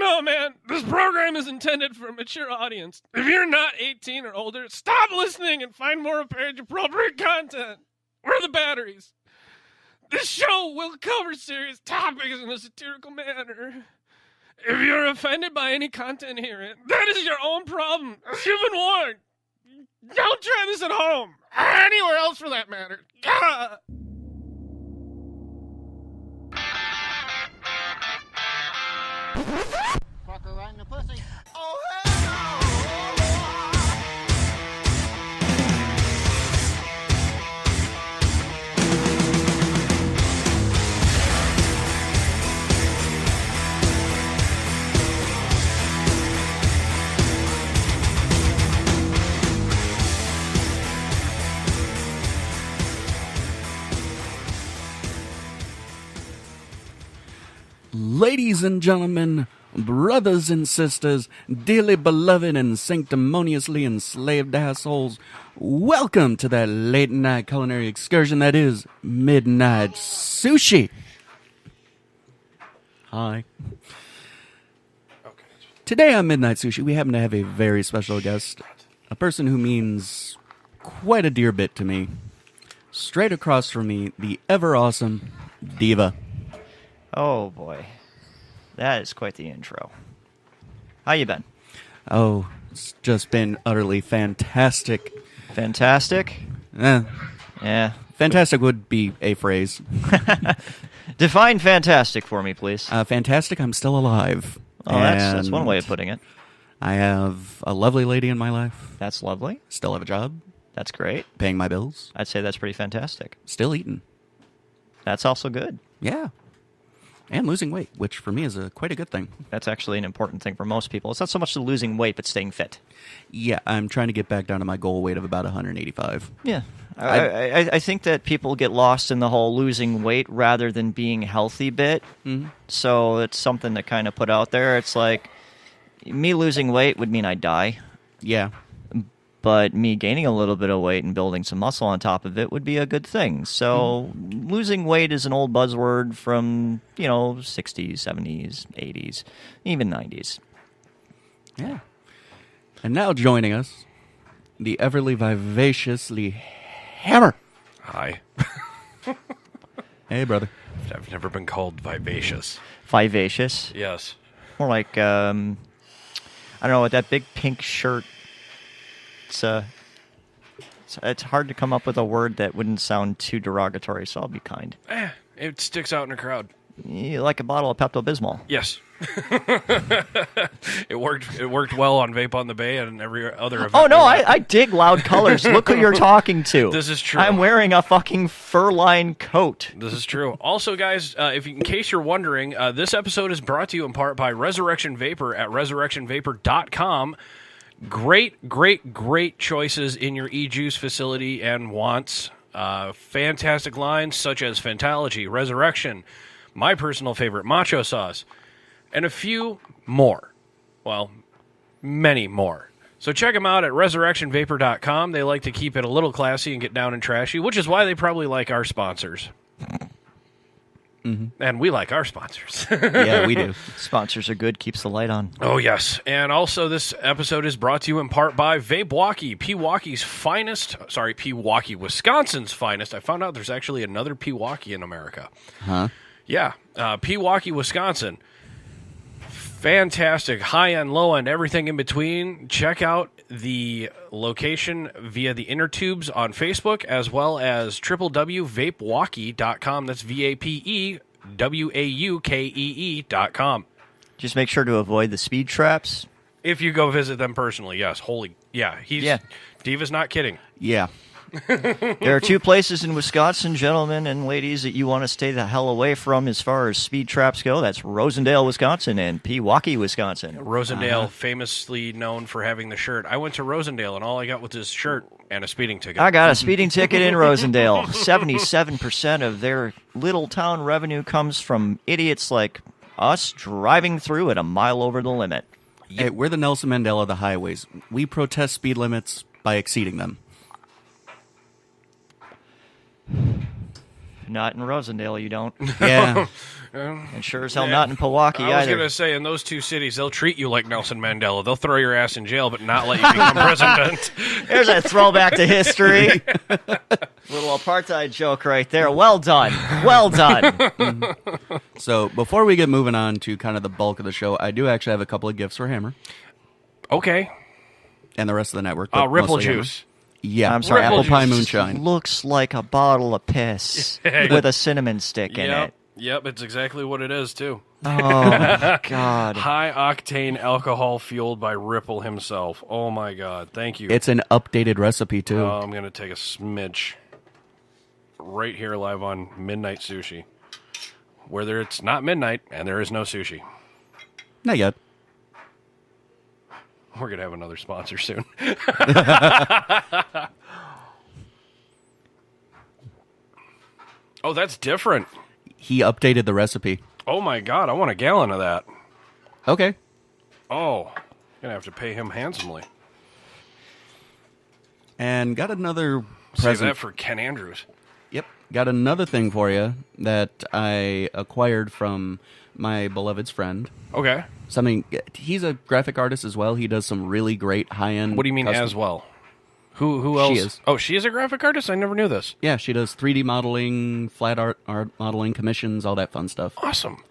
no, man. This program is intended for a mature audience. If you're not 18 or older, stop listening and find more age-appropriate content. Where are the batteries? This show will cover serious topics in a satirical manner. If you're offended by any content herein, that is your own problem. You've been warned. Don't try this at home. Or anywhere else for that matter. Gah! Fucker right in the pussy. Oh, hell no! Ladies and gentlemen, brothers and sisters, dearly beloved and sanctimoniously enslaved assholes, welcome to that late night culinary excursion that is Midnight Sushi. Hi. Okay. Today on Midnight Sushi, we happen to have a very special guest, a person who means quite a dear bit to me. Straight across from me, the ever awesome Diva. Oh, boy. That is quite the intro. How you been? Oh, it's just been utterly fantastic. Fantastic? Yeah. Fantastic would be a phrase. Define fantastic for me, please. Fantastic, I'm still alive. Oh, that's one way of putting it. I have a lovely lady in my life. That's lovely. Still have a job. That's great. Paying my bills. I'd say that's pretty fantastic. Still eating. That's also good. Yeah. And losing weight, which for me is quite a good thing. That's actually an important thing for most people. It's not so much the losing weight, but staying fit. Yeah, I'm trying to get back down to my goal weight of about 185. Yeah. I think that people get lost in the whole losing weight rather than being healthy bit. Mm-hmm. So it's something to kind of put out there. It's like, me losing weight would mean I die. Yeah. But me gaining a little bit of weight and building some muscle on top of it would be a good thing. So losing weight is an old buzzword from, 60s, 70s, 80s, even 90s. Yeah. And now joining us, the everly vivaciously Hammer. Hi. Hey, brother. I've never been called vivacious. Vivacious? Yes. More like, I don't know, with that big pink shirt. It's hard to come up with a word that wouldn't sound too derogatory, so I'll be kind. It sticks out in a crowd. You like a bottle of Pepto-Bismol. Yes. It worked well on Vape on the Bay and every other event. Oh, no, I dig loud colors. Look who you're talking to. This is true. I'm wearing a fucking fur-lined coat. This is true. Also, guys, in case you're wondering, this episode is brought to you in part by Resurrection Vapor at resurrectionvapor.com. Great choices in your e-juice facility and wants. Fantastic lines such as Fantology, Resurrection, my personal favorite, Macho Sauce, and a few more. Well, many more. So check them out at resurrectionvapor.com. They like to keep it a little classy and get down and trashy, which is why they probably like our sponsors. Mm-hmm. And we like our sponsors. Yeah, we do. Sponsors are good. Keeps the light on. Oh, yes. And also this episode is brought to you in part by Vape-Walkie, Pewaukee's finest. Sorry, Pewaukee, Wisconsin's finest. I found out there's actually another Pewaukee in America. Huh? Yeah. Pewaukee, Wisconsin. Fantastic. High-end, low-end, everything in between. Check out the location via the inner tubes on Facebook, as well as www.vapewalkie.com. That's VAPEWAUKEE.com. Just make sure to avoid the speed traps. If you go visit them personally, yes. Diva's not kidding. Yeah. There are two places in Wisconsin, gentlemen and ladies, that you want to stay the hell away from as far as speed traps go. That's Rosendale, Wisconsin, and Pewaukee, Wisconsin. Rosendale, famously known for having the shirt. I went to Rosendale, and all I got was this shirt and a speeding ticket. I got a speeding ticket in Rosendale. 77% of their little town revenue comes from idiots like us driving through at a mile over the limit. Hey, we're the Nelson Mandela of the highways. We protest speed limits by exceeding them. Not in Rosendale, you don't. Yeah. And sure as hell not in Milwaukee I was either. going to say, in those two cities, they'll treat you like Nelson Mandela. They'll throw your ass in jail, but not let you become president. There's a throwback to history. Little apartheid joke right there. Well done. Well done. So before we get moving on to kind of the bulk of the show, I do actually have a couple of gifts for Hammer Okay. and the rest of the network. but Ripple mostly Hammer. juice. Yeah, I'm sorry, apple Ripple pie juice moonshine. Looks like a bottle of piss with a cinnamon stick in it. Yep, it's exactly what it is, too. Oh, my God. High-octane alcohol fueled by Ripple himself. Oh, my God. Thank you. It's an updated recipe, too. I'm going to take a smidge right here live on Midnight Sushi, where it's not midnight and there is no sushi. Not yet. We're going to have another sponsor soon. Oh, that's different. He updated the recipe. Oh, my God. I want a gallon of that. Okay. Oh, going to have to pay him handsomely. And got another Save present. that for Ken Andrews. Yep. Got another thing for you that I acquired from my beloved's friend. Okay. He's a graphic artist as well. He does some really great high-end. What do you mean custom- as well? Who else? She is. Oh, she is a graphic artist? I never knew this. Yeah, she does 3D modeling, flat art modeling, commissions, all that fun stuff. Awesome.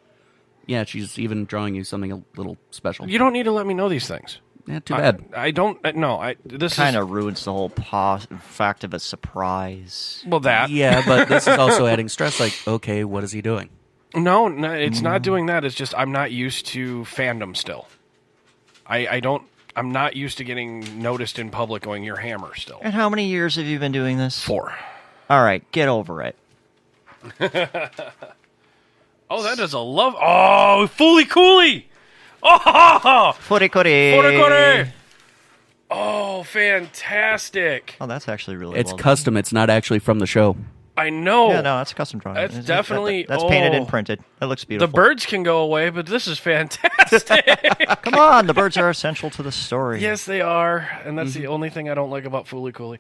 Yeah, she's even drawing you something a little special. You don't need to let me know these things. Yeah, too bad. I don't. No, this Kind is of ruins the whole fact of a surprise. well that. Yeah, but this is also adding stress. Like, okay, what is he doing? No, it's not doing that. It's just I'm not used to fandom still. I'm not used to getting noticed in public going, "You're Hammer" still. And how many years have you been doing this? 4. All right, get over it. Oh, that is a love. Oh, Fooly Cooly. Oh, Furikuri. Oh, fantastic. Oh, that's actually really It's well done. custom. It's not actually from the show. I know. Yeah, no, that's a custom drawing. That's definitely- That's painted and oh. printed. That looks The beautiful. birds can go away, but this is fantastic. Come on, the birds are essential to the story. Yes, they are, and that's the only thing I don't like about Fooly Cooly.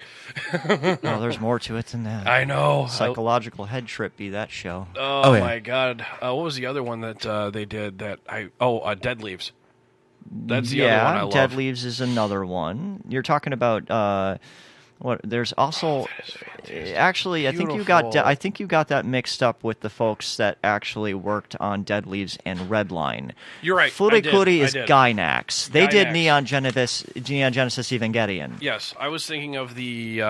No, there's more to it than that. I know. Psychological head trip be that show. Oh, yeah. my God! What was the other one that they did? Dead Leaves. That's the other one I love. Dead Leaves is another one. You're talking about what? There's also actually, I think you got that mixed up with the folks that actually worked on Dead Leaves and Redline. You're right. Furikuri I is did. Gainax. They did Gainax. Neon Genesis Evangelion. Yes, I was thinking of the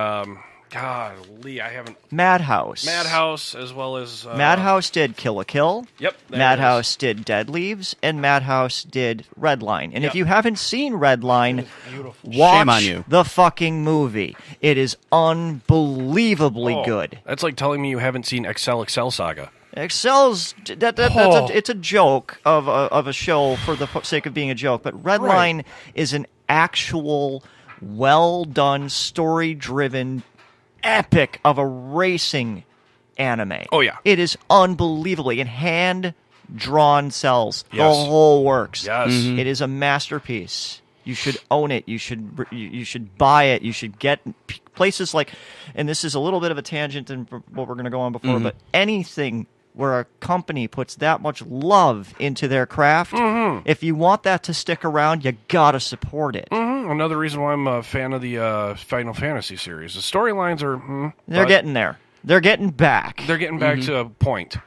golly, I haven't Madhouse. Madhouse as well as Madhouse did Kill la Kill. Yep. there it Madhouse did Dead Leaves, and Madhouse did Redline. And Yep. if you haven't seen Redline, beautiful. watch Shame on you. the fucking movie. It is unbelievably Oh, good. That's like telling me you haven't seen Excel Saga. Excel's it's a joke of a show for the sake of being a joke, but Redline is an actual well done, story driven epic of a racing anime. Oh, yeah. It is unbelievably in hand drawn cells. The Yes. whole works. Yes. It is a masterpiece. You should own it. You should buy it. You should get places like, and this is a little bit of a tangent and what we're going to go on before, but anything where a company puts that much love into their craft, if you want that to stick around, you gotta support it. Another reason why I'm a fan of the Final Fantasy series. The storylines are They're getting there. They're getting back. they're getting back to a point.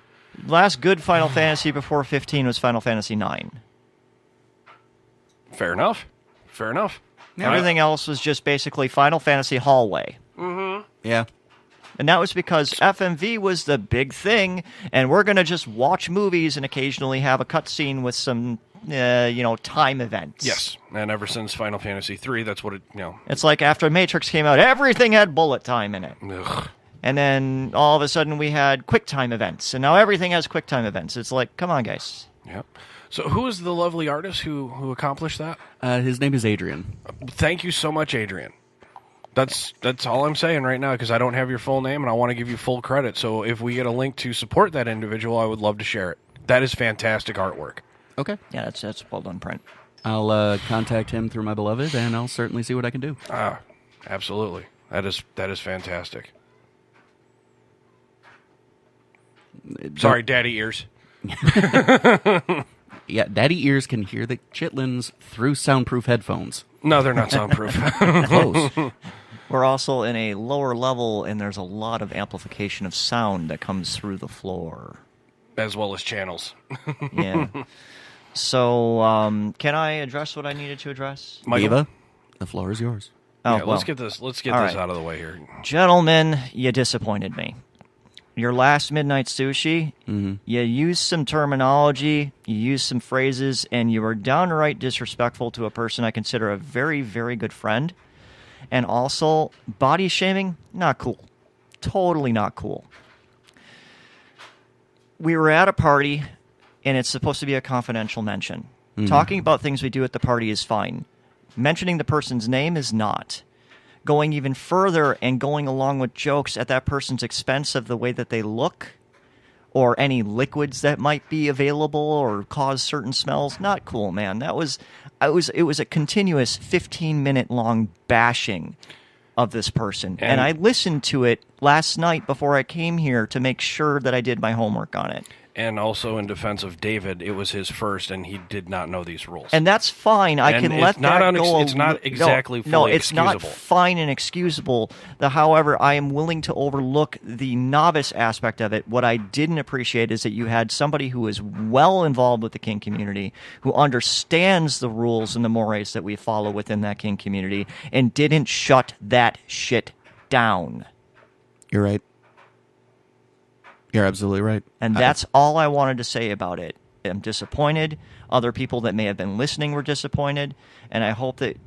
Last good Final Fantasy before 15 was Final Fantasy 9. Fair enough. Fair enough. Everything else was just basically Final Fantasy hallway. Yeah. And that was because FMV was the big thing, and we're going to just watch movies and occasionally have a cutscene with some, time events. Yes, and ever since Final Fantasy 3, that's what it. It's like after Matrix came out, everything had bullet time in it. Ugh. And then all of a sudden we had quick time events, and now everything has quick time events. It's like, come on, guys. Yep. So, who is the lovely artist who accomplished that? His name is Adrian. Thank you so much, Adrian. That's all I'm saying right now because I don't have your full name and I want to give you full credit. So if we get a link to support that individual, I would love to share it. That is fantastic artwork. Okay. Yeah, that's well done print. I'll contact him through my beloved, and I'll certainly see what I can do. Absolutely. That is fantastic. Sorry, daddy ears. Yeah, daddy ears can hear the chitlins through soundproof headphones. No, they're not soundproof. Close. We're also in a lower level, and there's a lot of amplification of sound that comes through the floor. As well as channels. Yeah. So, can I address what I needed to address? Michael? Eva, the floor is yours. Oh, Yeah, well. let's get this All right. out of the way here. Gentlemen, you disappointed me. Your last Midnight Sushi, you used some terminology, you used some phrases, and you were downright disrespectful to a person I consider a very, very good friend. And also, body shaming, not cool. Totally not cool. We were at a party, and it's supposed to be a confidential mention. Talking about things we do at the party is fine. Mentioning the person's name is not. Going even further and going along with jokes at that person's expense of the way that they look or any liquids that might be available or cause certain smells, not cool, man. It was a continuous 15-minute long bashing of this person. And I listened to it last night before I came here to make sure that I did my homework on it. And also in defense of David, it was his first, and he did not know these rules. And that's fine. I And can it's let not that go. it's not exactly no, fully it's not excusable. fine and excusable. However, I am willing to overlook the novice aspect of it. What I didn't appreciate is that you had somebody who is well involved with the kink community, who understands the rules and the mores that we follow within that kink community, and didn't shut that shit down. You're right. You're absolutely right. And that's all I wanted to say about it. I'm disappointed. Other people that may have been listening were disappointed. And I hope that,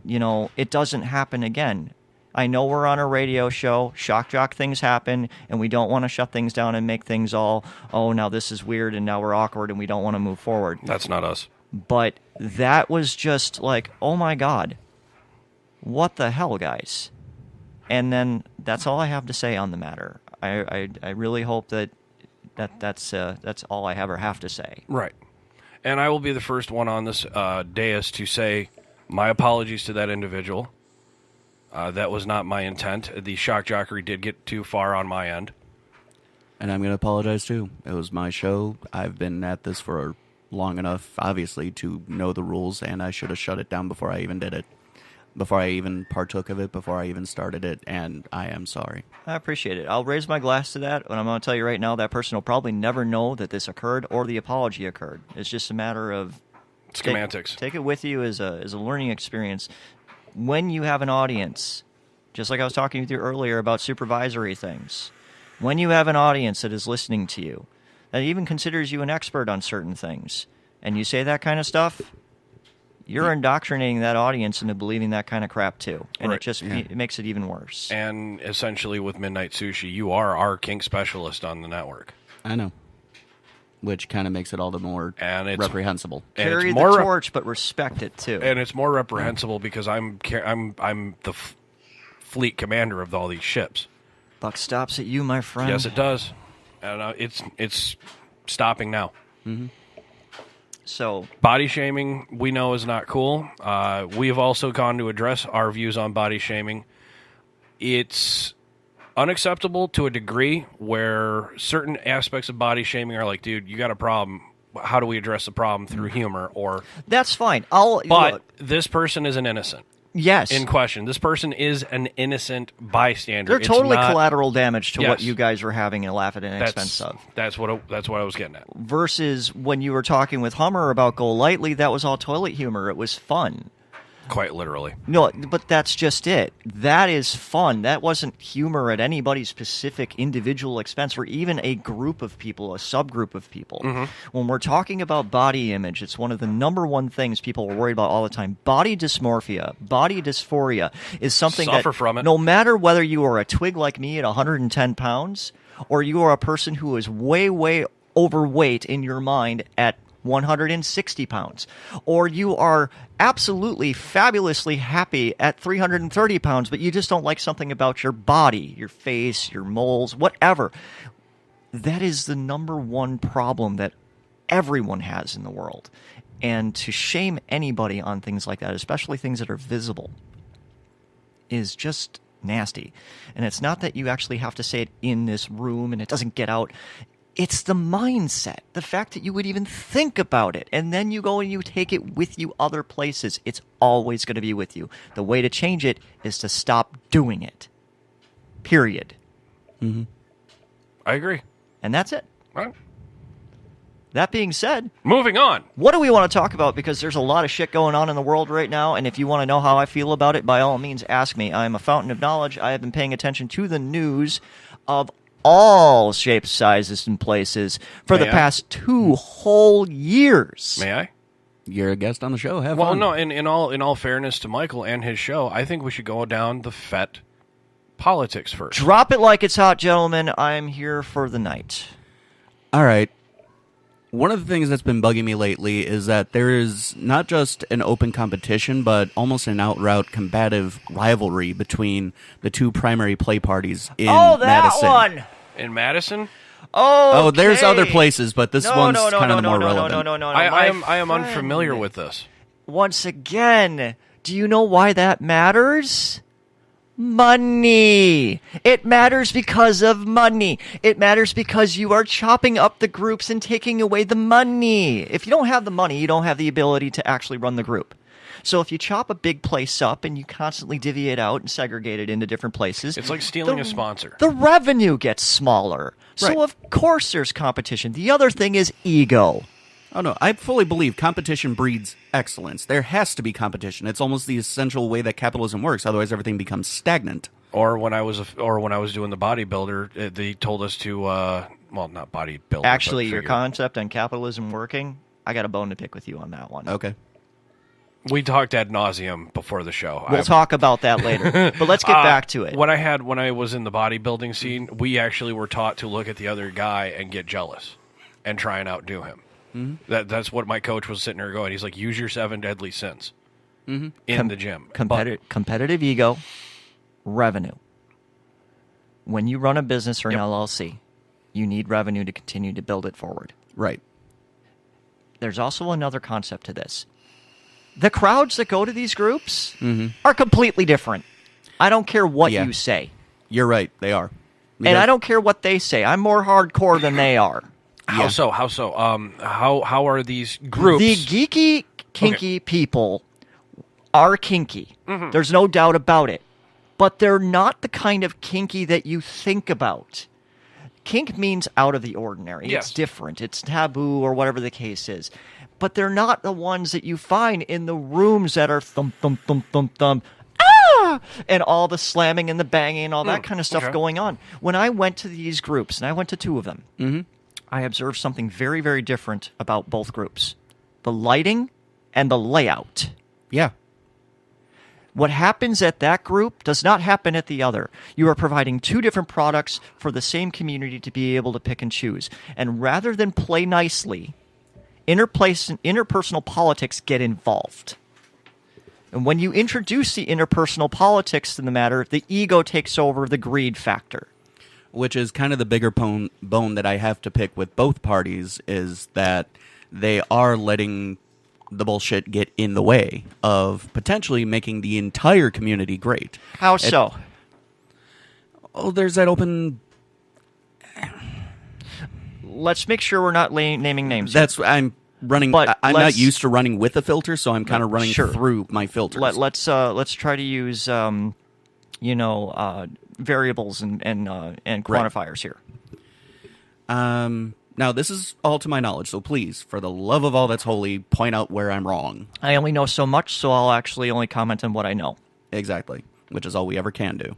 it doesn't happen again. I know we're on a radio show. Shock jock things happen. And we don't want to shut things down and make things all, oh, now this is weird and now we're awkward and we don't want to move forward. That's not us. But that was just like, oh my God. What the hell, guys? And then that's all I have to say on the matter. I really hope that's all I ever have to say. Right. And I will be the first one on this dais to say my apologies to that individual. That was not my intent. The shock jockery did get too far on my end. And I'm going to apologize, too. It was my show. I've been at this for long enough, obviously, to know the rules, and I should have shut it down before I even did it. Before I even partook of it, before I even started it, and I am sorry. I appreciate it. I'll raise my glass to that, and I'm going to tell you right now, that person will probably never know that this occurred or the apology occurred. It's just a matter of Semantics. Take it with you as a learning experience. When you have an audience, just like I was talking with you earlier about supervisory things, when you have an audience that is listening to you, that even considers you an expert on certain things, and you say that kind of stuff, you're indoctrinating that audience into believing that kind of crap too, and Right. it just it makes it even worse. And essentially with Midnight Sushi, you are our kink specialist on the network. I know. Which kind of makes it all the more And it's reprehensible. and Carry it's the more torch, but respect it too. and it's more reprehensible because I'm the fleet commander of all these ships. Buck stops at you, my friend. Yes, it does, and it's stopping now. So Body shaming, we know, is not cool. We have also gone to address our views on body shaming. It's unacceptable to a degree where certain aspects of body shaming are like, dude, you got a problem. How do we address the problem through humor? Or, that's fine. but Look, this person is an innocent yes, in question. This person is an innocent bystander. they're It's totally not- collateral damage to what Yes. you guys were having a laugh at an expense of. That's what I was getting at. Versus when you were talking with Hummer about Go Lightly, that was all toilet humor. It was fun. Quite literally. No, but that's just it. That is fun. That wasn't humor at anybody's specific individual expense or even a group of people, a subgroup of people. When we're talking about body image, it's one of the number one things people are worried about all the time. Body dysmorphia, body dysphoria is something Suffer that from it. no matter whether you are a twig like me at 110 pounds or you are a person who is way, way overweight in your mind at 160 pounds, or you are absolutely fabulously happy at 330 pounds, but you just don't like something about your body, your face, your moles, whatever. That is the number one problem that everyone has in the world. And to shame anybody on things like that, especially things that are visible, is just nasty. And it's not that you actually have to say it in this room and it doesn't get out. It's the mindset, the fact that you would even think about it, and then you go and you take it with you other places. It's always going to be with you. The way to change it is to stop doing it. Period. I agree. And that's it. Right. That being said, Moving on. what do we want to talk about? Because there's a lot of shit going on in the world right now, and if you want to know how I feel about it, by all means, ask me. I'm a fountain of knowledge. I have been paying attention to the news of all shapes, sizes, and places for the past 2 whole years. May I? You're a guest on the show. Have Well, fun. no. In all fairness to Michael and his show, I think we should go down the FET politics first. Drop it like it's hot, gentlemen. I'm here for the night. All right. One of the things that's been bugging me lately is that there is not just an open competition, but almost an outright combative rivalry between the two primary play parties in Madison. one. In Madison, Oh, there's other places, but this one's kind of the more relevant. No. I am friend. unfamiliar with this. Once again, do you know why that matters? Money. It matters because of money. It matters because you are chopping up the groups and taking away the money. If you don't have the money, you don't have the ability to actually run the group. So if you chop a big place up and you constantly divvy it out and segregate it into different places, It's like stealing a sponsor. the revenue gets smaller. Right. So of course there's competition. The other thing is ego. Oh, no. I fully believe competition breeds excellence. There has to be competition. It's almost the essential way that capitalism works. Otherwise, everything becomes stagnant. Or when I was doing the bodybuilder, they told us to well, not bodybuilder. Actually, but your figure. concept on capitalism working, I got a bone to pick with you on that one. Okay. We talked ad nauseum before the show. We'll talk about that later. But let's get back to it. When I was in the bodybuilding scene, we actually were taught to look at the other guy and get jealous and try and outdo him. That's what my coach was sitting there going. He's like, use your 7 deadly sins in the gym. Competitive ego, revenue. When you run a business or an LLC, you need revenue to continue to build it forward. Right. There's also another concept to this. The crowds that go to these groups are completely different. I don't care what Yeah. you say. You're right. They are. And I don't care what they say. I'm more hardcore than they are. How so? How are these groups? The geeky, kinky people are kinky. There's no doubt about it. But they're not the kind of kinky that you think about. Kink means out of the ordinary. Yes. It's different. It's taboo or whatever the case is. But they're not the ones that you find in the rooms that are thump, thump, thump, thump, thump. Ah! And all the slamming and the banging and all that kind of stuff going on. When I went to these groups, and I went to 2 of them, I observed something very, very different about both groups. The lighting and the layout. Yeah. What happens at that group does not happen at the other. You are providing 2 different products for the same community to be able to pick and choose. And rather than play nicely, interpersonal politics get involved. And when you introduce the interpersonal politics to the matter, the ego takes over the greed factor. Which is kind of the bigger bone that I have to pick with both parties is that they are letting the bullshit get in the way of potentially making the entire community great. How so? There's that open... Let's make sure we're not naming names. I'm running... But I'm not let's- used to running with a filter, so I'm kind of running Sure. through my filters. Let's try to use variables and quantifiers here. Now, this is all to my knowledge, so please, for the love of all that's holy, point out where I'm wrong. I only know so much, so I'll actually only comment on what I know. Exactly, which is all we ever can do.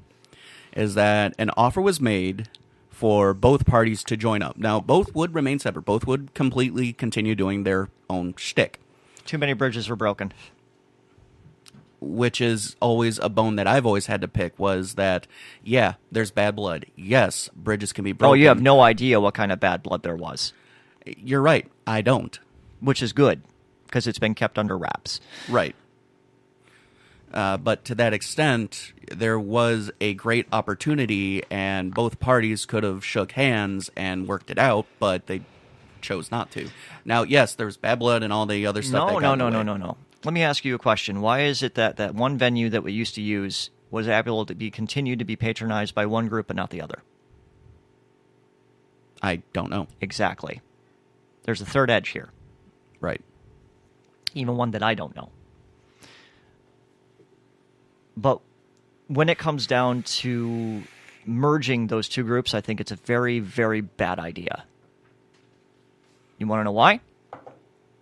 Is that an offer was made for both parties to join up. Now, both would remain separate. Both would completely continue doing their own shtick. Too many bridges were broken. Which is always a bone that I've always had to pick, was that, yeah, there's bad blood. Yes, bridges can be broken. Oh, you have no idea what kind of bad blood there was. You're right. I don't. Which is good, because it's been kept under wraps. Right. But to that extent, there was a great opportunity, and both parties could have shook hands and worked it out, but they chose not to. Now, yes, there's bad blood and all the other stuff. No. Let me ask you a question. Why is it that one venue that we used to use was able to be continued to be patronized by one group but not the other? I don't know. Exactly. There's a third edge here. Right. Even one that I don't know. But when it comes down to merging those two groups, I think it's a very, very bad idea. You want to know why?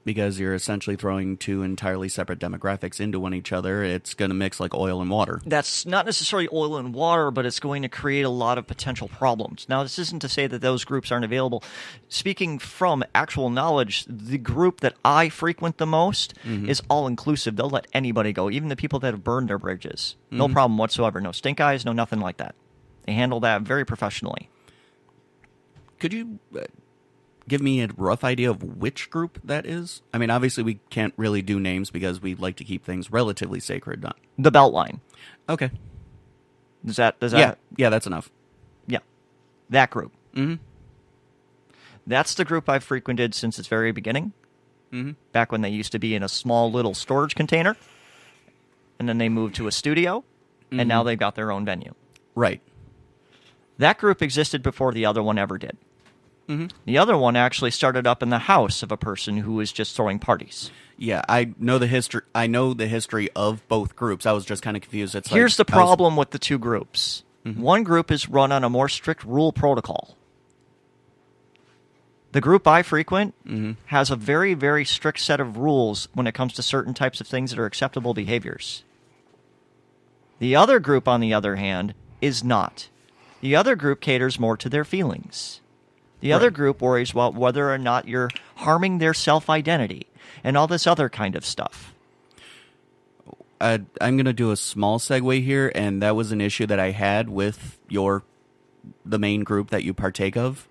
Because you're essentially throwing two entirely separate demographics into one each other. It's going to mix like oil and water. That's not necessarily oil and water, but it's going to create a lot of potential problems. Now, this isn't to say that those groups aren't available. Speaking from actual knowledge, the group that I frequent the most is all-inclusive. They'll let anybody go, even the people that have burned their bridges. No problem whatsoever. No stink eyes, no nothing like that. They handle that very professionally. Could you give me a rough idea of which group that is? I mean, obviously we can't really do names because we like to keep things relatively sacred. The Beltline. Okay. Does that? Yeah, that's enough. Yeah. That group. Mm-hmm. That's the group I've frequented since its very beginning. Mm-hmm. Back when they used to be in a small little storage container. And then they moved to a studio. And now they've got their own venue. Right. That group existed before the other one ever did. The other one actually started up in the house of a person who was just throwing parties. Yeah, I know the history. I know the history of both groups. I was just kind of confused. It's Here's the problem with the two groups. One group is run on a more strict rule protocol. The group I frequent has a very, very strict set of rules when it comes to certain types of things that are acceptable behaviors. The other group, on the other hand, is not. The other group caters more to their feelings. The other group worries about whether or not you're harming their self-identity and all this other kind of stuff. I'm going to do a small segue here, and that was an issue that I had with the main group that you partake of,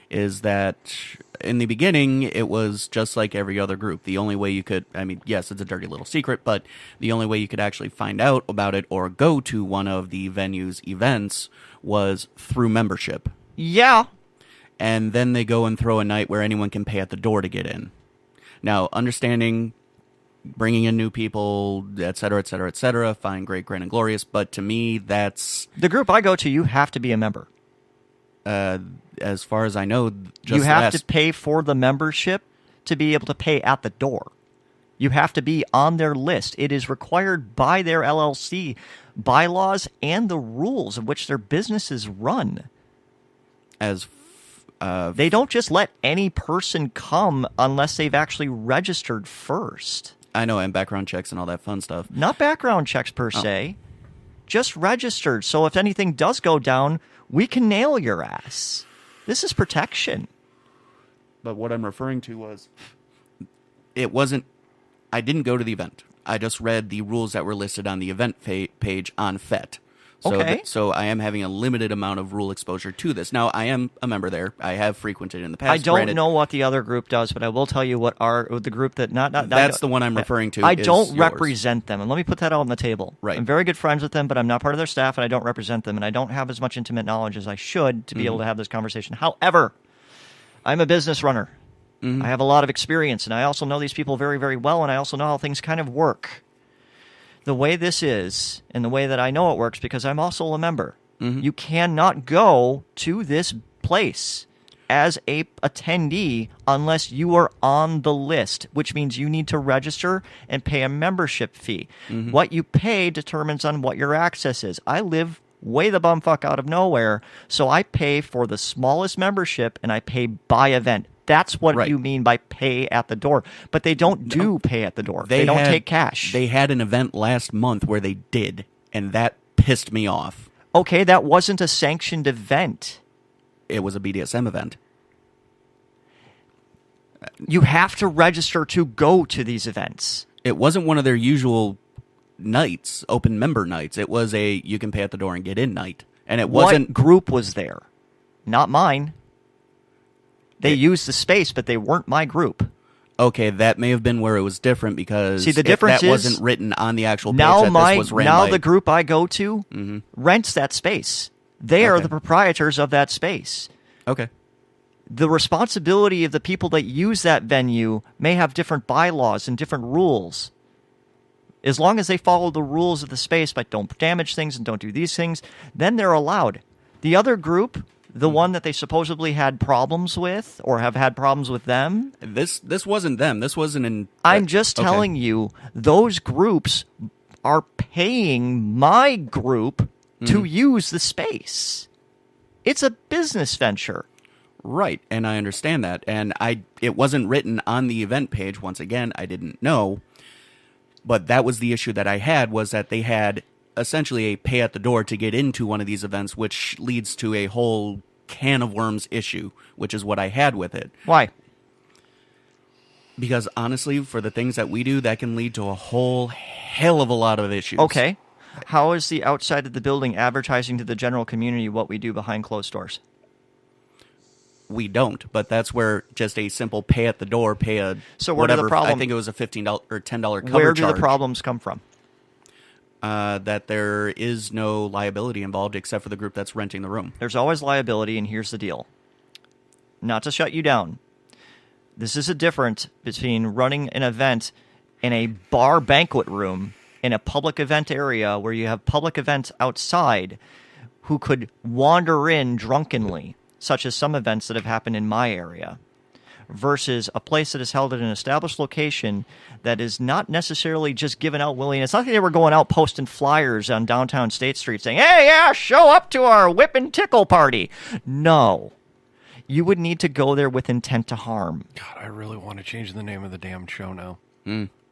is that in the beginning, it was just like every other group. The only way you could, I mean, yes, it's a dirty little secret, but the only way you could actually find out about it or go to one of the venue's events was through membership. Yeah. And then they go and throw a night where anyone can pay at the door to get in. Now, understanding bringing in new people, et cetera, et cetera, et cetera, fine, great, grand, and glorious, but to me, that's... The group I go to, you have to be a member. As far as I know, just you have to pay for the membership to be able to pay at the door. You have to be on their list. It is required by their LLC bylaws and the rules of which their businesses run. They don't just let any person come unless they've actually registered first. I know, and background checks and all that fun stuff. Not background checks per se, just registered. So if anything does go down, we can nail your ass. This is protection. But what I'm referring to was, it wasn't, I didn't go to the event. I just read the rules that were listed on the event page on FET. So, okay. So I am having a limited amount of rule exposure to this. Now, I am a member there. I have frequented in the past. I don't know what the other group does, but I will tell you what the group that that's the one I'm referring to. I don't represent them, and let me put that out on the table. Right. I'm very good friends with them, but I'm not part of their staff, and I don't represent them, and I don't have as much intimate knowledge as I should to be able to have this conversation. However, I'm a business runner. I have a lot of experience, and I also know these people very, very well, and I also know how things kind of work. The way this is, and the way that I know it works, because I'm also a member, you cannot go to this place as a attendee unless you are on the list, which means you need to register and pay a membership fee. What you pay determines on what your access is. I live way the bumfuck out of nowhere, so I pay for the smallest membership, and I pay by event. That's what you mean by pay at the door. But they don't pay at the door. They don't take cash. They had an event last month where they did, and that pissed me off. Okay, that wasn't a sanctioned event. It was a BDSM event. You have to register to go to these events. It wasn't one of their usual nights, open member nights. It was a you can pay at the door and get in night. And it wasn't... What group was there? Not mine. They used the space, but they weren't my group. Okay, that may have been where it was different because the difference that is, wasn't written on the actual page this was ran by. The group I go to rents that space. They are the proprietors of that space. Okay. The responsibility of the people that use that venue may have different bylaws and different rules. As long as they follow the rules of the space, but don't damage things and don't do these things, then they're allowed. The other group, The one that they supposedly had problems with or have had problems with them? This wasn't them. This wasn't in... I'm just okay. telling you, those groups are paying my group to use the space. It's a business venture. Right, and I understand that. And it wasn't written on the event page. Once again, I didn't know. But that was the issue that I had, was that they had essentially a pay at the door to get into one of these events, which leads to a whole can of worms issue, which is what I had with it. Why? Because honestly, for the things that we do, that can lead to a whole hell of a lot of issues. Okay. How is the outside of the building advertising to the general community what we do behind closed doors? We don't, but that's where just a simple pay at the door, pay a So where do the whatever. problem- I think it was a $15 or $10 cover Where do charge. the problems come from? That there is no liability involved except for the group that's renting the room. There's always liability, and here's the deal. Not to shut you down. This is a difference between running an event in a bar banquet room in a public event area where you have public events outside who could wander in drunkenly, such as some events that have happened in my area, versus a place that is held at an established location that is not necessarily just given out willy. It's not like they were going out posting flyers on downtown State Street saying, hey, yeah, show up to our whip and tickle party. No. You would need to go there with intent to harm. God, I really want to change the name of the damn show now.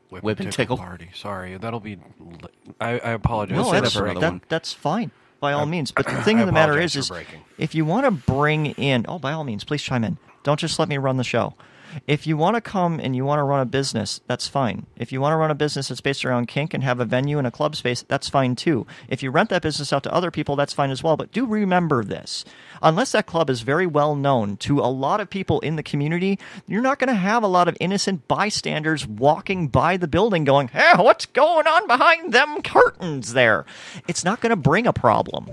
Whip and tickle party. Sorry, that'll be... I apologize. No, say that's, that for another one. that's fine, by all means. But the thing of the matter apologize is for breaking. if you want to bring in... Oh, by all means, please chime in. Don't just let me run the show. If you want to come and you want to run a business, that's fine. If you want to run a business that's based around kink and have a venue and a club space, that's fine too. If you rent that business out to other people, that's fine as well. But do remember this. Unless that club is very well known to a lot of people in the community, you're not going to have a lot of innocent bystanders walking by the building going, hey, what's going on behind them curtains there? It's not going to bring a problem.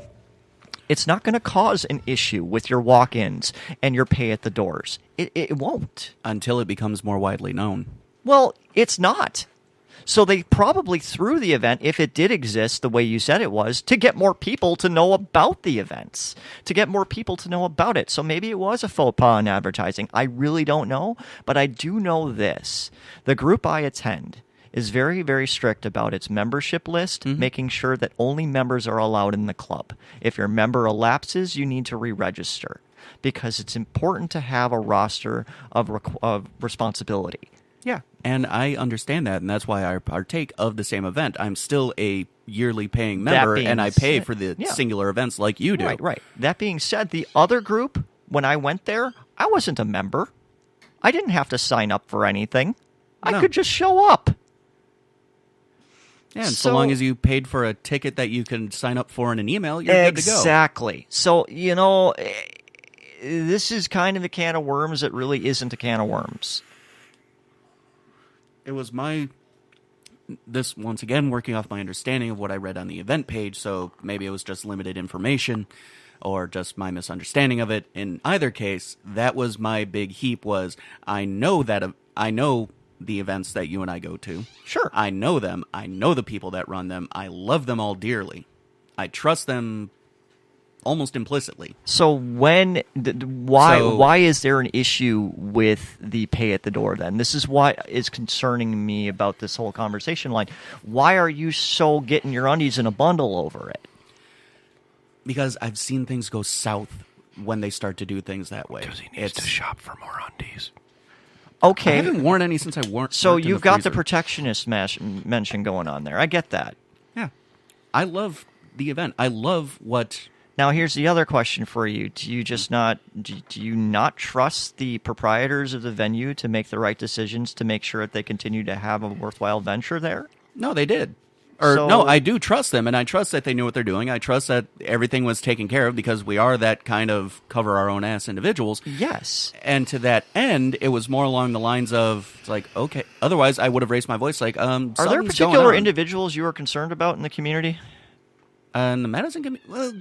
It's not going to cause an issue with your walk-ins and your pay at the doors. It won't. Until it becomes more widely known. Well, it's not. So they probably threw the event, if it did exist the way you said it was, to get more people to know about the events, to get more people to know about it. So maybe it was a faux pas in advertising. I really don't know, but I do know this. The group I attend is very, very strict about its membership list, making sure that only members are allowed in the club. If your member elapses, you need to re-register because it's important to have a roster of responsibility. Yeah. And I understand that, and that's why I partake of the same event. I'm still a yearly paying member, being and I pay said- for the yeah. singular events like you do. Right. That being said, the other group, when I went there, I wasn't a member. I didn't have to sign up for anything. I No. could just show up. Yeah, and so long as you paid for a ticket that you can sign up for in an email, you're good to go. Exactly. So, this is kind of a can of worms that really isn't a can of worms. It was this, once again, working off my understanding of what I read on the event page, so maybe it was just limited information or just my misunderstanding of it. In either case, that was my big heap was, I know the events that you and I go to. Sure. I know them. I know the people that run them. I love them all dearly. I trust them almost implicitly. So why is there an issue with the pay at the door then? This is what is concerning me about this whole conversation line. Why are you so getting your undies in a bundle over it? Because I've seen things go south when they start to do things that way. Because he needs to shop for more undies. Okay. I haven't worn any since I worked. So in you've got the freezer. protectionist mention going on there. I get that. Yeah. I love the event. I love what... Now here's the other question for you. Do you not trust the proprietors of the venue to make the right decisions to make sure that they continue to have a worthwhile venture there? No, they did. No, I do trust them, and I trust that they knew what they're doing. I trust that everything was taken care of because we are that kind of cover-our-own-ass individuals. Yes. And to that end, it was more along the lines of, it's like, okay, otherwise I would have raised my voice like, Are there something's particular going on. individuals you are concerned about in the community? And the Madison community, well,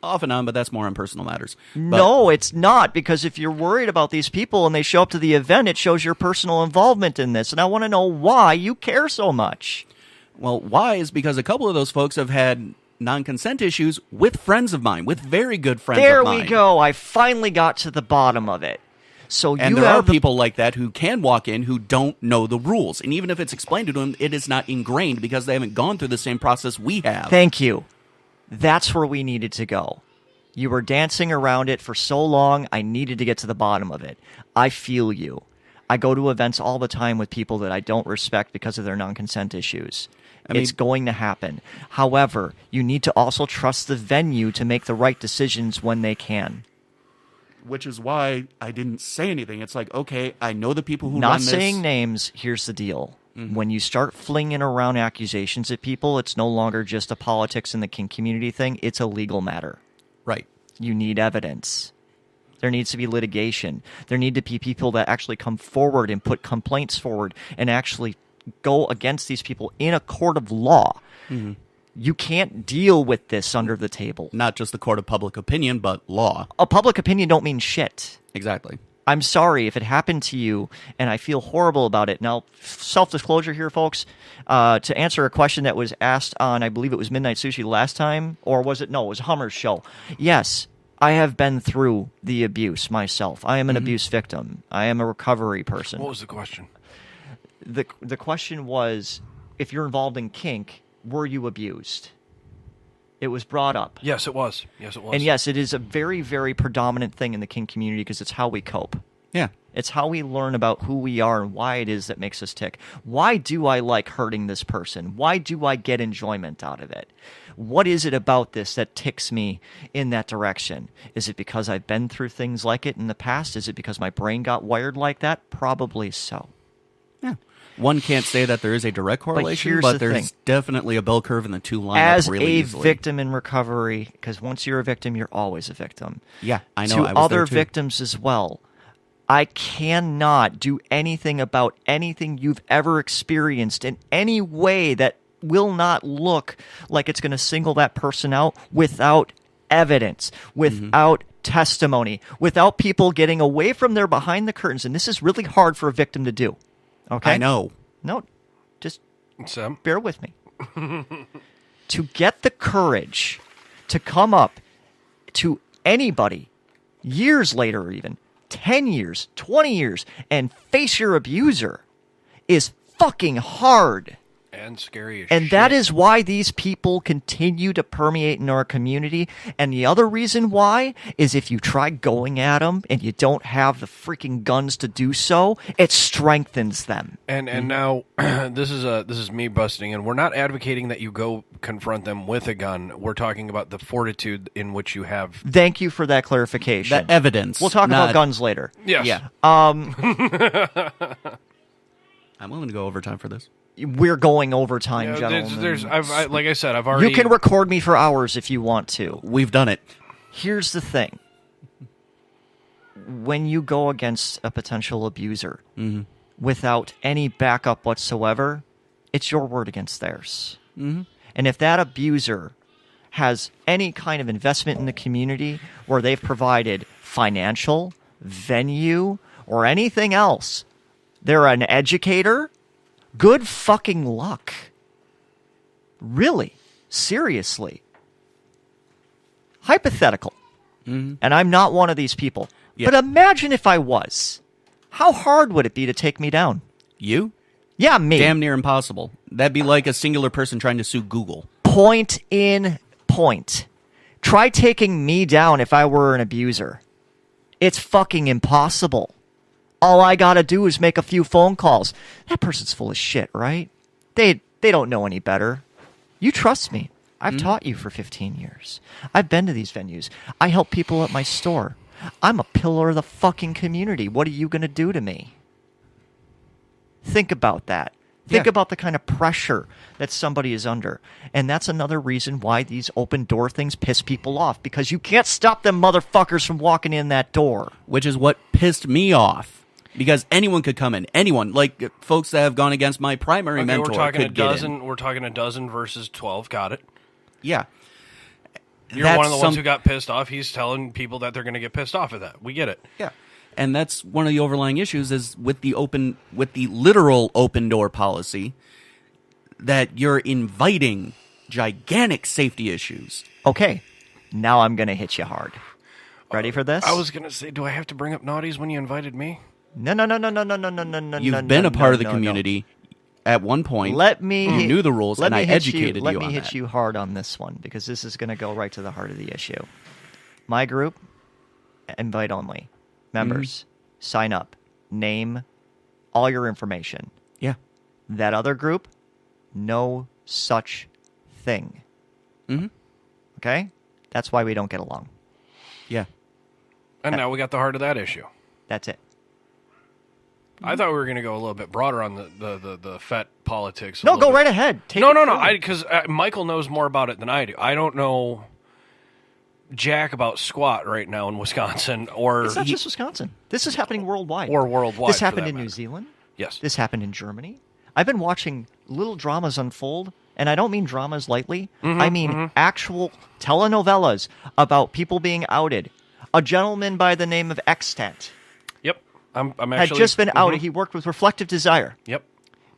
off and on, but that's more on personal matters. But, No, it's not, because if you're worried about these people and they show up to the event, it shows your personal involvement in this, and I want to know why you care so much. Well, why is because a couple of those folks have had non-consent issues with friends of mine, with very good friends There of mine. we go. I finally got to the bottom of it. So And you there are have the people like that who can walk in who don't know the rules. And even if it's explained to them, it is not ingrained because they haven't gone through the same process we have. Thank you. That's where we needed to go. You were dancing around it for so long, I needed to get to the bottom of it. I feel you. I go to events all the time with people that I don't respect because of their non-consent issues. It's going to happen. However, you need to also trust the venue to make the right decisions when they can. Which is why I didn't say anything. It's like, okay, I know the people who Not run this. saying names, here's the deal. When you start flinging around accusations at people, it's no longer just a politics in the King community thing. It's a legal matter. Right. You need evidence. There needs to be litigation. There need to be people that actually come forward and put complaints forward and actually go against these people in a court of law. Mm-hmm. You can't deal with this under the table. Not just the court of public opinion, but law. A public opinion don't mean shit. Exactly. I'm sorry if it happened to you, and I feel horrible about it. Now, self-disclosure here, folks. To answer a question that was asked on, I believe it was Midnight Sushi last time, or was it? No, it was Hummer's show. Yes, I have been through the abuse myself. I am an abuse victim. I am a recovery person. What was the question? The question was, if you're involved in kink, were you abused? It was brought up. Yes, it was. Yes, it was. And yes, it is a very, very predominant thing in the kink community because it's how we cope. Yeah. It's how we learn about who we are and why it is that makes us tick. Why do I like hurting this person? Why do I get enjoyment out of it? What is it about this that ticks me in that direction? Is it because I've been through things like it in the past? Is it because my brain got wired like that? Probably so. Yeah. One can't say that there is a direct correlation, here's but the there's thing. definitely a bell curve and the two line As up really a easily. victim in recovery, because once you're a victim, you're always a victim. Yeah, I know. To I was other there too. victims as well. I cannot do anything about anything you've ever experienced in any way that will not look like it's going to single that person out without evidence, without testimony, without people getting away from their behind the curtains. And this is really hard for a victim to do. Okay? I know. No, just Sam? bear with me. To get the courage to come up to anybody years later, even 10 years, 20 years, and face your abuser is fucking hard. And scary as And shit. that is why these people continue to permeate in our community. And the other reason why is if you try going at them and you don't have the freaking guns to do so, it strengthens them. And now this is me busting in. We're not advocating that you go confront them with a gun. We're talking about the fortitude in which you have. Thank you for that clarification. The evidence. We'll talk about not- guns later. Yes. Yeah. I'm willing to go overtime for this. We're going overtime, Yeah, gentlemen. like I said, I've already. You can record me for hours if you want to. We've done it. Here's the thing. When you go against a potential abuser without any backup whatsoever, it's your word against theirs. And if that abuser has any kind of investment in the community where they've provided financial, venue, or anything else, they're an educator, good fucking luck. Really. Seriously. Hypothetical. And I'm not one of these people. Yeah. But imagine if I was. How hard would it be to take me down? You? Yeah, me. Damn near impossible. That'd be like a singular person trying to sue Google. Point in point. Try taking me down if I were an abuser. It's fucking impossible. All I gotta do is make a few phone calls. That person's full of shit, right? They don't know any better. You trust me. I've taught you for 15 years. I've been to these venues. I help people at my store. I'm a pillar of the fucking community. What are you gonna do to me? Think about that. Think Yeah. about the kind of pressure that somebody is under. And that's another reason why these open door things piss people off. Because you can't stop them motherfuckers from walking in that door. Which is what pissed me off. Because anyone could come in. Anyone. Like, folks that have gone against my primary Okay, mentor we're talking a could get in. dozen. We're talking a dozen versus 12. Got it. Yeah. You're one of the ones who got pissed off. He's telling people that they're going to get pissed off at that. We get it. Yeah. And that's one of the overlying issues is with the literal open door policy that you're inviting gigantic safety issues. Okay, now I'm going to hit you hard. Ready for this? I was going to say, do I have to bring up naughties when you invited me? No. You've been a part of the community at one point. You knew the rules, and I educated you on that. Let me hit you hard on this one, because this is going to go right to the heart of the issue. My group, invite only. Members, sign up. Name, all your information. Yeah. That other group, no such thing. Mm-hmm. Okay? That's why we don't get along. Yeah. And now we got the heart of that issue. That's it. I thought we were going to go a little bit broader on the FET politics. No, go right ahead. No. Because Michael knows more about it than I do. I don't know jack about squat right now in Wisconsin. It's not just Wisconsin. This is happening worldwide. Or worldwide. This happened in New Zealand. Yes. This happened in Germany. I've been watching little dramas unfold, and I don't mean dramas lightly. I mean actual telenovelas about people being outed. A gentleman by the name of Extant. Yep. I'm actually... had just been outed. He worked with Reflective Desire. Yep.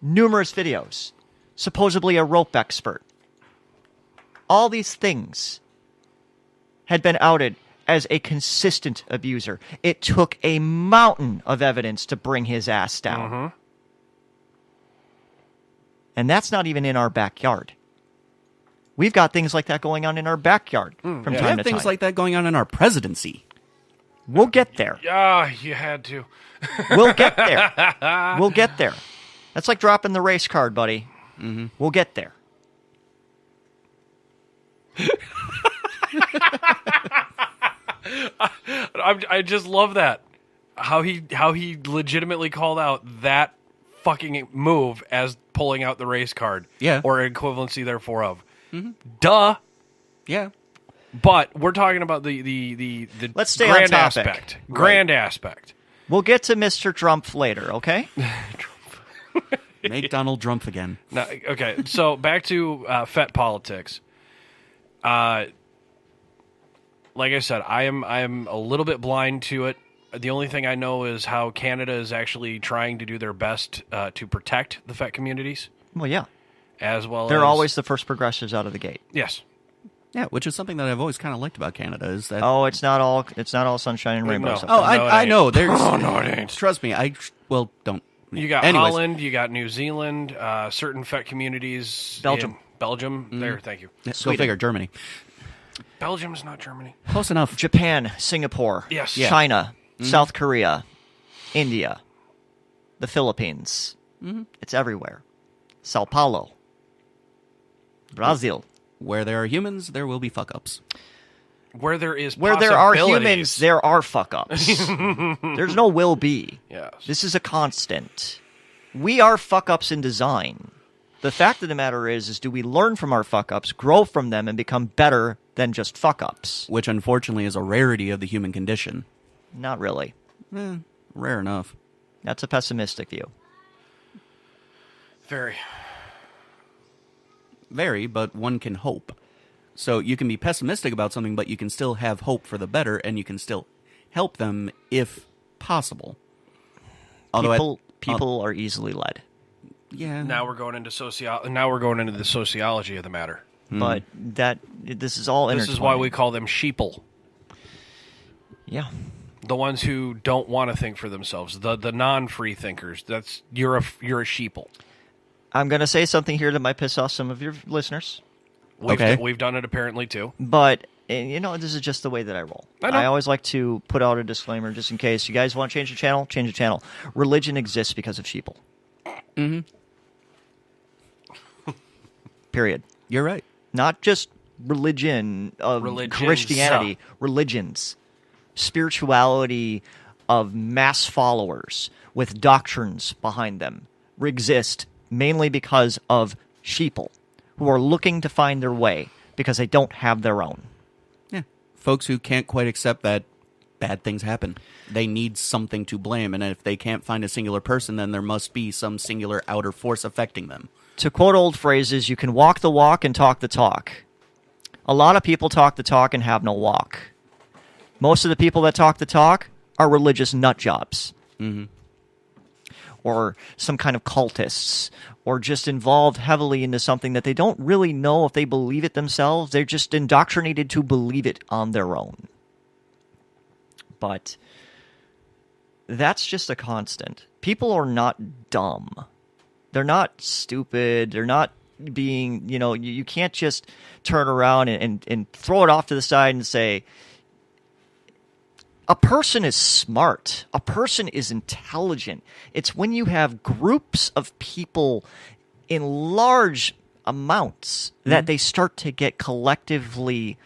Numerous videos. Supposedly a rope expert. All these things had been outed as a consistent abuser. It took a mountain of evidence to bring his ass down. And that's not even in our backyard. We've got things like that going on in our backyard from time We to have time. things like that going on in our presidency. We'll get there. Yeah, you had to. We'll get there. We'll get there. That's like dropping the race card, buddy. We'll get there. I just love that. How he legitimately called out that fucking move as pulling out the race card. Yeah. Or equivalency therefore of. Duh. Yeah. But we're talking about the Let's stay grand on topic. aspect. Grand aspect. We'll get to Mr. Trump later, okay? Make Donald Trump again. No, okay, so back to FET politics. Like I said, I am a little bit blind to it. The only thing I know is how Canada is actually trying to do their best to protect the FET communities. Well, yeah. As well They're as... always the first progressives out of the gate. Yes. Yeah, which is something that I've always kind of liked about Canada is that. Oh, it's not all sunshine and rainbows. No. up Oh, there. No, it I ain't. know. There's. Oh, no, it ain't. Trust me. Don't. You got Anyways. Holland, you got New Zealand, certain FET communities. Belgium. Belgium. There, thank you. Go figure. Germany. Belgium's not Germany. Close enough. Japan, Singapore, Yes. Yeah. China, South Korea, India, the Philippines. It's everywhere. Sao Paulo, Brazil. Where there are humans, there will be fuck ups. Where there is Where there are possibilities. humans, there are fuck-ups. There's no will be. Yes. This is a constant. We are fuck-ups in design. The fact of the matter is do we learn from our fuck-ups, grow from them, and become better than just fuck-ups? Which unfortunately is a rarity of the human condition. Not really. Rare enough. That's a pessimistic view. Very. Very, but one can hope. So you can be pessimistic about something, but you can still have hope for the better, and you can still help them if possible. Although People are easily led. yeah. Now we're going into Now we're going into the sociology of the matter. But this is all This is why we call them sheeple. Yeah. The ones who don't want to think for themselves. The non-free thinkers. You're a sheeple. I'm going to say something here that might piss off some of your listeners. We've done it apparently too. But, this is just the way that I roll. I know. I always like to put out a disclaimer just in case. You guys want to change the channel? Change the channel. Religion exists because of sheeple. Period. You're right. Not just religion of Religions. Christianity. Religions. Spirituality of mass followers with doctrines behind them exist mainly because of sheeple who are looking to find their way because they don't have their own. Yeah. Folks who can't quite accept that bad things happen. They need something to blame, and if they can't find a singular person, then there must be some singular outer force affecting them. To quote old phrases, you can walk the walk and talk the talk. A lot of people talk the talk and have no walk. Most of the people that talk the talk are religious nut jobs. or some kind of cultists, or just involved heavily into something that they don't really know if they believe it themselves. They're just indoctrinated to believe it on their own. But that's just a constant. People are not dumb. They're not stupid. They're not being, you can't just turn around and throw it off to the side and say, a person is smart. A person is intelligent. It's when you have groups of people in large amounts that they start to get collectively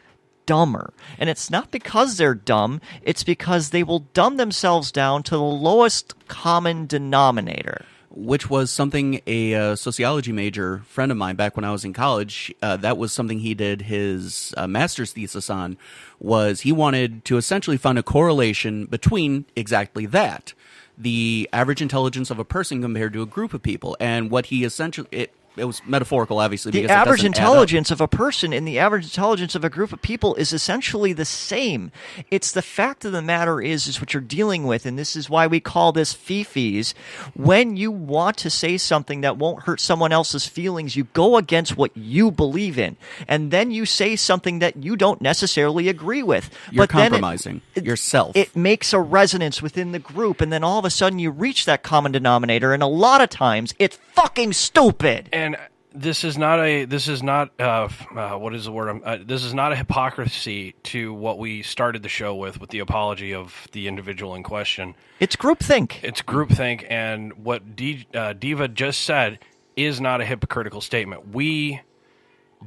dumber. And it's not because they're dumb. It's because they will dumb themselves down to the lowest common denominator. Which was something a sociology major friend of mine back when I was in college, that was something he did his master's thesis on, was he wanted to essentially find a correlation between exactly that, the average intelligence of a person compared to a group of people. And what he essentially... It was metaphorical, obviously. The average intelligence of a person and the average intelligence of a group of people is essentially the same. It's the fact of the matter is what you're dealing with, and this is why we call this fifis. When you want to say something that won't hurt someone else's feelings, you go against what you believe in, and then you say something that you don't necessarily agree with. You're compromising yourself. It makes a resonance within the group, and then all of a sudden you reach that common denominator, and a lot of times it's fucking stupid. And this is not what is the word? This is not a hypocrisy to what we started the show with the apology of the individual in question. It's groupthink. It's groupthink, and what Diva just said is not a hypocritical statement. We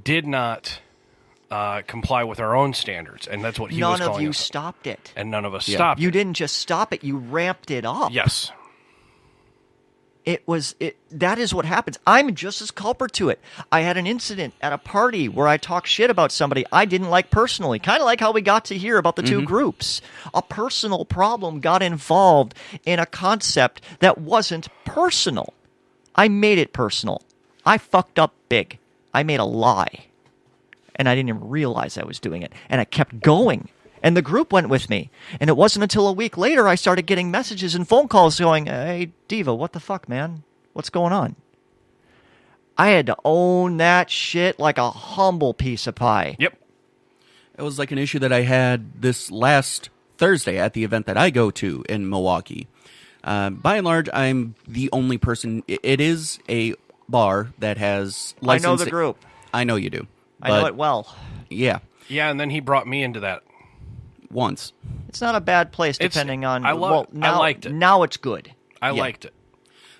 did not comply with our own standards, and that's what he was calling us. None of you stopped it. And none of us stopped You it. didn't just stop it, you ramped it up. Yes. That is what happens. I'm just as culprit to it. I had an incident at a party where I talked shit about somebody I didn't like personally, kind of like how we got to hear about the two groups. A personal problem got involved in a concept that wasn't personal. I made it personal. I fucked up big. I made a lie. And I didn't even realize I was doing it. And I kept going. And the group went with me. And it wasn't until a week later I started getting messages and phone calls going, "Hey, Diva, what the fuck, man? What's going on?" I had to own that shit like a humble piece of pie. Yep. It was like an issue that I had this last Thursday at the event that I go to in Milwaukee. By and large, I'm the only person. It is a bar that has licensed. I know the group. I know you do. I know it well. Yeah. Yeah, and then he brought me into that. Once. It's not a bad place, depending on. I liked it. Now it's good. I liked it.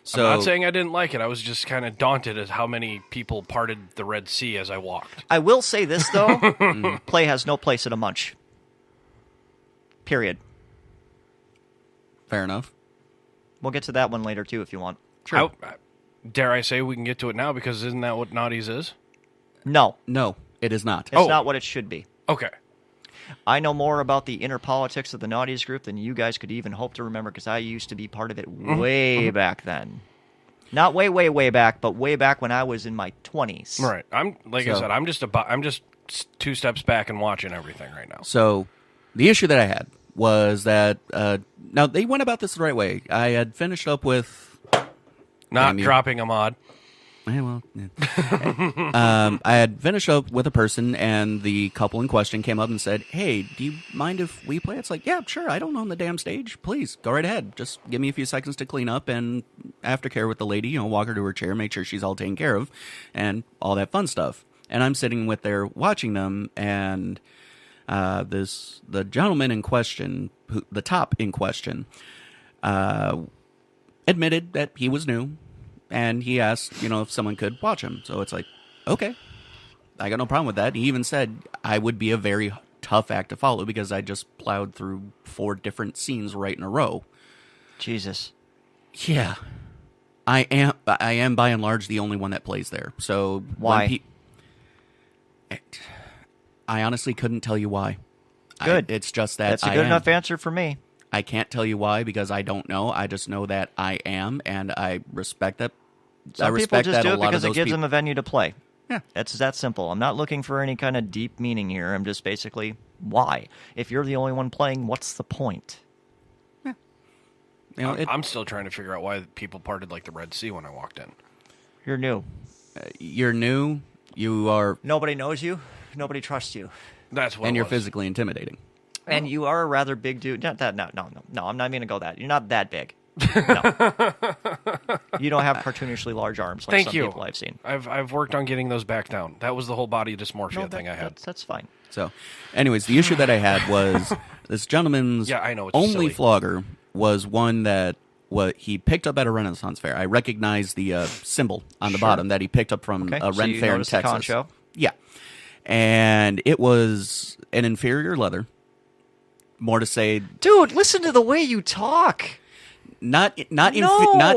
So, I'm not saying I didn't like it. I was just kind of daunted at how many people parted the Red Sea as I walked. I will say this, though. Play has no place at a munch. Period. Fair enough. We'll get to that one later, too, if you want. Sure. Dare I say we can get to it now, because isn't that what Naughties is? No. No, it is not. It's not what it should be. Okay. I know more about the inner politics of the Naughties group than you guys could even hope to remember, because I used to be part of it way back then. Not way, way, way back, but way back when I was in my 20s. Right. I said, I'm just 2 steps back and watching everything right now. So the issue that I had was that now they went about this the right way. I had finished up with not dropping a mod. Well, yeah. I had finished up with a person, and the couple in question came up and said, "Hey, do you mind if we play?" It's like, yeah, sure. I don't own the damn stage. Please go right ahead. Just give me a few seconds to clean up and aftercare with the lady. Walk her to her chair, make sure she's all taken care of, and all that fun stuff. And I'm sitting with there watching them, and the gentleman in question, the top in question, admitted that he was new. And he asked, if someone could watch him. So it's like, okay, I got no problem with that. He even said I would be a very tough act to follow because I just plowed through 4 different scenes right in a row. Jesus. Yeah. I am by and large the only one that plays there. So why? I honestly couldn't tell you why. Good. It's just that that's a good enough answer for me. I can't tell you why because I don't know. I just know that I am, and I respect that. Some people just do it because it gives them them a venue to play. Yeah. It's that simple. I'm not looking for any kind of deep meaning here. I'm just basically, why? If you're the only one playing, what's the point? Yeah. You know, I'm still trying to figure out why people parted like the Red Sea when I walked in. You're new. you're new. You are, Nobody knows you. Nobody trusts you. That's what and it you're was. physically intimidating. And you are a rather big dude. Not that. No. I'm not even gonna go that. You're not that big. No. You don't have cartoonishly large arms like Thank some you. people I've seen. I've worked on getting those back down. That was the whole body dysmorphia thing I had. That's fine. So, anyways, the issue that I had was this gentleman's Yeah, I know, it's only silly. flogger was one that he picked up at a Renaissance fair. I recognized the symbol on the bottom that he picked up from Okay, a so Ren you fair in noticed the Texas. concho? Yeah, and it was an inferior leather. More to say, Dude, listen to the way you talk. not No,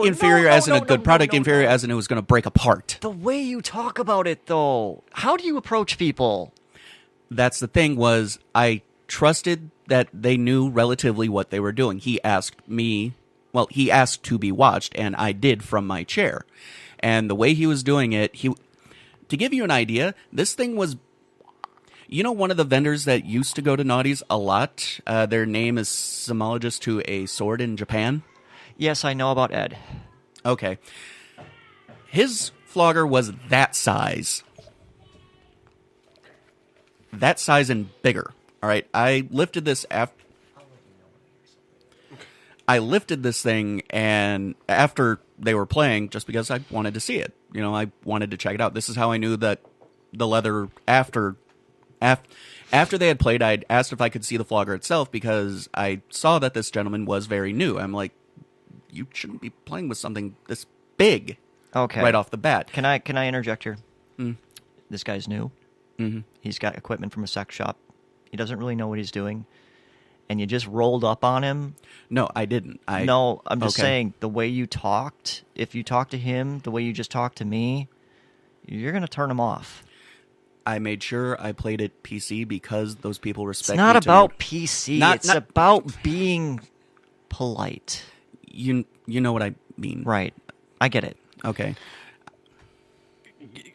inferior no, as in no, a good no, product, no, inferior no. as in it was going to break apart. The way you talk about it, though. How do you approach people? That's the thing, was I trusted that they knew relatively what they were doing. He asked to be watched, and I did from my chair. And the way he was doing it, to give you an idea, this thing was, one of the vendors that used to go to Naughty's a lot, their name is Simologist to a Sword in Japan. Yes, I know about Ed. Okay. His flogger was that size. That size and bigger. All right. I lifted this thing, and after they were playing, just because I wanted to see it. I wanted to check it out. This is how I knew that the leather after they had played, I'd asked if I could see the flogger itself because I saw that this gentleman was very new. I'm like, you shouldn't be playing with something this big. Okay. Right off the bat. Can I interject here? Mm. This guy's new. Mm-hmm. He's got equipment from a sex shop. He doesn't really know what he's doing. And you just rolled up on him. No, I didn't. No, I'm just okay. saying, the way you talked, if you talk to him the way you just talked to me, you're going to turn him off. I made sure I played it PC because those people respect It's not me. about PC. It's not- about being polite. You know what I mean. Right. I get it. Okay.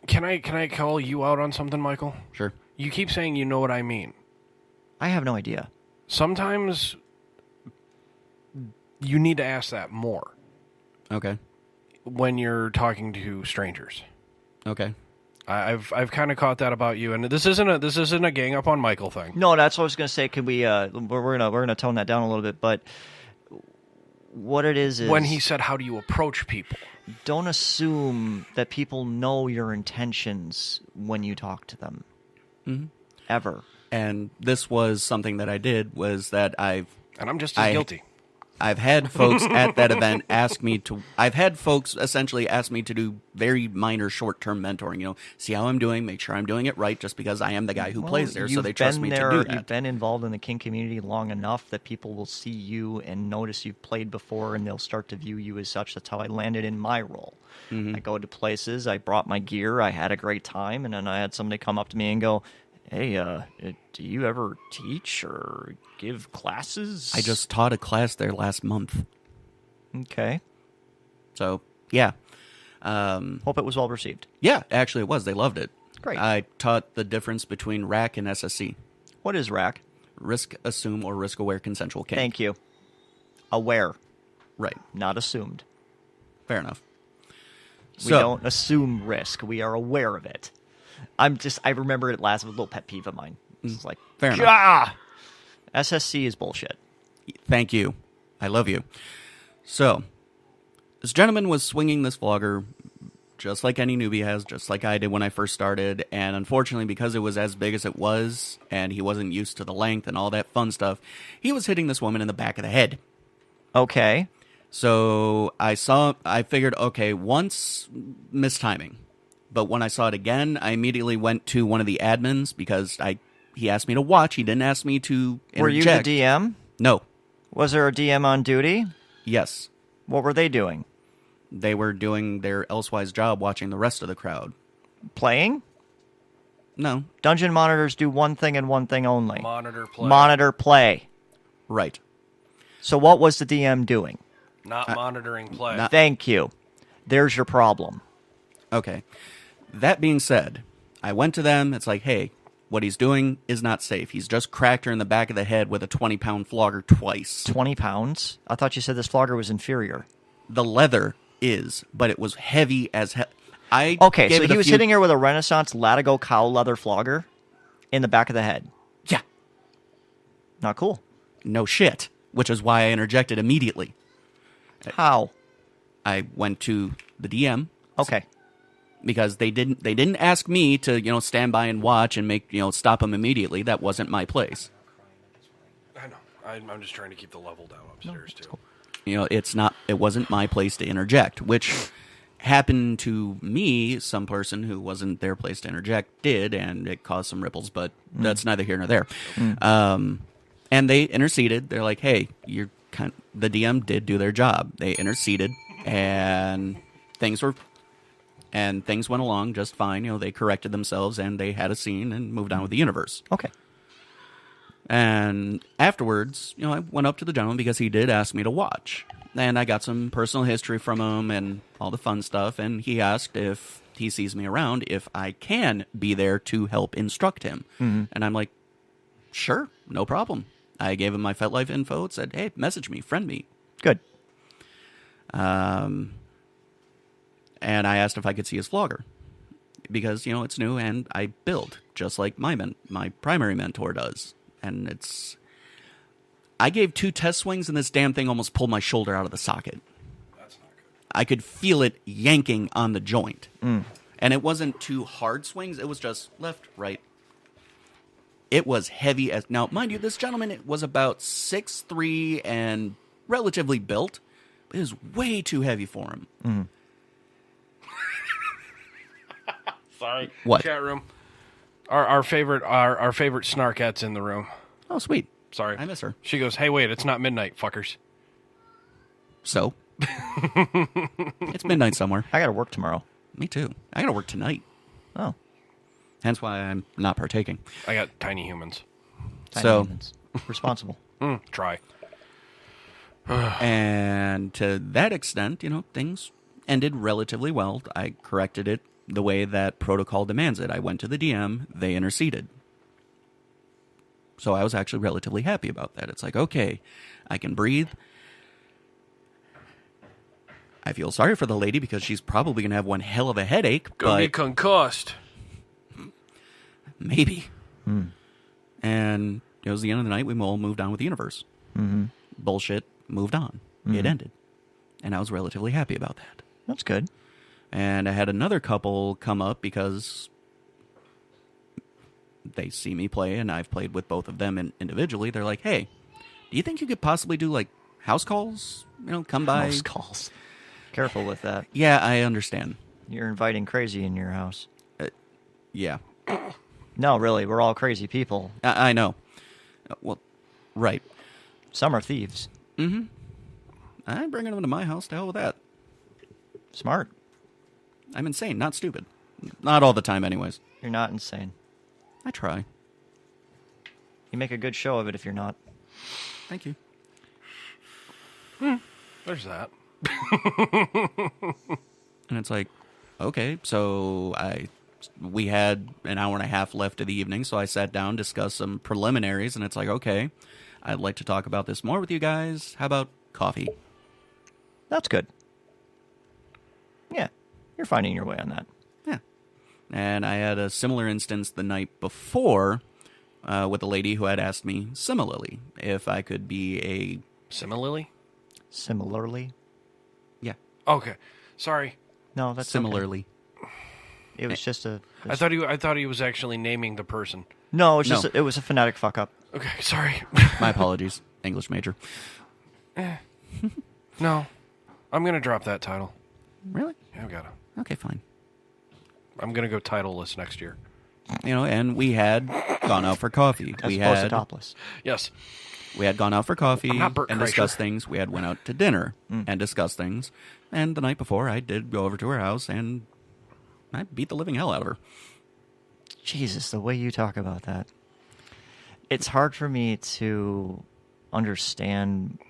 Can I call you out on something, Michael? Sure. You keep saying you know what I mean. I have no idea. Sometimes you need to ask that more Okay. when you're talking to strangers. Okay. I've kind of caught that about you, and this isn't a gang up on Michael thing. No, that's what I was going to say. Could we? We're gonna tone that down a little bit. But what it is When he said, "How do you approach people?" don't assume that people know your intentions when you talk to them. Mm-hmm. Ever. And this was something that I did, was that And I'm just as guilty. I've had folks at that event I've had folks essentially ask me to do very minor short-term mentoring, see how I'm doing, make sure I'm doing it right, just because I am the guy who plays there, so they trust me to do that. You've been involved in the kink community long enough that people will see you and notice you've played before, and they'll start to view you as such. That's how I landed in my role. Mm-hmm. I go to places, I brought my gear, I had a great time, and then I had somebody come up to me and go, "Hey, do you ever teach or give classes?" I just taught a class there last month. Okay. So, yeah. Hope it was well received. Yeah, actually it was. They loved it. Great. I taught the difference between RAC and SSC. What is RAC? Risk, assume, or risk-aware consensual kink. Thank you. Aware, Right. not assumed. Fair enough. We don't assume risk. We are aware of it. I remember it last, a little pet peeve of mine. It's like, Fair enough. Gah! SSC is bullshit. Thank you. I love you. So, this gentleman was swinging this flogger just like any newbie has, just like I did when I first started, and unfortunately, because it was as big as it was, and he wasn't used to the length and all that fun stuff, he was hitting this woman in the back of the head. Okay. So, I figured, okay, once, mistiming. But when I saw it again, I immediately went to one of the admins because he asked me to watch. He didn't ask me to interject. Were you the DM? No. Was there a DM on duty? Yes. What were they doing? They were doing their elsewise job watching the rest of the crowd. Playing? No. Dungeon monitors do one thing and one thing only. Monitor play. Monitor play. Right. So what was the DM doing? Not monitoring play. Thank you. There's your problem. Okay. That being said, I went to them. It's like, hey, What he's doing is not safe. He's just cracked her in the back of the head with a 20-pound flogger twice. 20 pounds? I thought you said this flogger was inferior. The leather is, but it was heavy as hell. Okay, so he was hitting her with a Renaissance Latigo cow leather flogger in the back of the head. Yeah. Not cool. No shit, which is why I interjected immediately. How? I went to the DM. Okay. Because they didn't ask me to, stand by and watch and make, stop him immediately. That wasn't my place. I know. I'm just trying to keep the level down upstairs, too. Cool. It wasn't my place to interject, which happened to me. Some person who wasn't their place to interject did, and it caused some ripples, but that's neither here nor there. And they interceded. They're like, hey, the DM did do their job. They interceded, and things went along just fine. They corrected themselves, and they had a scene and moved on with the universe. Okay. And afterwards, I went up to the gentleman because he did ask me to watch. And I got some personal history from him and all the fun stuff. And he asked if he sees me around, if I can be there to help instruct him. Mm-hmm. And I'm like, sure, no problem. I gave him my FetLife info, said, hey, message me, friend me. Good. And I asked if I could see his flogger. Because, it's new and I build just like my primary mentor does. And I gave 2 test swings and this damn thing almost pulled my shoulder out of the socket. That's not good. I could feel it yanking on the joint. And it wasn't 2 hard swings. It was just left, right. It was heavy as... Now, mind you, this gentleman was about 6'3" and relatively built. But it was way too heavy for him. Sorry. What? Chat room. Our favorite snarkette's in the room. Oh, sweet. Sorry. I miss her. She goes, hey, wait, it's not midnight, fuckers. So? It's midnight somewhere. I got to work tomorrow. Me too. I got to work tonight. Oh. Hence why I'm not partaking. I got tiny humans. Tiny humans. Responsible. Try. And to that extent, things ended relatively well. I corrected it the way that protocol demands it. I went to the DM. They interceded. So I was actually relatively happy about that. It's like, okay, I can breathe. I feel sorry for the lady because she's probably going to have one hell of a headache. Gonna be concussed. Maybe. And it was the end of the night. We all moved on with the universe. Bullshit moved on. It ended. And I was relatively happy about that. That's good. And I had another couple come up because they see me play, and I've played with both of them individually. They're like, hey, do you think you could possibly do, house calls? Come by? House calls. Careful with that. Yeah, I understand. You're inviting crazy in your house. Yeah. No, really, we're all crazy people. I know. Well, right. Some are thieves. I'm bringing them to my house. To hell with that. Smart. I'm insane, not stupid. Not all the time, anyways. You're not insane. I try. You make a good show of it if you're not. Thank you. There's that. And it's like, okay, so we had an hour and a half left of the evening, so I sat down, discussed some preliminaries, and it's like, okay, I'd like to talk about this more with you guys. How about coffee? That's good. Yeah, you're finding your way on that. Yeah. And I had a similar instance the night before with a lady who had asked me similarly if I could be a... Similarly? Similarly? Yeah. Okay. Sorry. No, that's similarly. Okay. It was just a... I thought he was actually naming the person. No, it was just it was a phonetic fuck up. Okay, sorry. My apologies. English major. No. I'm going to drop that title. Really? Yeah, I've got to. Okay, fine. I'm going to go titleless next year. And we had gone out for coffee. As opposed to topless. Yes. We had gone out for coffee I'm not Bert and Kreischer. discussed things. We had went out to dinner and discussed things. And the night before, I did go over to her house, and I beat the living hell out of her. Jesus, the way you talk about that. It's hard for me to understand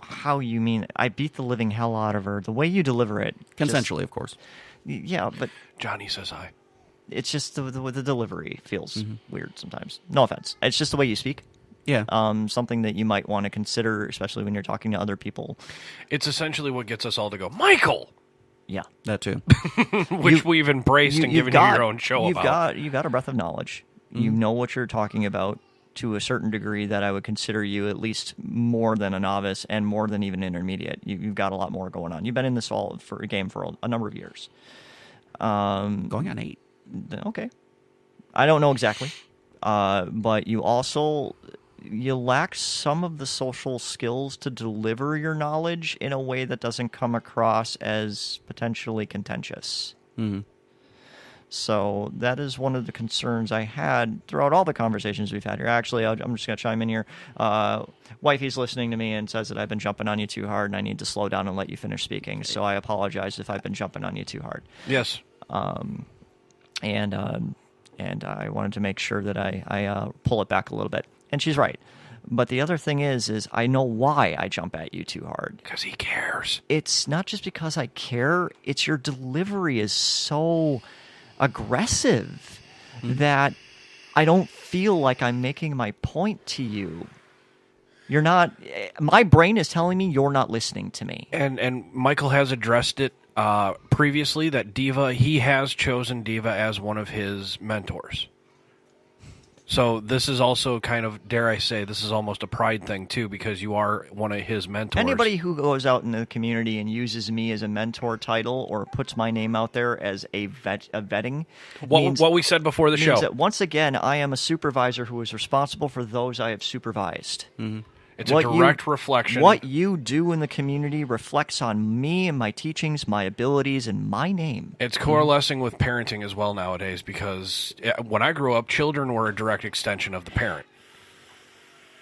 how you mean I beat the living hell out of her. The way you deliver it. Consensually, of course. Yeah, but... Johnny says hi. it's just the delivery feels weird sometimes. No offense. It's just the way you speak. Yeah. Something that you might want to consider, especially when you're talking to other people. It's essentially what gets us all to go, Michael! Yeah. That too. Which we've embraced and given you your own show about. You've got a breadth of knowledge. You know what you're talking about to a certain degree that I would consider you at least more than a novice and more than even intermediate. You've got a lot more going on. You've been in this game for a number of years. Going on 8. Okay. I don't know exactly. But you lack some of the social skills to deliver your knowledge in a way that doesn't come across as potentially contentious. Mm-hmm. So that is one of the concerns I had throughout all the conversations we've had here. Actually, I'm just going to chime in here. Wifey's listening to me and says that I've been jumping on you too hard and I need to slow down and let you finish speaking. So I apologize if I've been jumping on you too hard. Yes. And I wanted to make sure that I pull it back a little bit. And she's right. But the other thing is I know why I jump at you too hard. Because he cares. It's not just because I care. It's your delivery is so aggressive that I don't feel like I'm making my point to you. You're not. My brain is telling me you're not listening to me. And Michael has addressed it previously that he has chosen Diva as one of his mentors. So this is also kind of, dare I say, this is almost a pride thing too, because you are one of his mentors. Anybody who goes out in the community and uses me as a mentor title or puts my name out there as a vetting, what we said before the show. That once again, I am a supervisor who is responsible for those I have supervised. Mm-hmm. It's a direct reflection. What you do in the community reflects on me and my teachings, my abilities, and my name. It's coalescing with parenting as well nowadays, because when I grew up, children were a direct extension of the parent.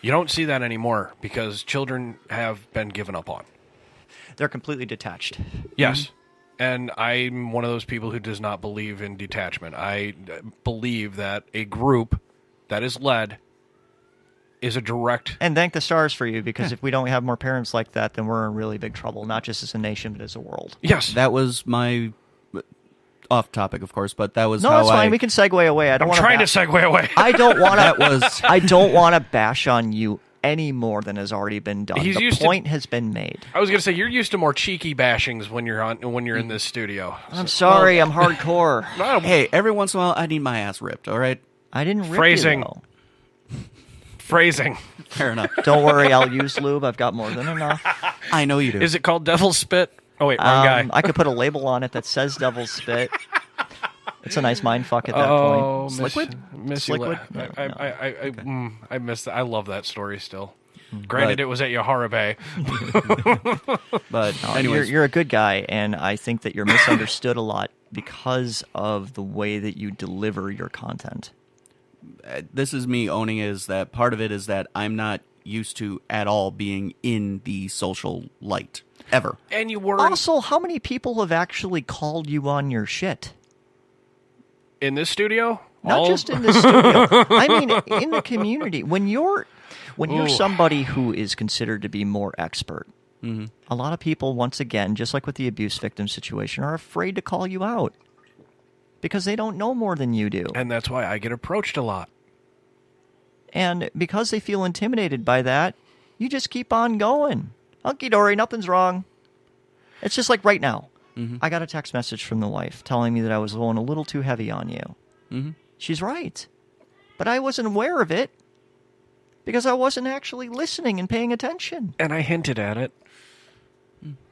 You don't see that anymore because children have been given up on. They're completely detached. Yes. And I'm one of those people who does not believe in detachment. I believe that a group that is led is a direct... And thank the stars for you, because if we don't have more parents like that, then we're in really big trouble, not just as a nation, but as a world. Yes. That was my... Off topic, of course, but that was no, how that's fine. We can segue away. I'm trying to segue away. I don't want to... I don't want to bash on you any more than has already been done. The point has been made. I was going to say, you're used to more cheeky bashings when you're in this studio. I'm sorry. I'm hardcore. Hey, every once in a while, I need my ass ripped, all right? I didn't rip Phrasing. you, though. Phrasing. Fair enough. Don't worry, I'll use lube. I've got more than enough. I know you do. Is it called Devil's Spit? Oh, wait, wrong guy. I could put a label on it that says Devil's Spit. It's a nice mind fuck at that point. Sliquid? Sliquid? I miss that. I love that story still. Granted, it was at Yahara Bay. But No, anyways, you're a good guy, and I think that you're misunderstood a lot because of the way that you deliver your content. this is me owning is that part of it is that I'm not used to at all being in the social light ever. And you were Also, how many people have actually called you on your shit? in this studio? Not just in the studio. I mean, in the community. When you're somebody who is considered to be more expert, a lot of people, once again, just like with the abuse victim situation, are afraid to call you out because they don't know more than you do. And that's why I get approached a lot. And because they feel intimidated by that, you just keep on going. Hunky-dory, nothing's wrong. It's just like right now. I got a text message from the wife telling me that I was going a little too heavy on you. She's right. But I wasn't aware of it because I wasn't actually listening and paying attention. And I hinted at it.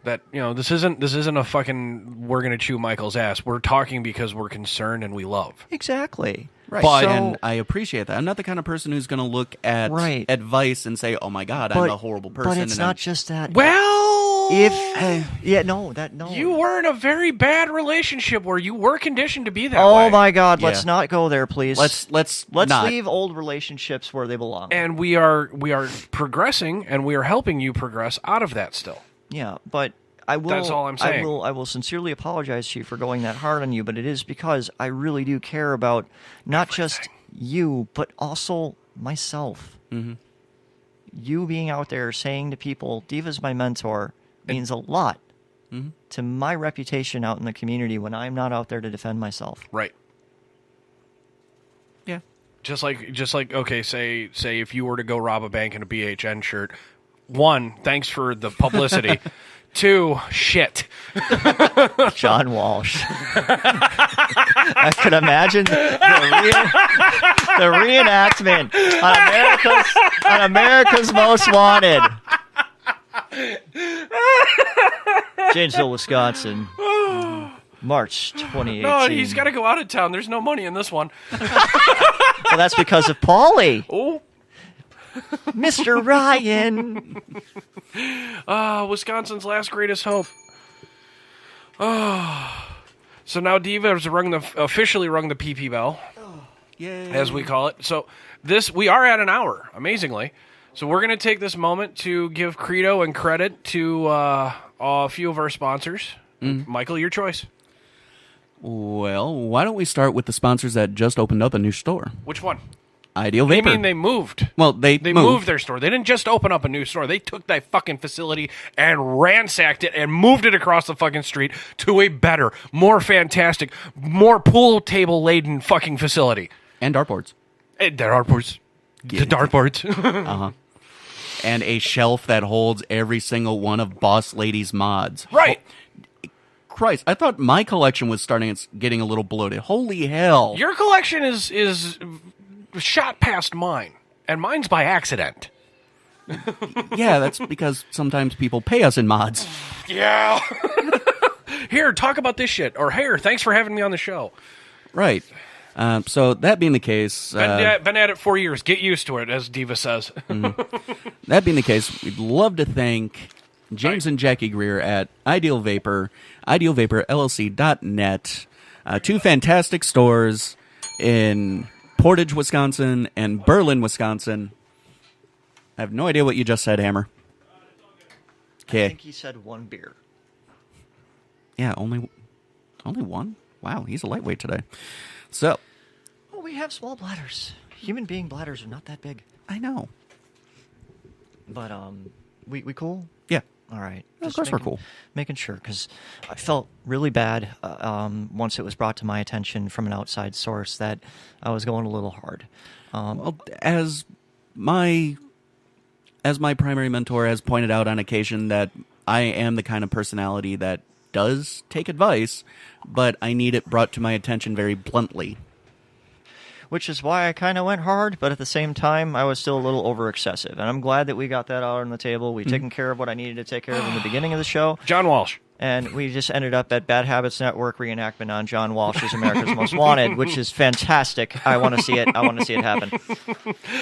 That, you know, this isn't a fucking we're going to chew Michael's ass. We're talking because we're concerned and we love. Exactly. Right. But, and I appreciate that. I'm not the kind of person who's going to look at advice and say, oh my God, I'm a horrible person. But it's not just that. Well... No. You were in a very bad relationship where you were conditioned to be that way. Oh my God! Let's not go there, please. Let's not. Leave old relationships where they belong. And we are progressing, and we are helping you progress out of that still. Yeah, but I will. That's all I'm saying. I will sincerely apologize to you for going that hard on you, but it is because I really do care about not just you, but also myself. You being out there saying to people, "Diva's my mentor," means a lot to my reputation out in the community when I'm not out there to defend myself. Right. Just like okay, say if you were to go rob a bank in a BHN shirt, 1, thanks for the publicity. 2, shit. John Walsh. I could imagine the reenactment on America's Most Wanted. Janesville, Wisconsin. March 2018. No, he's got to go out of town. There's no money in this one. Well, that's because of Paulie. Oh. Mr. Ryan. Wisconsin's last greatest hope. So now Diva has officially rung the PP bell, Yay. as we call it. So we are at an hour, amazingly. So we're going to take this moment to give credo and credit to a few of our sponsors. Michael, your choice. Well, why don't we start with the sponsors that just opened up a new store? Which one? Ideal I Vapor. mean, they moved. Well, they moved their store. They didn't just open up a new store. They took that fucking facility and ransacked it and moved it across the fucking street to a better, more fantastic, more pool table laden fucking facility. And dartboards. The dartboards. The dartboards. Uh-huh. And a shelf that holds every single one of Boss Lady's mods. Right. Christ, I thought my collection was getting a little bloated. Holy hell. Your collection is shot past mine, and mine's by accident. Yeah, that's because sometimes people pay us in mods. Yeah. Here, talk about this shit. Or, here, thanks for having me on the show. Right. So that being the case... Been at it 4 years. Get used to it, as Diva says. That being the case, we'd love to thank James and Jackie Greer at Ideal Vapor, idealvaporllc.net, 2 fantastic stores in Portage, Wisconsin, and Berlin, Wisconsin. I have no idea what you just said, Hammer. I Okay. think he said 1 beer. Yeah, only one? Wow, he's a lightweight today. So, Well, we have small bladders. Human being bladders are not that big. I know. But, we cool? Yeah. All right. Of Just course we're cool. Making sure, because I felt really bad once it was brought to my attention from an outside source that I was going a little hard. Well, as my primary mentor has pointed out on occasion, that I am the kind of personality that does take advice, but I need it brought to my attention very bluntly. Which is why I kind of went hard, but at the same time, I was still a little over-excessive. And I'm glad that we got that out on the table. We've taken care of what I needed to take care of in the beginning of the show. John Walsh. And we just ended up at Bad Habits Network reenactment on John Walsh's America's Most Wanted, which is fantastic. I want to see it. I want to see it happen.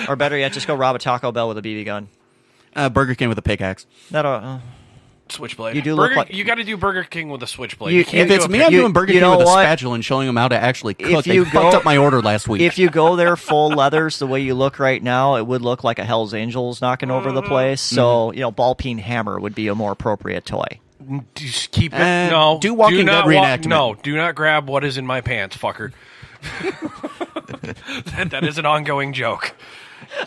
Or better yet, just go rob a Taco Bell with a BB gun. Burger King with a pickaxe. That'll... Switchblade. You do look like... You got to do Burger King with a switchblade. You You can't If it's do a me, pick- I'm doing Burger you King know with a what? spatula and showing them how to actually cook. They you fucked go- up my order last week. If you go there full leathers the way you look right now, it would look like a Hell's Angels knocking over the place. So, ball peen hammer would be a more appropriate toy. Just keep it. No. do Walking not Dead reenactment. No, do not grab what is in my pants, fucker. that is an ongoing joke.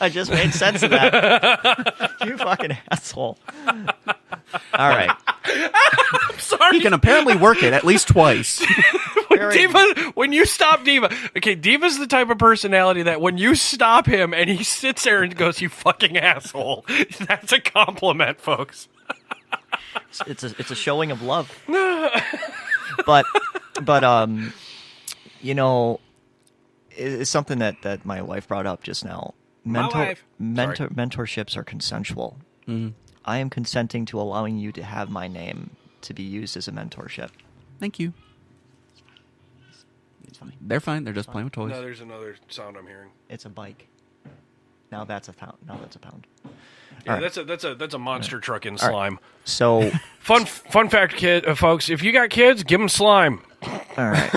I just made sense of that. You fucking asshole. All right. He can apparently work it at least twice. Diva, when you stop Diva, okay, Diva's the type of personality that when you stop him and he sits there and goes, "You fucking asshole," that's a compliment, folks. It's a showing of love. But it's something that my wife brought up just now. Sorry. Mentorships are consensual. Mm-hmm. I am consenting to allowing you to have my name to be used as a mentorship. Thank you. It's fine. They're fine. They're just playing with toys. No, there's another sound I'm hearing. It's a bike. Now that's a pound. Yeah, All right. that's a monster truck in slime. So, Fun fact, folks, if you got kids, give them slime. all right.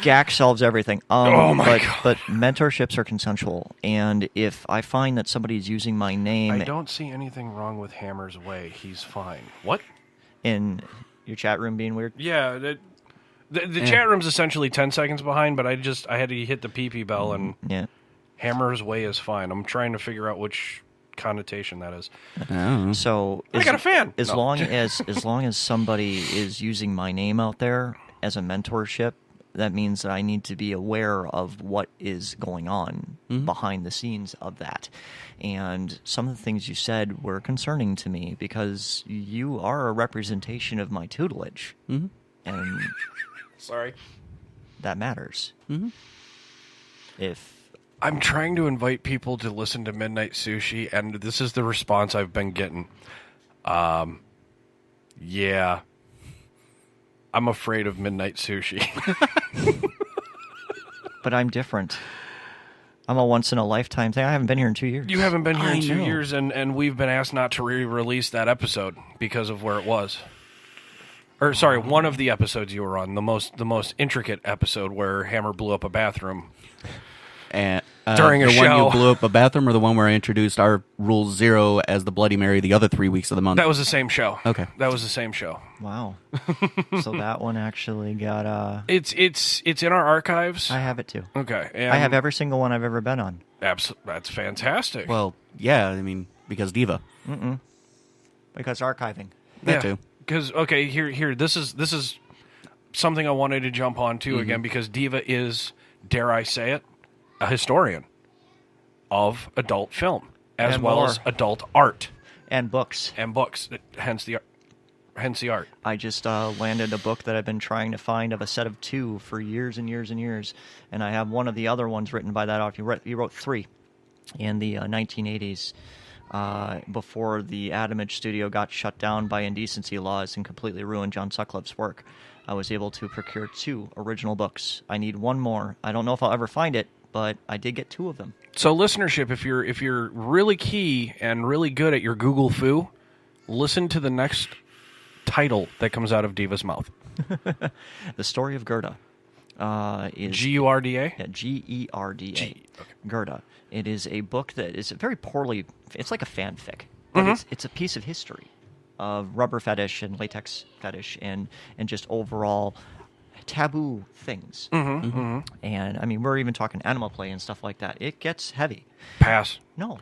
GAC solves everything. Oh my God. But mentorships are consensual, and if I find that somebody's using my name I don't see anything wrong with Hammer's way. He's fine. What? in your chat room being weird, Yeah, the chat room's essentially 10 seconds behind, but I had to hit the PP bell, and yeah. Hammer's way is fine. I'm trying to figure out which connotation that is. Oh. So I got a fan. As long as somebody is using my name out there as a mentorship, that means that I need to be aware of what is going on behind the scenes of that. And some of the things you said were concerning to me because you are a representation of my tutelage. And Sorry. that matters. If I'm trying to invite people to listen to Midnight Sushi, and this is the response I've been getting. Yeah. I'm afraid of Midnight Sushi. But I'm different. I'm a once-in-a-lifetime thing. I haven't been here in 2 years. You haven't been here in I 2 know. years, and we've been asked not to re-release that episode because of where it was. Or, sorry, one of the episodes you were on, the most intricate episode where Hammer blew up a bathroom. And, During a the one show. you blew up a bathroom, or the one where I introduced our Rule 0 as the Bloody Mary the other 3 weeks of the month? That was the same show. Okay. That was the same show. Wow. So that one actually got... It's in our archives. I have it too. Okay. And I have every single one I've ever been on. That's fantastic. Well, yeah, I mean, because Diva. Because archiving. That too. Because here, this is something I wanted to jump on to again because Diva is, dare I say it, a historian of adult film as And well more. as adult art And books. and books. Hence the art. I just landed a book that I've been trying to find of a set of 2 for years and years and years. And I have one of the other ones written by that author. He wrote 3 in the 1980s before the Adamage studio got shut down by indecency laws and completely ruined John Sutcliffe's work. I was able to procure 2 original books. I need one more. I don't know if I'll ever find it, but I did get 2 of them. So listenership, if you're really key and really good at your Google foo, listen to the next title that comes out of Diva's mouth. The Story of Gerda is... G-U-R-D-A? Yeah, Gerda. Okay. Gerda. It is a book that is very poorly... It's like a fanfic, but it's a piece of history of rubber fetish and latex fetish and just overall taboo things. And, I mean, we're even talking animal play and stuff like that. It gets heavy. Pass. No,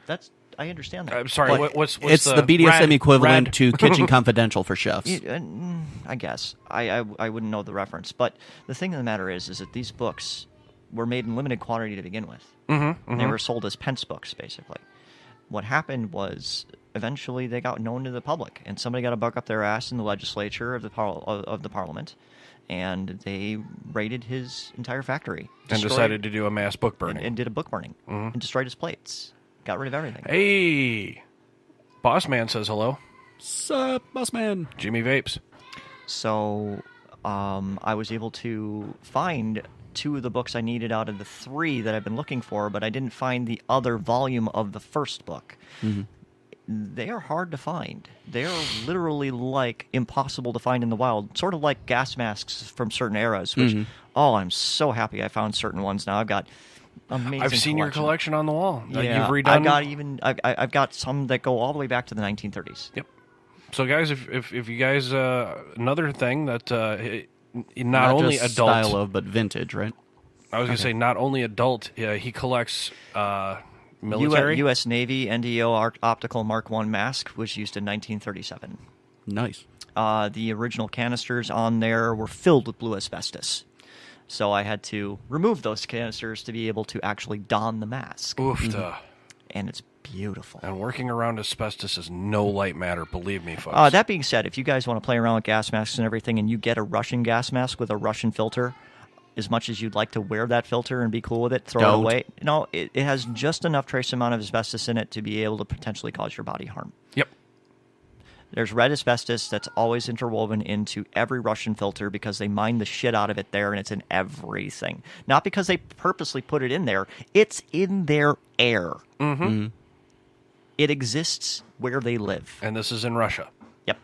I understand that. I'm sorry, But what's it's the BDSM rad- equivalent rad- to Kitchen Confidential for chefs. I guess. I wouldn't know the reference. But the thing of the matter is that these books were made in limited quantity to begin with. They were sold as pence books, basically. What happened was eventually they got known to the public, and somebody got a bug up their ass in the legislature of the parliament, and they raided his entire factory. And decided to do a mass book burning. and did a book burning. And destroyed his plates. Got rid of everything. Hey, Boss Man says hello. Sup, boss man? Jimmy Vapes. So I was able to find 2 of the books I needed out of the 3 that I've been looking for, but I didn't find the other volume of the first book. They are hard to find. They're literally like impossible to find in the wild, sort of like gas masks from certain eras, which, I'm so happy I found certain ones now. I've got amazing I've seen your collection on the wall. Yeah, You've redone. I've got some that go all the way back to the 1930s. Yep. So, guys, if you guys another thing that not only just adult style of, but vintage, right? I was gonna say not only adult. He collects military. U.S. Navy NDO Optical Mark I mask was used in 1937. Nice. The original canisters on there were filled with blue asbestos. So I had to remove those canisters to be able to actually don the mask. Oofta. And it's beautiful. And working around asbestos is no light matter, believe me, folks. That being said, if you guys want to play around with gas masks and everything, and you get a Russian gas mask with a Russian filter, as much as you'd like to wear that filter and be cool with it, throw Don't. it away. No, it has just enough trace amount of asbestos in it to be able to potentially cause your body harm. Yep. There's red asbestos that's always interwoven into every Russian filter because they mine the shit out of it there, and it's in everything. Not because they purposely put it in there. It's in their air. It exists where they live. And this is in Russia. Yep.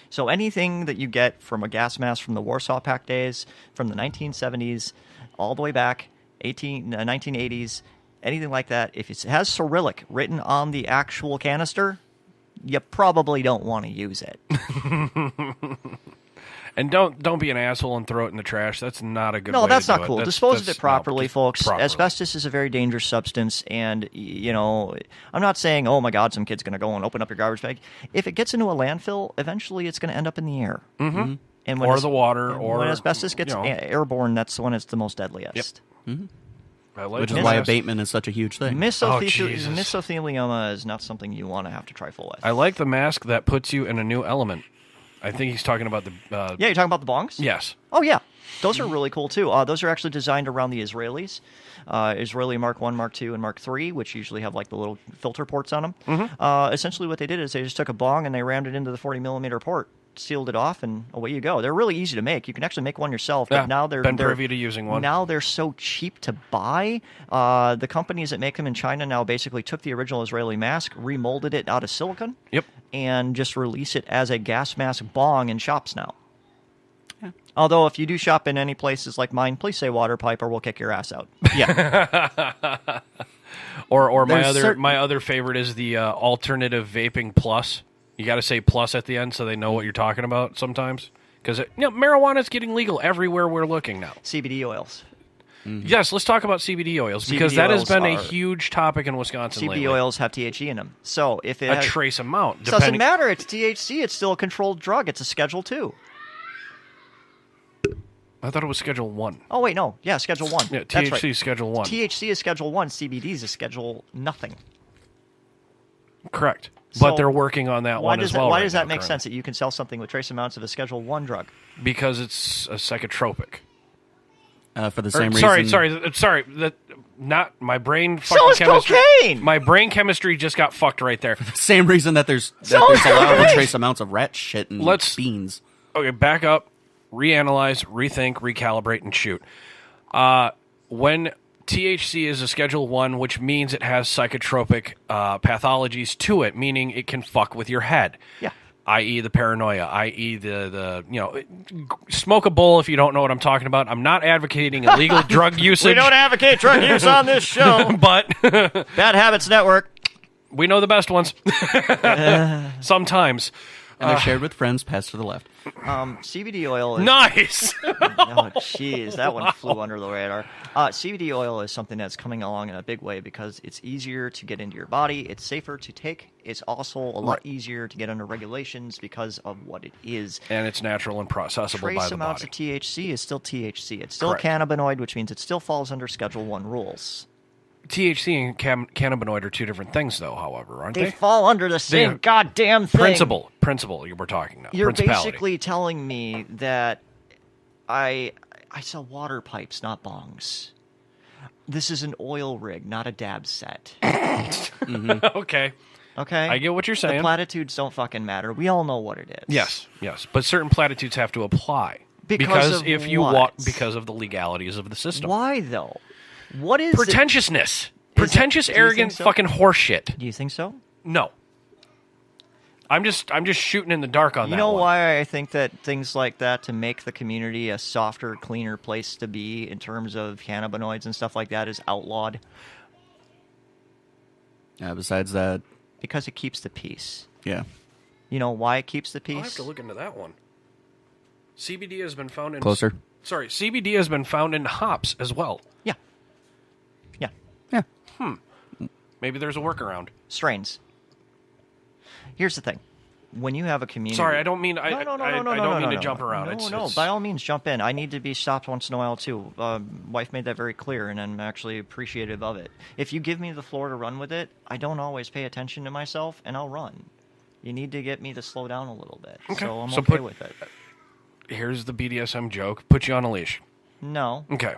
So anything that you get from a gas mask from the Warsaw Pact days, from the 1970s, all the way back, 1980s, anything like that, if it has Cyrillic written on the actual canister, you probably don't want to use it. And don't be an asshole and throw it in the trash. That's not a good way No, that's to do not it. cool. That's- Dispose of that's it properly, not folks. properly. Asbestos is a very dangerous substance, and, I'm not saying, oh my God, some kid's going to go and open up your garbage bag. If it gets into a landfill, eventually it's going to end up in the air. And or the water, and or when asbestos gets airborne, that's when it's the most deadliest. Yep. Which is why abatement is such a huge thing. Mesothelioma is not something you want to have to trifle with. I like the mask that puts you in a new element. I think he's talking about the... yeah, you're talking about the bongs? Yes. Oh, yeah. Those are really cool, too. Those are actually designed around the Israelis. Israeli Mark 1, Mark 2, and Mark 3, which usually have like the little filter ports on them. Essentially what they did is they just took a bong and they rammed it into the 40-millimeter port, sealed it off, and away you go. They're really easy to make. You can actually make one yourself, but now they're privy to using one. Now they're so cheap to buy. The companies that make them in China now basically took the original Israeli mask, remolded it out of silicone, and just release it as a gas mask bong in shops now. Yeah. Although if you do shop in any places like mine, please say water pipe or we'll kick your ass out. Yeah. or my other favorite is the alternative vaping plus. You got to say plus at the end so they know what you're talking about sometimes. Because marijuana is getting legal everywhere we're looking now. CBD oils. Yes, let's talk about CBD oils because that has been a huge topic in Wisconsin lately. CBD oils have THC in them. So if it has a trace amount. It doesn't matter. It's THC. It's still a controlled drug. It's a Schedule 2. I thought it was Schedule 1. Oh, wait, no. Yeah, Schedule 1. Yeah, THC is Schedule 1. THC is Schedule 1. CBD is a Schedule nothing. Correct. But they're working on that one as well. Why does that make sense that you can sell something with trace amounts of a Schedule 1 drug? Because it's a psychotropic. For the same reason. Sorry. Not my brain. So is cocaine. My brain chemistry just got fucked right there. Same reason that there's allowable trace amounts of rat shit and beans. Okay, back up, reanalyze, rethink, recalibrate, and shoot. When THC is a Schedule 1, which means it has psychotropic pathologies to it, meaning it can fuck with your head. Yeah. I.e. the paranoia, i.e. the smoke a bowl if you don't know what I'm talking about. I'm not advocating illegal drug usage. We don't advocate drug use on this show. But Bad Habits Network. We know the best ones. Sometimes. And they're shared with friends, passed to the left. CBD oil is... Nice! Oh, jeez. That one flew under the radar. CBD oil is something that's coming along in a big way because it's easier to get into your body. It's safer to take. It's also a lot easier to get under regulations because of what it is. And it's natural and processable by the body. Trace amounts of THC is still THC. It's still a cannabinoid, which means it still falls under Schedule 1 rules. THC and cannabinoid are two different things, though, however, aren't they? They fall under the same goddamn thing. Principle, we're talking now. You're basically telling me that I sell water pipes, not bongs. This is an oil rig, not a dab set. Okay. Okay? I get what you're saying. The platitudes don't fucking matter. We all know what it is. Yes. But certain platitudes have to apply. Because of if you what? Because of the legalities of the system. Why, though? What is pretentiousness? Pretentious, arrogant, fucking horseshit. Do you think so? No. I'm just shooting in the dark on that. You know one. why I think that things like that to make the community a softer, cleaner place to be in terms of cannabinoids and stuff like that is outlawed? Besides that, because it keeps the peace. Yeah. You know why it keeps the peace? I'll have to look into that one. CBD has been found in CBD has been found in hops as well. Yeah. Maybe there's a workaround. Strains. Here's the thing. When you have a community... Sorry, I don't mean... I don't mean to jump around. No, by all means, jump in. I need to be stopped once in a while, too. Wife made that very clear, and I'm actually appreciative of it. If you give me the floor to run with it, I don't always pay attention to myself, and I'll run. You need to get me to slow down a little bit. Okay. So I'm okay with it. Here's the BDSM joke. Put you on a leash. No. Okay.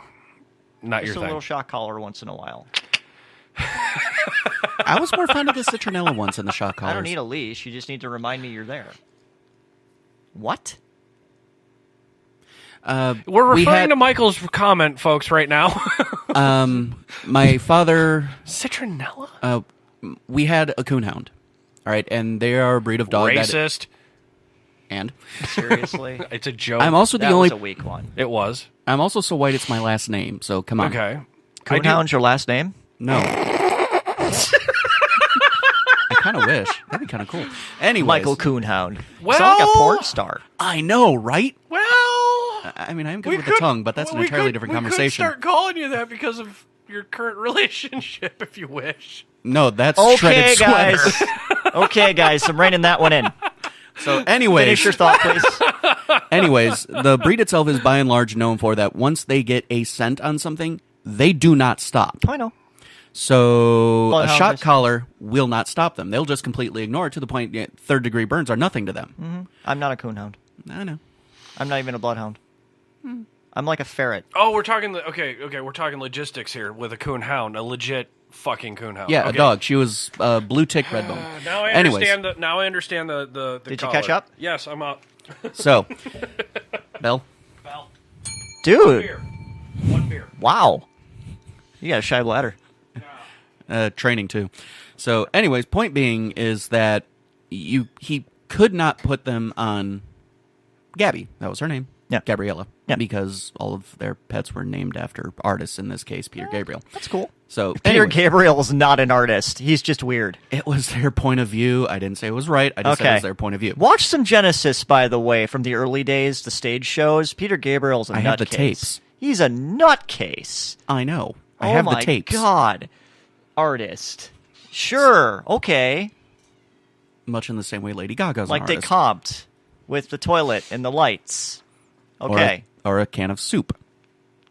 Not Just your a thing. little shock collar once in a while. I was more fond of the citronella ones in the shock collars. I don't need a leash. You just need to remind me you're there. What? We're referring to Michael's comment, folks, right now. My father... Citronella? We had a coonhound. All right, and they are a breed of dog Racist. And? Seriously? It's a joke. I'm also that was a weak one. It was. I'm also so white it's my last name, so come on. Okay. Coonhound's your last name? No. I kind of wish. That'd be kind of cool. Anyways. Michael Coonhound. Well, sound like a porn star. I know, right? Well, I mean, I'm good with the tongue, but that's an entirely different conversation. We could start calling you that because of your current relationship, if you wish. No, that's okay, shredded sweater. Guys. Okay, guys, I'm reining that one in. So anyways, Finish your thought, please. anyways, the breed itself is by and large known for that once they get a scent on something, they do not stop. I know. So a Bloodhound shock is- collar will not stop them. They'll just completely ignore it to the point third-degree burns are nothing to them. I'm not a coonhound. I know. I'm not even a bloodhound. I'm like a ferret. Oh, we're talking. Okay. We're talking logistics here with a coonhound, a legit fucking coonhound. Yeah, okay. a dog. She was blue tick red bone. Now I Anyways, understand. Now I understand the Did you collar. catch up? Yes, I'm up. so Bell, Val, Dude. One beer. Wow. You got a shy bladder. training too. So, anyways, point being is that he could not put them on Gabby. That was her name. Yeah. Gabriella. Yeah. Because all of their pets were named after artists, in this case, Peter Gabriel. That's cool. So, Peter anyways, Gabriel's not an artist. He's just weird. it was their point of view. I didn't say it was right. I just said it Okay. was their point of view. Watch some Genesis, by the way, from the early days, the stage shows. Peter Gabriel's a nutcase. I have the tapes. He's a nutcase. I know. I Oh have my the tapes. God. Artist. Sure. Okay. Much in the same way Lady Gaga's Like an they artist. comped with the toilet and the lights. Okay. Or a can of soup.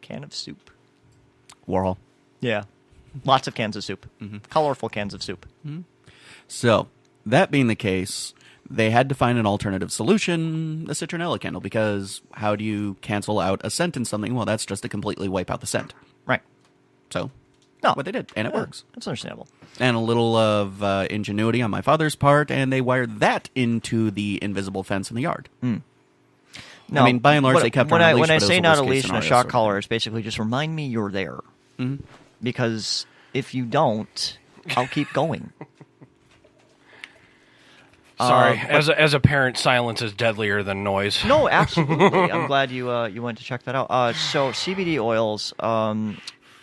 Can of soup. Warhol. Yeah. Lots of cans of soup. Colorful cans of soup. So, that being the case, they had to find an alternative solution, a citronella candle, because how do you cancel out a scent in something? Well, that's just to completely wipe out the scent. Right. So, No. what they did, and it Yeah, works. That's understandable. And a little of ingenuity on my father's part, and they wired that into the invisible fence in the yard. No, I mean, by and large, they kept her when on a I leash, when I but it was say a not a worst-case leash and a scenario, shock so- collar, it's basically just remind me you're there. Because if you don't, I'll keep going. Sorry, but- as a parent, silence is deadlier than noise. No, absolutely. I'm glad you went to check that out. So CBD oils,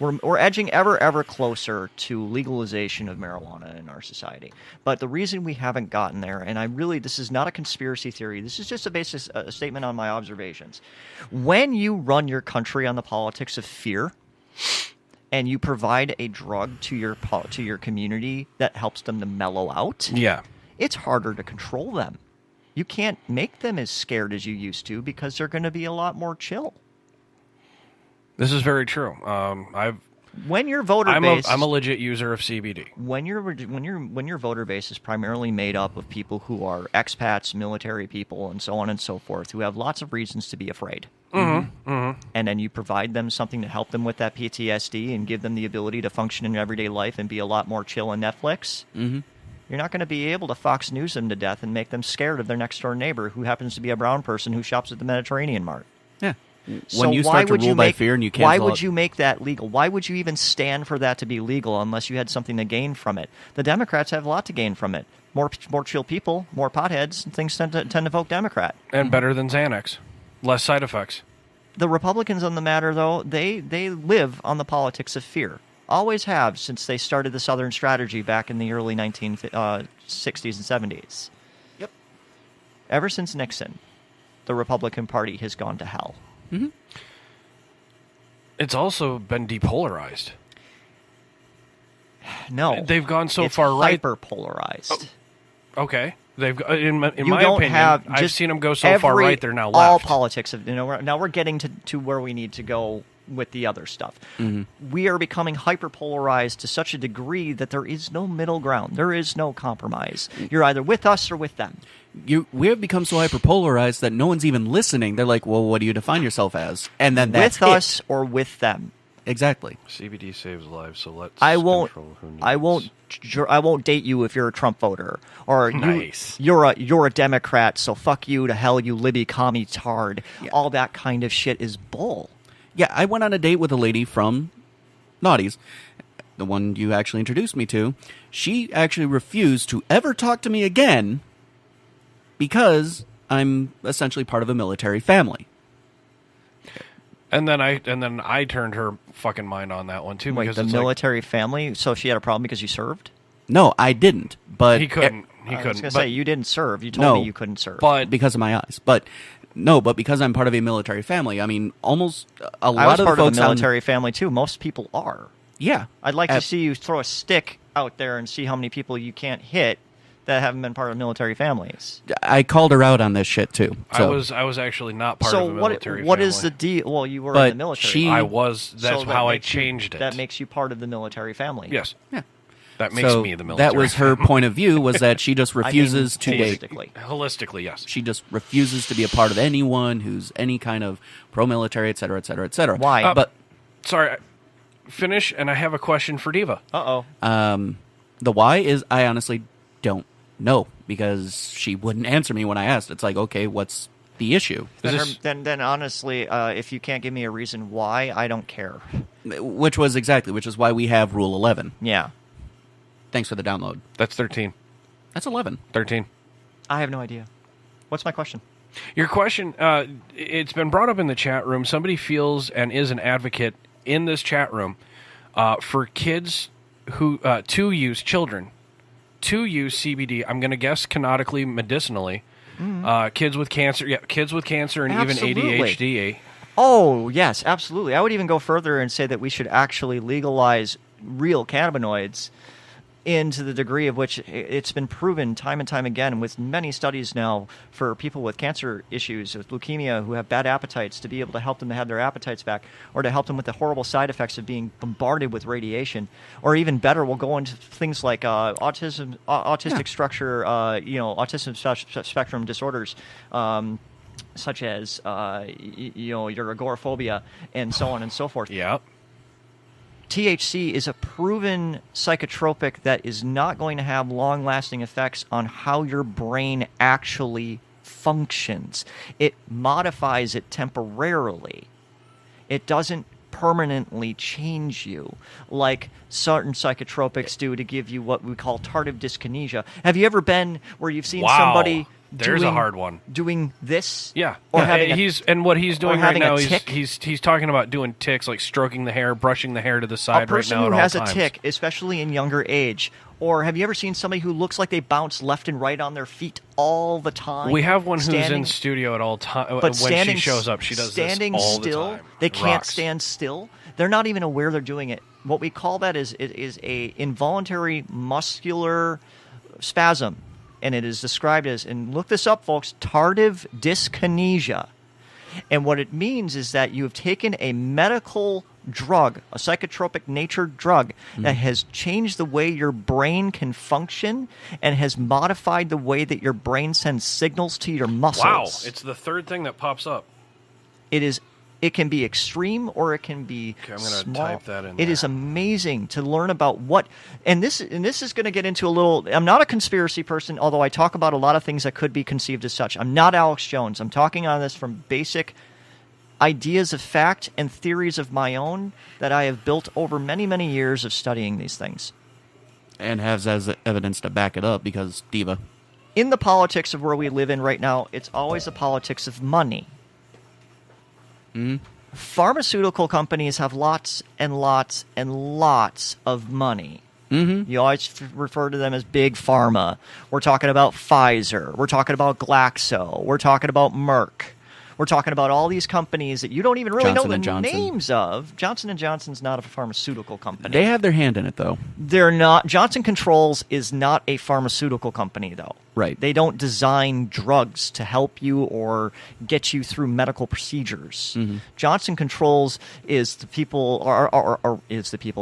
we're edging ever closer to legalization of marijuana in our society. But the reason we haven't gotten there, and this is not a conspiracy theory. This is just a statement on my observations. When you run your country on the politics of fear, and you provide a drug to your community that helps them to mellow out, Yeah. it's harder to control them. You can't make them as scared as you used to because they're going to be a lot more chill. This is very true. When your voter I'm base, a legit user of CBD. when your voter base is primarily made up of people who are expats, military people, and so on and so forth, who have lots of reasons to be afraid. And then you provide them something to help them with that PTSD and give them the ability to function in everyday life and be a lot more chill on Netflix. You're not going to be able to Fox News them to death and make them scared of their next door neighbor who happens to be a brown person who shops at the Mediterranean Mart. Yeah. So When you why start to would you rule by make- fear and you Why cancel would out- you make that legal? Why would you even stand for that to be legal unless you had something to gain from it? The Democrats have a lot to gain from it. More chill people, more potheads, and things tend to vote Democrat. And better than Xanax. Less side effects. The Republicans on the matter, though, they live on the politics of fear. Always have since they started the Southern Strategy back in the early 1960s and 70s. Yep. Ever since Nixon, the Republican Party has gone to hell. It's also been depolarized. No. They've gone so it's far right. hyper-polarized. Okay. They've in my You don't opinion, have I've just seen them go so far every- right they're now all left. politics of now we're getting to where we need to go with the other stuff. We are becoming hyperpolarized to such a degree that there is no middle ground. There is no compromise. You're either with us or with them. We have become so hyperpolarized that no one's even listening. They're like, well, what do you define yourself as? And then that's with it. us or with them. Exactly. CBD saves lives, so let's I won't. control who I needs. won't date you if you're a Trump voter, or Nice. you're a Democrat. So fuck you to hell, you libby commie tard. All that kind of shit is bull. Yeah, I went on a date with a lady from Naughty's, the one you actually introduced me to. She actually refused to ever talk to me again because I'm essentially part of a military family. And then I turned her fucking mind on that one too Like because the it's military family. So she had a problem because you served. No, I didn't. But he couldn't. He I was couldn't. gonna But, say you didn't serve. You told No. me you couldn't serve. but because of my eyes. But because I'm part of a military family. I mean, almost a I lot was of part the of folks the military family too. Most people are. Yeah, I'd like to Ab- see you throw a stick out there and see how many people you can't hit that haven't been part of military families. I called her out on this shit too. So. I was actually not part of a military what family. is the deal? Well, you were But in the military. she- I was. That's So that how I makes you- changed it. That makes you part of the military family. yes. Yeah. That makes So me the military. that was her family. point of view, was that she just refuses to date. holistically. Holistically, yes. She just refuses to be a part of anyone who's any kind of pro-military, et cetera, et cetera, et cetera. Why? But Sorry. Finish, and I have a question for Diva. Uh-oh. the why is I honestly don't know, because she wouldn't answer me when I asked. It's like, okay, what's the issue? Then honestly, if you can't give me a reason why, I don't care. Which is why we have Rule 11. Yeah. Thanks for the download. That's 13. That's 11. 13. I have no idea. What's my question? Your question, it's been brought up in the chat room. Somebody feels and is an advocate in this chat room for kids who, children, to use CBD, I'm going to guess canonically, medicinally, kids with cancer, and Absolutely. even ADHD. Oh, yes, absolutely. I would even go further and say that we should actually legalize real cannabinoids into the degree of which it's been proven time and time again with many studies now for people with cancer issues, with leukemia, who have bad appetites, to be able to help them to have their appetites back, or to help them with the horrible side effects of being bombarded with radiation. Or even better, we'll go into things like autistic structure, autism spectrum disorders, such as your agoraphobia and so on and so forth. Yeah. THC is a proven psychotropic that is not going to have long-lasting effects on how your brain actually functions. It modifies it temporarily. It doesn't permanently change you like certain psychotropics do to give you what we call tardive dyskinesia. Have you ever been where you've seen somebody There's a hard one. doing this? Yeah. Or Yeah, having what he's doing right having a now, tick? he's talking about doing ticks, like stroking the hair, brushing the hair to the A side right person now who at all has times. a tick, especially in younger age. Or have you ever seen somebody who looks like they bounce left and right on their feet all the time? We have one who's standing, in studio at all times. but When standing, she shows up, she does standing this all still. the time. They can't Rocks. stand still. They're not even aware they're doing it. What we call that is a involuntary muscular spasm, and it is described as, and look this up, folks, tardive dyskinesia. And what it means is that you have taken a medical drug, a psychotropic nature drug, that has changed the way your brain can function and has modified the way that your brain sends signals to your muscles. Wow, it's the third thing that pops up. It can be extreme or it can be Okay, I'm gonna small. type that in It is there. amazing to learn about what, and this is going to get into a little. I'm not a conspiracy person, although I talk about a lot of things that could be conceived as such. I'm not Alex Jones. I'm talking on this from basic ideas of fact and theories of my own that I have built over many, many years of studying these things. And has as evidence to back it up, because Diva. In the politics of where we live in right now, it's always a politics of money. Pharmaceutical companies have lots and lots and lots of money. You always refer to them as big pharma. We're talking about Pfizer. We're talking about Glaxo. We're talking about Merck. We're talking about all these companies that you don't even really Johnson know & the Johnson. names of. Johnson & Johnson's not a pharmaceutical company. They have their hand in it, though. They're not. Johnson Controls is not a pharmaceutical company, though. Right. They don't design drugs to help you or get you through medical procedures. Johnson Controls is the people,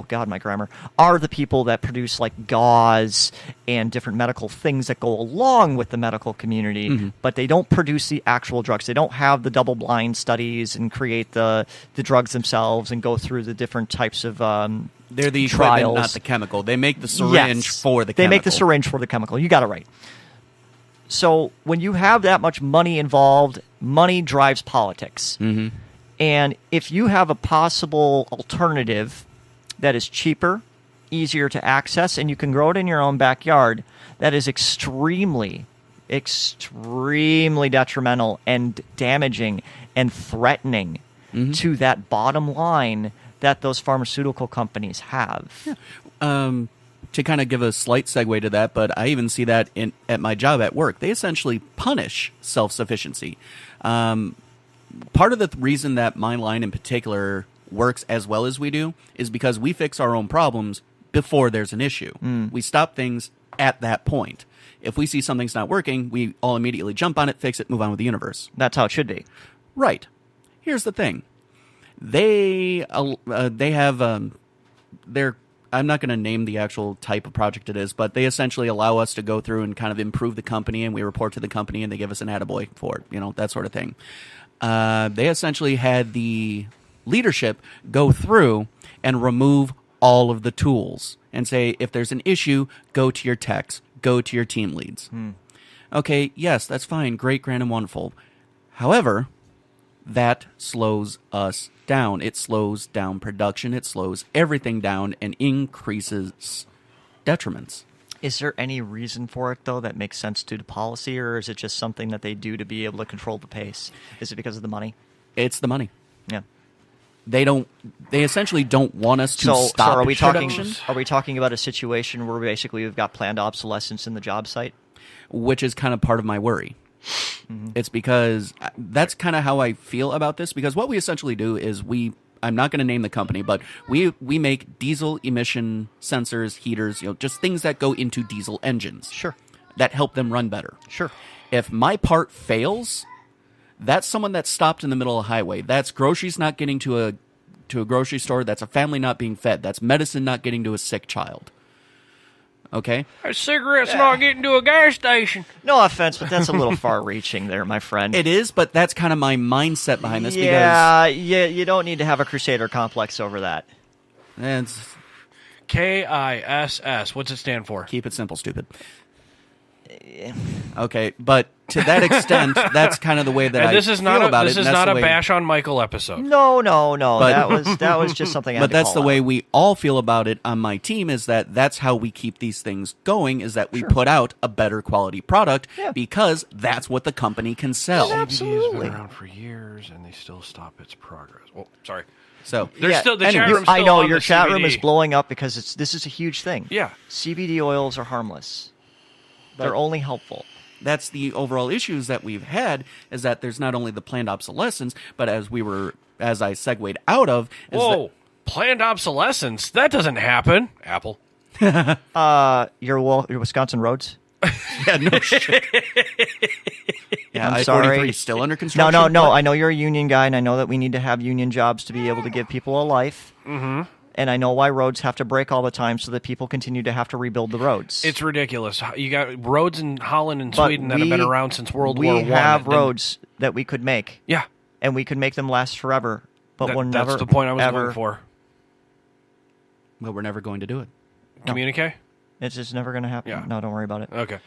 God, my grammar, are the people that produce like gauze and different medical things that go along with the medical community, but they don't produce the actual drugs. They don't have the double-blind studies and create the drugs themselves and go through the different types of They're the equipment, trials. not the chemical. They make the syringe Yes. for the They chemical. make the syringe for the chemical. You got it right. So when you have that much money involved, money drives politics. And if you have a possible alternative that is cheaper, easier to access, and you can grow it in your own backyard, that is extremely, extremely detrimental and damaging and threatening to that bottom line that those pharmaceutical companies have. To kind of give a slight segue to that, but I even see that at my job at work. They essentially punish self-sufficiency. Part of the reason that my line in particular works as well as we do is because we fix our own problems before there's an issue. We stop things at that point. If we see something's not working, we all immediately jump on it, fix it, move on with the universe. That's how it should be. Right. Here's the thing. They have their. I'm not going to name the actual type of project it is, but they essentially allow us to go through and kind of improve the company, and we report to the company, and they give us an attaboy for it, that sort of thing. They essentially had the leadership go through and remove all of the tools and say, if there's an issue, go to your techs, go to your team leads. Okay, yes, that's fine, great, grand, and wonderful. However, that slows us down. It slows down production. It slows everything down and increases detriments. Is there any reason for it, though, that makes sense due to policy, or is it just something that they do to be able to control the pace? Is it because of the money? It's the money. Yeah. They essentially don't want us to stop so are we production. Are we talking about a situation where basically we've got planned obsolescence in the job site? Which is kind of part of my worry. It's because that's kind of how I feel about this, because what we essentially do is I'm not going to name the company, but we make diesel emission sensors, heaters, just things that go into diesel engines. Sure. That help them run better. Sure. If my part fails, that's someone that's stopped in the middle of the highway. That's groceries not getting to a grocery store. That's a family not being fed. That's medicine not getting to a sick child. Okay? Our cigarettes not getting to a gas station. No offense, but that's a little far-reaching there, my friend. It is, but that's kind of my mindset behind this. Yeah, you don't need to have a crusader complex over that. It's KISS. What's it stand for? Keep it simple, stupid. Okay, but to that extent, that's kind of the way that And I this is feel not about this it. is and that's not the a way- bash on Michael episode. No. But- that was just something I had But to that's call the way out. we all feel about it on my team, is that's how we keep these things going, is that we put out a better quality product because that's what the company can sell. Yeah, CBD absolutely. has been around for years, and they still stop its progress. Oh, sorry. So There's still the chat anyways, room's I still know on your the chat room CBD. is blowing up because this is a huge thing. Yeah. CBD oils are harmless. They're only helpful. that's the overall issues that we've had, is that there's not only the planned obsolescence, but as I segued out of, is Whoa. Planned obsolescence? That doesn't happen. Apple. Your Wisconsin roads? yeah, no shit. Yeah, I'm I-43 sorry. is still under construction. No. What? I know you're a union guy, and I know that we need to have union jobs to be able to give people a life. Mm-hmm. And I know why roads have to break all the time so that people continue to have to rebuild the roads. It's ridiculous. You got roads in Holland and But Sweden that have been around since World War I. We have and- roads that we could make, Yeah. and we could make them last forever. But we'll never. That's the point I was ever, going for. But we're never going to do it. Communique? It's just never going to happen. Yeah. No, don't worry about it. Okay.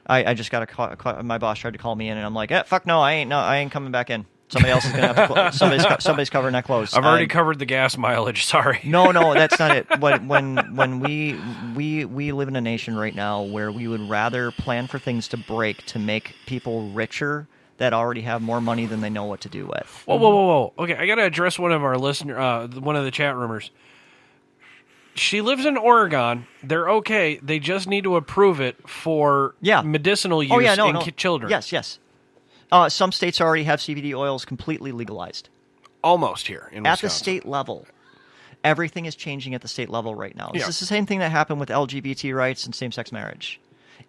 I just got a call. My boss tried to call me in, and I'm like, fuck no, I ain't coming back in. Somebody else is gonna have to. Somebody's covering that close. I've already covered the gas mileage. Sorry. No, that's not it. When we live in a nation right now where we would rather plan for things to break to make people richer that already have more money than they know what to do with. Whoa. Okay, I got to address one of our one of the chat roomers. She lives in Oregon. They're okay. They just need to approve it for medicinal use in children. Yes. Some states already have CBD oils completely legalized. Almost here in Wisconsin. At the state level. Everything is changing at the state level right now. Yeah. This is the same thing that happened with LGBT rights and same-sex marriage.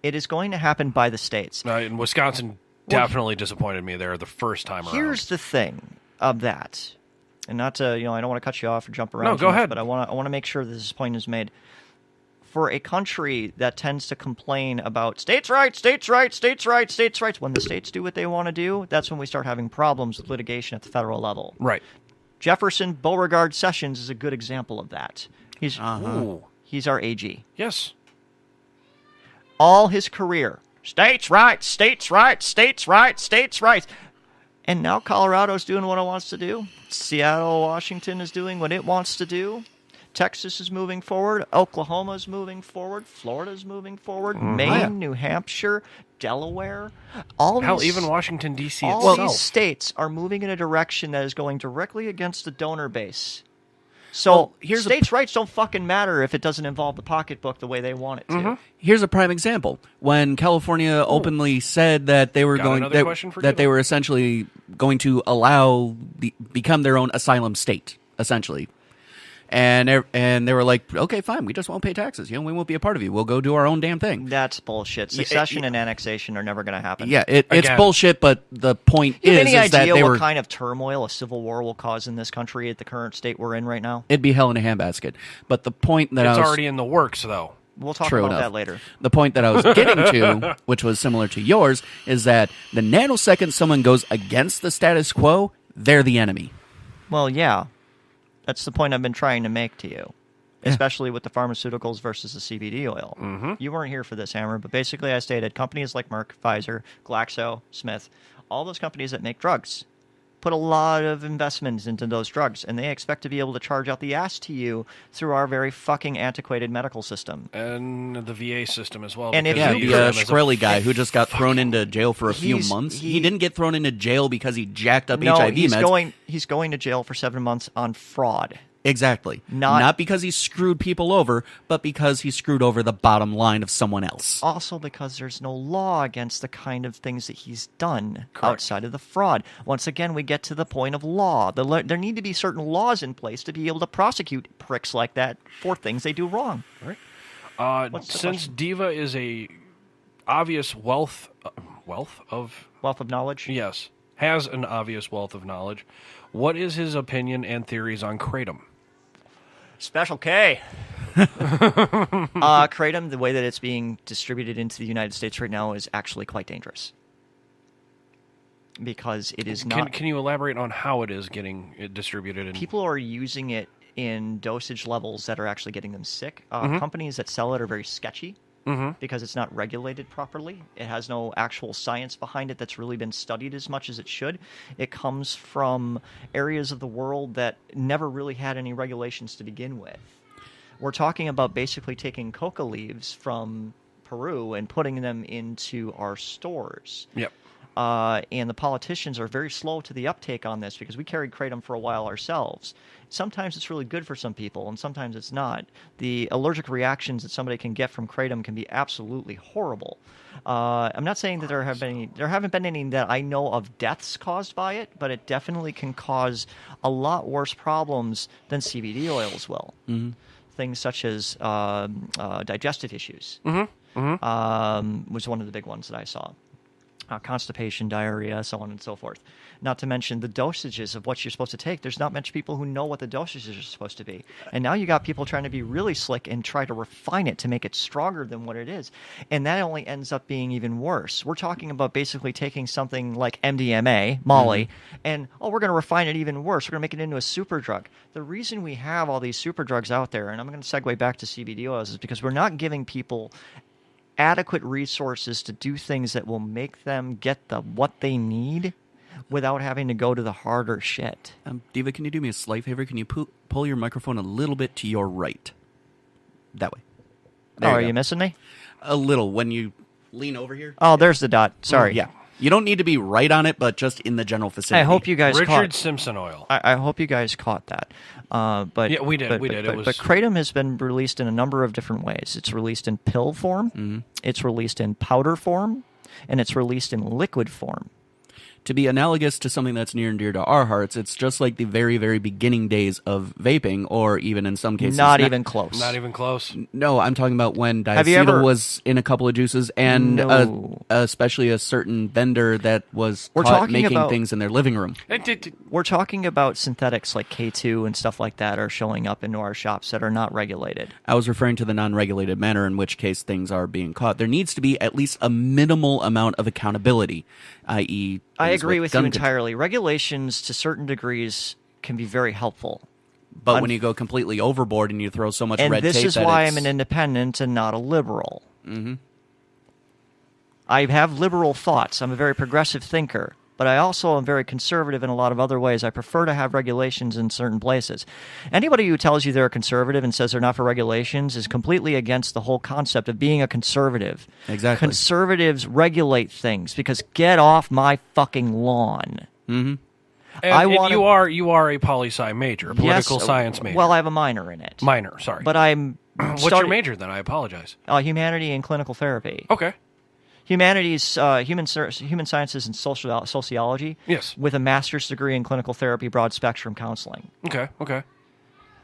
It is going to happen by the states. In Wisconsin, definitely disappointed me there the first time around. Here's the thing of that. And not to, I don't want to cut you off or jump around. No, too go much, ahead. But I want to make sure this point is made. For a country that tends to complain about states' rights, when the states do what they want to do, that's when we start having problems with litigation at the federal level. Right. Jefferson Beauregard Sessions is a good example of that. He's our AG. Yes. All his career, states' rights. And now Colorado's doing what it wants to do. Seattle, Washington is doing what it wants to do. Texas is moving forward. Oklahoma's moving forward. Florida's moving forward. Maine, New Hampshire, Delaware. Hell, even Washington, D.C. all itself. these states are moving in a direction that is going directly against the donor base. So states' rights don't fucking matter if it doesn't involve the pocketbook the way they want it to. Here's a prime example. When California openly said that they were they were essentially going to become their own asylum state, essentially. And they were like, okay, fine, we just won't pay taxes. We won't be a part of you. We'll go do our own damn thing. That's bullshit. Succession and annexation are never going to happen. Yeah, it's bullshit, but the point you have is any that idea they what were... kind of turmoil a civil war will cause in this country at the current state we're in right now? It'd be hell in a handbasket. But the point that It's I was... already in the works, though. We'll talk True about enough. that later. The point that I was getting to, which was similar to yours, is that the nanosecond someone goes against the status quo, they're the enemy. Well, yeah. That's the point I've been trying to make to you. Especially with the pharmaceuticals versus the CBD oil. Mm-hmm. You weren't here for this, Hammer, but basically I stated companies like Merck, Pfizer, Glaxo, Smith, all those companies that make drugs put a lot of investments into those drugs, and they expect to be able to charge out the ass to you through our very fucking antiquated medical system. And the VA system as well. And if because you- they use The them as a Shkreli guy who just got thrown into jail for a few He's- months. he- He didn't get thrown into jail because he jacked up No, HIV he's meds. he's going to jail for 7 months on fraud. Exactly. Not because he screwed people over, but because he screwed over the bottom line of someone else. Also because there's no law against the kind of things that he's done outside of the fraud. Once again, we get to the point of law. There need to be certain laws in place to be able to prosecute pricks like that for things they do wrong. Right. What's the Since question? Diva is a obvious wealth of Wealth of knowledge? yes, has an obvious wealth of knowledge, what is his opinion and theories on kratom? Special K. Kratom, the way that it's being distributed into the United States right now is actually quite dangerous. Because it is not... Can you elaborate on how it is getting distributed? People are using it in dosage levels that are actually getting them sick. Mm-hmm. Companies that sell it are very sketchy because it's not regulated properly. It has no actual science behind it that's really been studied as much as it should. It comes from areas of the world that never really had any regulations to begin with. We're talking about basically taking coca leaves from Peru and putting them into our stores. Yep. And the politicians are very slow to the uptake on this because we carried kratom for a while ourselves. Sometimes it's really good for some people, and sometimes it's not. The allergic reactions that somebody can get from kratom can be absolutely horrible. I'm not saying that there haven't been any that I know of deaths caused by it, but it definitely can cause a lot worse problems than CBD oils will. Mm-hmm. Things such as digestive issues was one of the big ones that I saw. Constipation, diarrhea, so on and so forth. Not to mention the dosages of what you're supposed to take. There's not much people who know what the dosages are supposed to be. And now you got people trying to be really slick and try to refine it to make it stronger than what it is. And that only ends up being even worse. We're talking about basically taking something like MDMA, Molly, and, we're going to refine it even worse. We're going to make it into a super drug. The reason we have all these super drugs out there, and I'm going to segue back to CBD oils, is because we're not giving people adequate resources to do things that will make them get what they need without having to go to the harder shit. Diva, can you do me a slight favor? Can you pull your microphone a little bit to your right? That way. There Are go. you missing me? A little. When you lean over here. Oh, there's the dot. Sorry. Yeah. You don't need to be right on it, but just in the general vicinity. I hope you guys Richard caught. Simpson oil. I hope you guys caught that. But Yeah, we did, But, we did. But, It was- but kratom has been released in a number of different ways. It's released in pill form. Mm-hmm. It's released in powder form, and it's released in liquid form. To be analogous to something that's near and dear to our hearts, it's just like the very, very beginning days of vaping, or even in some cases... Not even close. Not even close. No, I'm talking about when Have you ever- diacetyl was in a couple of juices, and No. especially a certain vendor that was We're caught talking making about- things in their living room. We're talking about synthetics like K2 and stuff like that are showing up into our shops that are not regulated. I was referring to the non-regulated manner in which case things are being caught. There needs to be at least a minimal amount of accountability, i.e. I things agree with you gun control. entirely. Regulations to certain degrees can be very helpful. But when you go completely overboard and you throw so much And red tape this is that why it's- I'm an independent and not a liberal. Mm-hmm. I have liberal thoughts. I'm a very progressive thinker. But I also am very conservative in a lot of other ways. I prefer to have regulations in certain places. Anybody who tells you they're a conservative and says they're not for regulations is completely against the whole concept of being a conservative. Exactly. Conservatives regulate things because get off my fucking lawn. And, I and wanna- you are a poli-sci major, a political Yes, science major. Well, I have a minor in it. Minor, sorry. But I'm What's your major then? I apologize. Humanity and clinical therapy. Okay. Humanities, human sciences and sociology. Yes. With a master's degree in clinical therapy, broad spectrum counseling. Okay.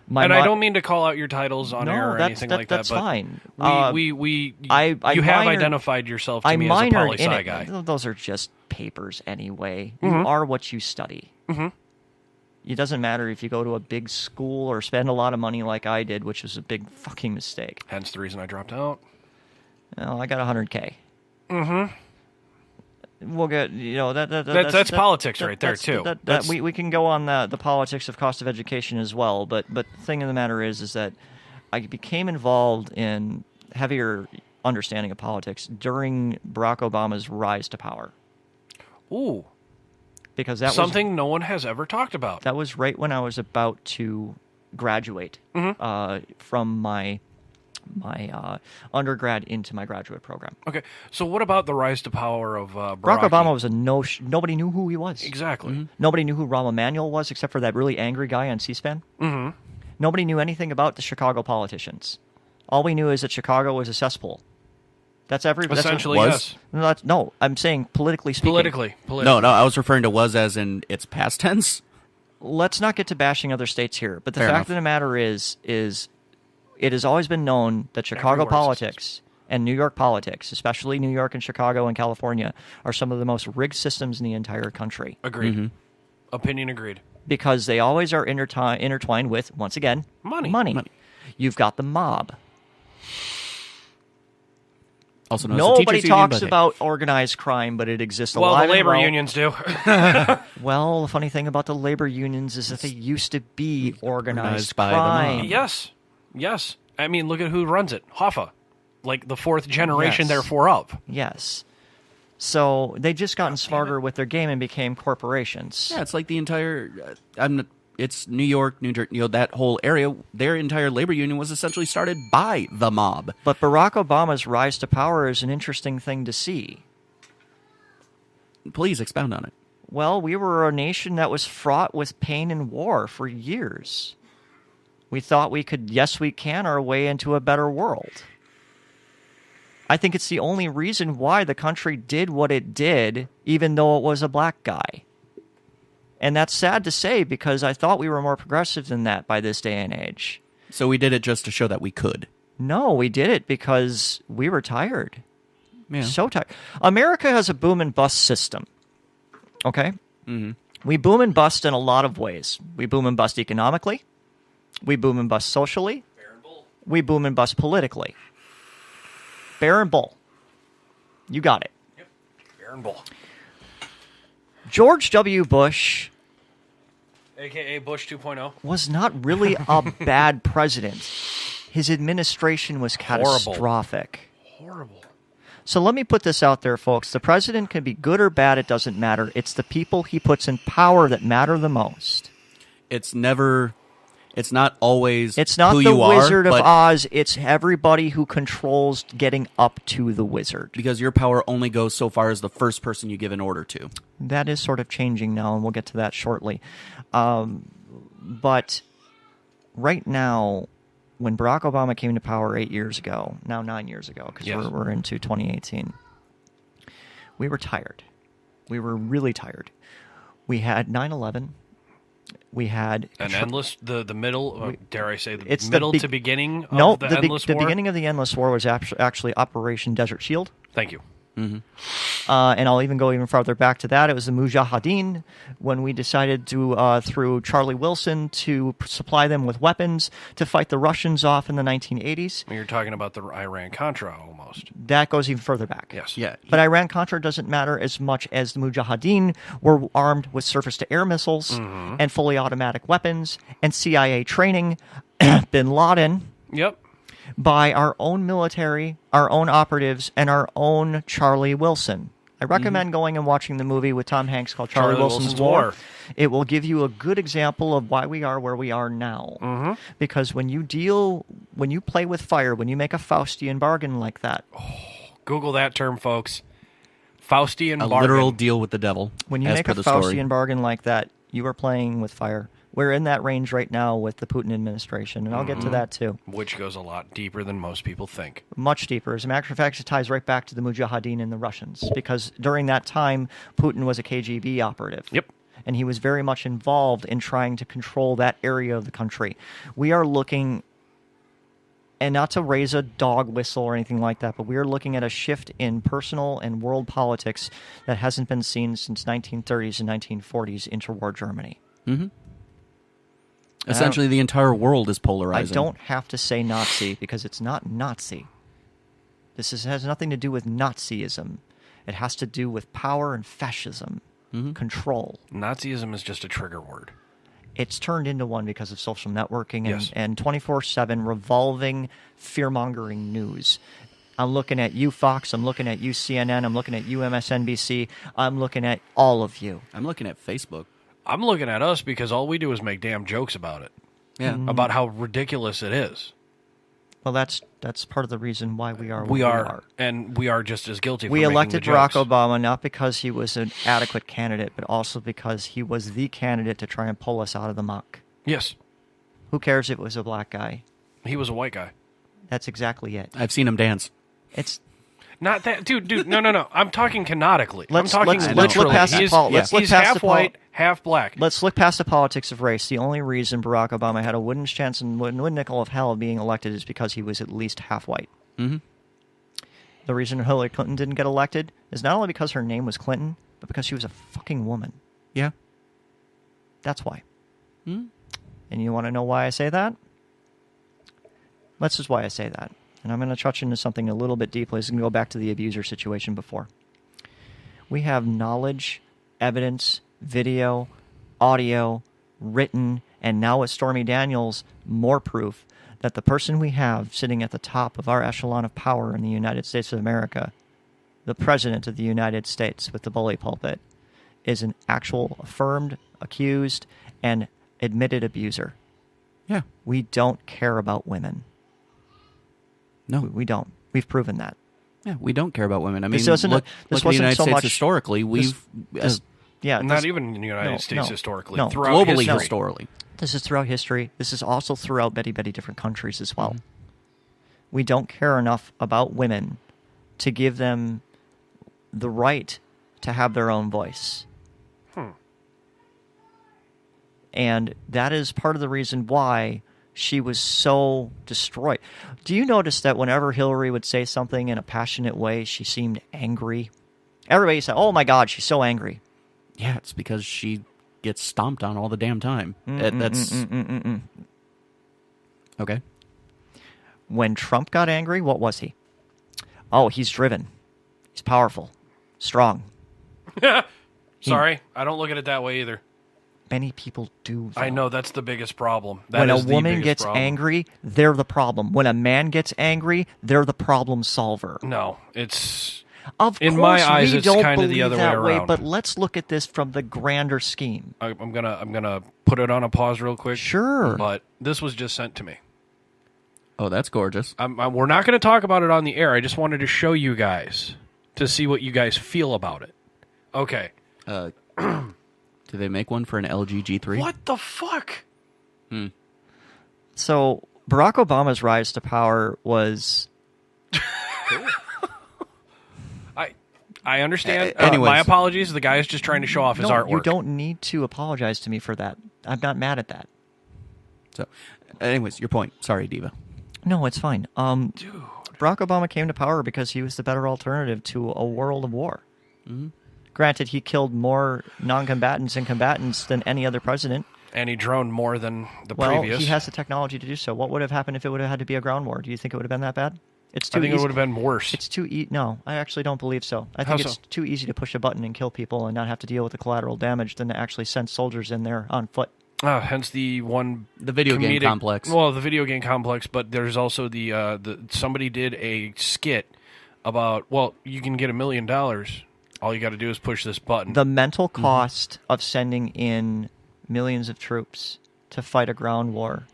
And I don't mean to call out your titles on air or anything like that. That's fine. You have identified yourself to me as a poli-sci guy. Those are just papers anyway. You are what you study. It doesn't matter if you go to a big school or spend a lot of money like I did, which was a big fucking mistake. Hence the reason I dropped out. Well, I got $100K. We'll get, that's politics right there, too. We can go on the politics of cost of education as well, but the thing of the matter is that I became involved in heavier understanding of politics during Barack Obama's rise to power. Ooh. Because that something no one has ever talked about. That was right when I was about to graduate from my undergrad into my graduate program. Okay, so what about the rise to power of Barack Obama was nobody knew who he was. Exactly. Nobody knew who Rahm Emanuel was except for that really angry guy on C-SPAN. Nobody knew anything about the Chicago politicians. All we knew is that Chicago was a cesspool. That's essentially, was? Yes. No, I'm saying politically speaking. Politically. No, I was referring to was as in its past tense. Let's not get to bashing other states here, but the Fair fact enough. of the matter is it has always been known that Chicago politics and New York politics, especially New York and Chicago and California, are some of the most rigged systems in the entire country. Agreed. Opinion agreed. Because they always are intertwined with, once again, money. You've got the mob. Also known Nobody as the teachers' talks union, about organized crime, but it exists a well, lot. the labor unions do. Well, the funny thing about the labor unions is that they used to be organized by the crime. mob. Yes. I mean, look at who runs it. Hoffa. Like the fourth generation, Yes. therefore, of. Yes. So they just gotten smarter with their game and became corporations. Yeah, it's like the entire. It's New York, New Jersey, that whole area. Their entire labor union was essentially started by the mob. But Barack Obama's rise to power is an interesting thing to see. Please expound on it. Well, we were a nation that was fraught with pain and war for years. We thought we could, yes, we can, our way into a better world. I think it's the only reason why the country did what it did, even though it was a black guy. And that's sad to say because I thought we were more progressive than that by this day and age. So we did it just to show that we could. No, we did it because we were tired. Yeah. So tired. America has a boom and bust system. Okay? We boom and bust in a lot of ways. We boom and bust economically. We boom and bust socially. We boom and bust politically. Bear and bull. You got it. Yep. Bear and bull. George W. Bush, A.K.A. Bush 2.0. was not really a bad president. His administration was catastrophic. Horrible. So let me put this out there, folks. The president can be good or bad. It doesn't matter. It's the people he puts in power that matter the most. It's not always It's not who the you are, Wizard of but Oz. It's everybody who controls getting up to the wizard. because your power only goes so far as the first person you give an order to. That is sort of changing now, and we'll get to that shortly. But right now, when Barack Obama came to power 8 years ago, now 9 years ago, because Yes. we're into 2018, we were tired. We were really tired. We had 9/11. We had An endless, the middle, dare I say, It's the middle be- to beginning of no, the the endless war? beginning of the endless war was actually Operation Desert Shield. Thank you. And I'll even go even farther back to that. It was the Mujahideen when we decided to, through Charlie Wilson, to supply them with weapons to fight the Russians off in the 1980s. You're talking about the Iran-Contra almost. That goes even further back. Yes. Yeah. But Iran-Contra doesn't matter as much as the Mujahideen were armed with surface-to-air missiles and fully automatic weapons and CIA training. Bin Laden, Yep. by our own military, our own operatives, and our own Charlie Wilson. I recommend going and watching the movie with Tom Hanks called Charlie Wilson's War. It will give you a good example of why we are where we are now. Because when you play with fire, when you make a Faustian bargain like that, Google that term, folks. Faustian A bargain. literal deal with the devil. when you as make per a the story. Faustian bargain like that, you are playing with fire. We're in that range right now with the Putin administration, and I'll get to that too. Which goes a lot deeper than most people think. Much deeper. As a matter of fact, it ties right back to the Mujahideen and the Russians, because during that time, Putin was a KGB operative. Yep. and he was very much involved in trying to control that area of the country. We are looking, and not to raise a dog whistle or anything like that, but we are looking at a shift in personal and world politics that hasn't been seen since 1930s and 1940s interwar Germany. Mm-hmm. Essentially, the entire world is polarizing. I don't have to say Nazi because it's not Nazi. Has nothing to do with Nazism. It has to do with power and fascism, control. Nazism is just a trigger word. It's turned into one because of social networking Yes. and 24/7 revolving fear-mongering news. I'm looking at you, Fox. I'm looking at you, CNN. I'm looking at you, MSNBC. I'm looking at all of you. I'm looking at Facebook. I'm looking at us because all we do is make damn jokes about it. Yeah. About how ridiculous it is. Well, that's part of the reason why we are what We are. And we are just as guilty for We making elected the Barack jokes. Obama not because he was an adequate candidate, but also because he was the candidate to try and pull us out of the muck. Yes. Who cares if it was a black guy? He was a white guy. That's exactly it. I've seen him dance. It's Not that, dude. No. I'm talking canonically. Let's I'm talking look literally. past the He's, pol- let's look he's past half the pol- white, half black. Let's look past the politics of race. The only reason Barack Obama had a wooden chance and wooden nickel of hell of being elected is because he was at least half white. Mm-hmm. The reason Hillary Clinton didn't get elected is not only because her name was Clinton, but because she was a fucking woman. Yeah. That's why. And you want to know why I say that? That's just why I say that. And I'm going to touch into something a little bit deeply. It's going to go back to the abuser situation before. We have knowledge, evidence, video, audio, written, and now with Stormy Daniels, more proof that the person we have sitting at the top of our echelon of power in the United States of America, the President of the United States with the bully pulpit, is an actual affirmed, accused, and admitted abuser. Yeah. We don't care about women. No. We don't. We've proven that. Yeah, we don't care about women. I mean, This wasn't- look this at the wasn't United so States much- historically. We've Yeah, Not this- even in the United no, States no, historically. no. Throughout globally history. historically. This is throughout history. This is also throughout many, many different countries as well. We don't care enough about women to give them the right to have their own voice. And that is part of the reason why she was so destroyed. Do you notice that whenever Hillary would say something in a passionate way, she seemed angry? Everybody said, oh my God, she's so angry. Yeah, it's because she gets stomped on all the damn time. That's okay. When Trump got angry, what was he? Oh, he's driven. He's powerful. Strong. Sorry, I don't look at it that way either. Many people do, though. I know that's the biggest problem. That When a is the woman biggest gets problem. angry, they're the problem. When a man gets angry, they're the problem solver. No, it's Of In course, my eyes, we it's don't kinda the believe other way that way, around. but let's look at this from the grander scheme. I'm gonna put it on a pause real quick. Sure. But this was just sent to me. Oh, that's gorgeous. We're not going to talk about it on the air. I just wanted to show you guys to see what you guys feel about it. Okay. Do they make one for an LG G3? What the fuck? So, Barack Obama's rise to power was... I understand. Anyways. My apologies. The guy is just trying to show off his No, artwork. you don't need to apologize to me for that. I'm not mad at that. So, anyways, your point. Sorry, Diva. No, it's fine. Dude. Barack Obama came to power because he was the better alternative to a world of war. Granted, he killed more non-combatants and combatants than any other president. And he droned more than the Well, previous. he has the technology to do so. What would have happened if it would have had to be a ground war? Do you think it would have been that bad? It's too I think easy. it would have been worse. It's too No, I actually don't believe so. I How think it's so? too easy to push a button and kill people and not have to deal with the collateral damage than to actually send soldiers in there on foot. Hence the one The video game comedic- complex. Well, the video game complex, but there's also the somebody did a skit about, well, you can get $1 million. All you got to do is push this button. The mental cost of sending in millions of troops to fight a ground war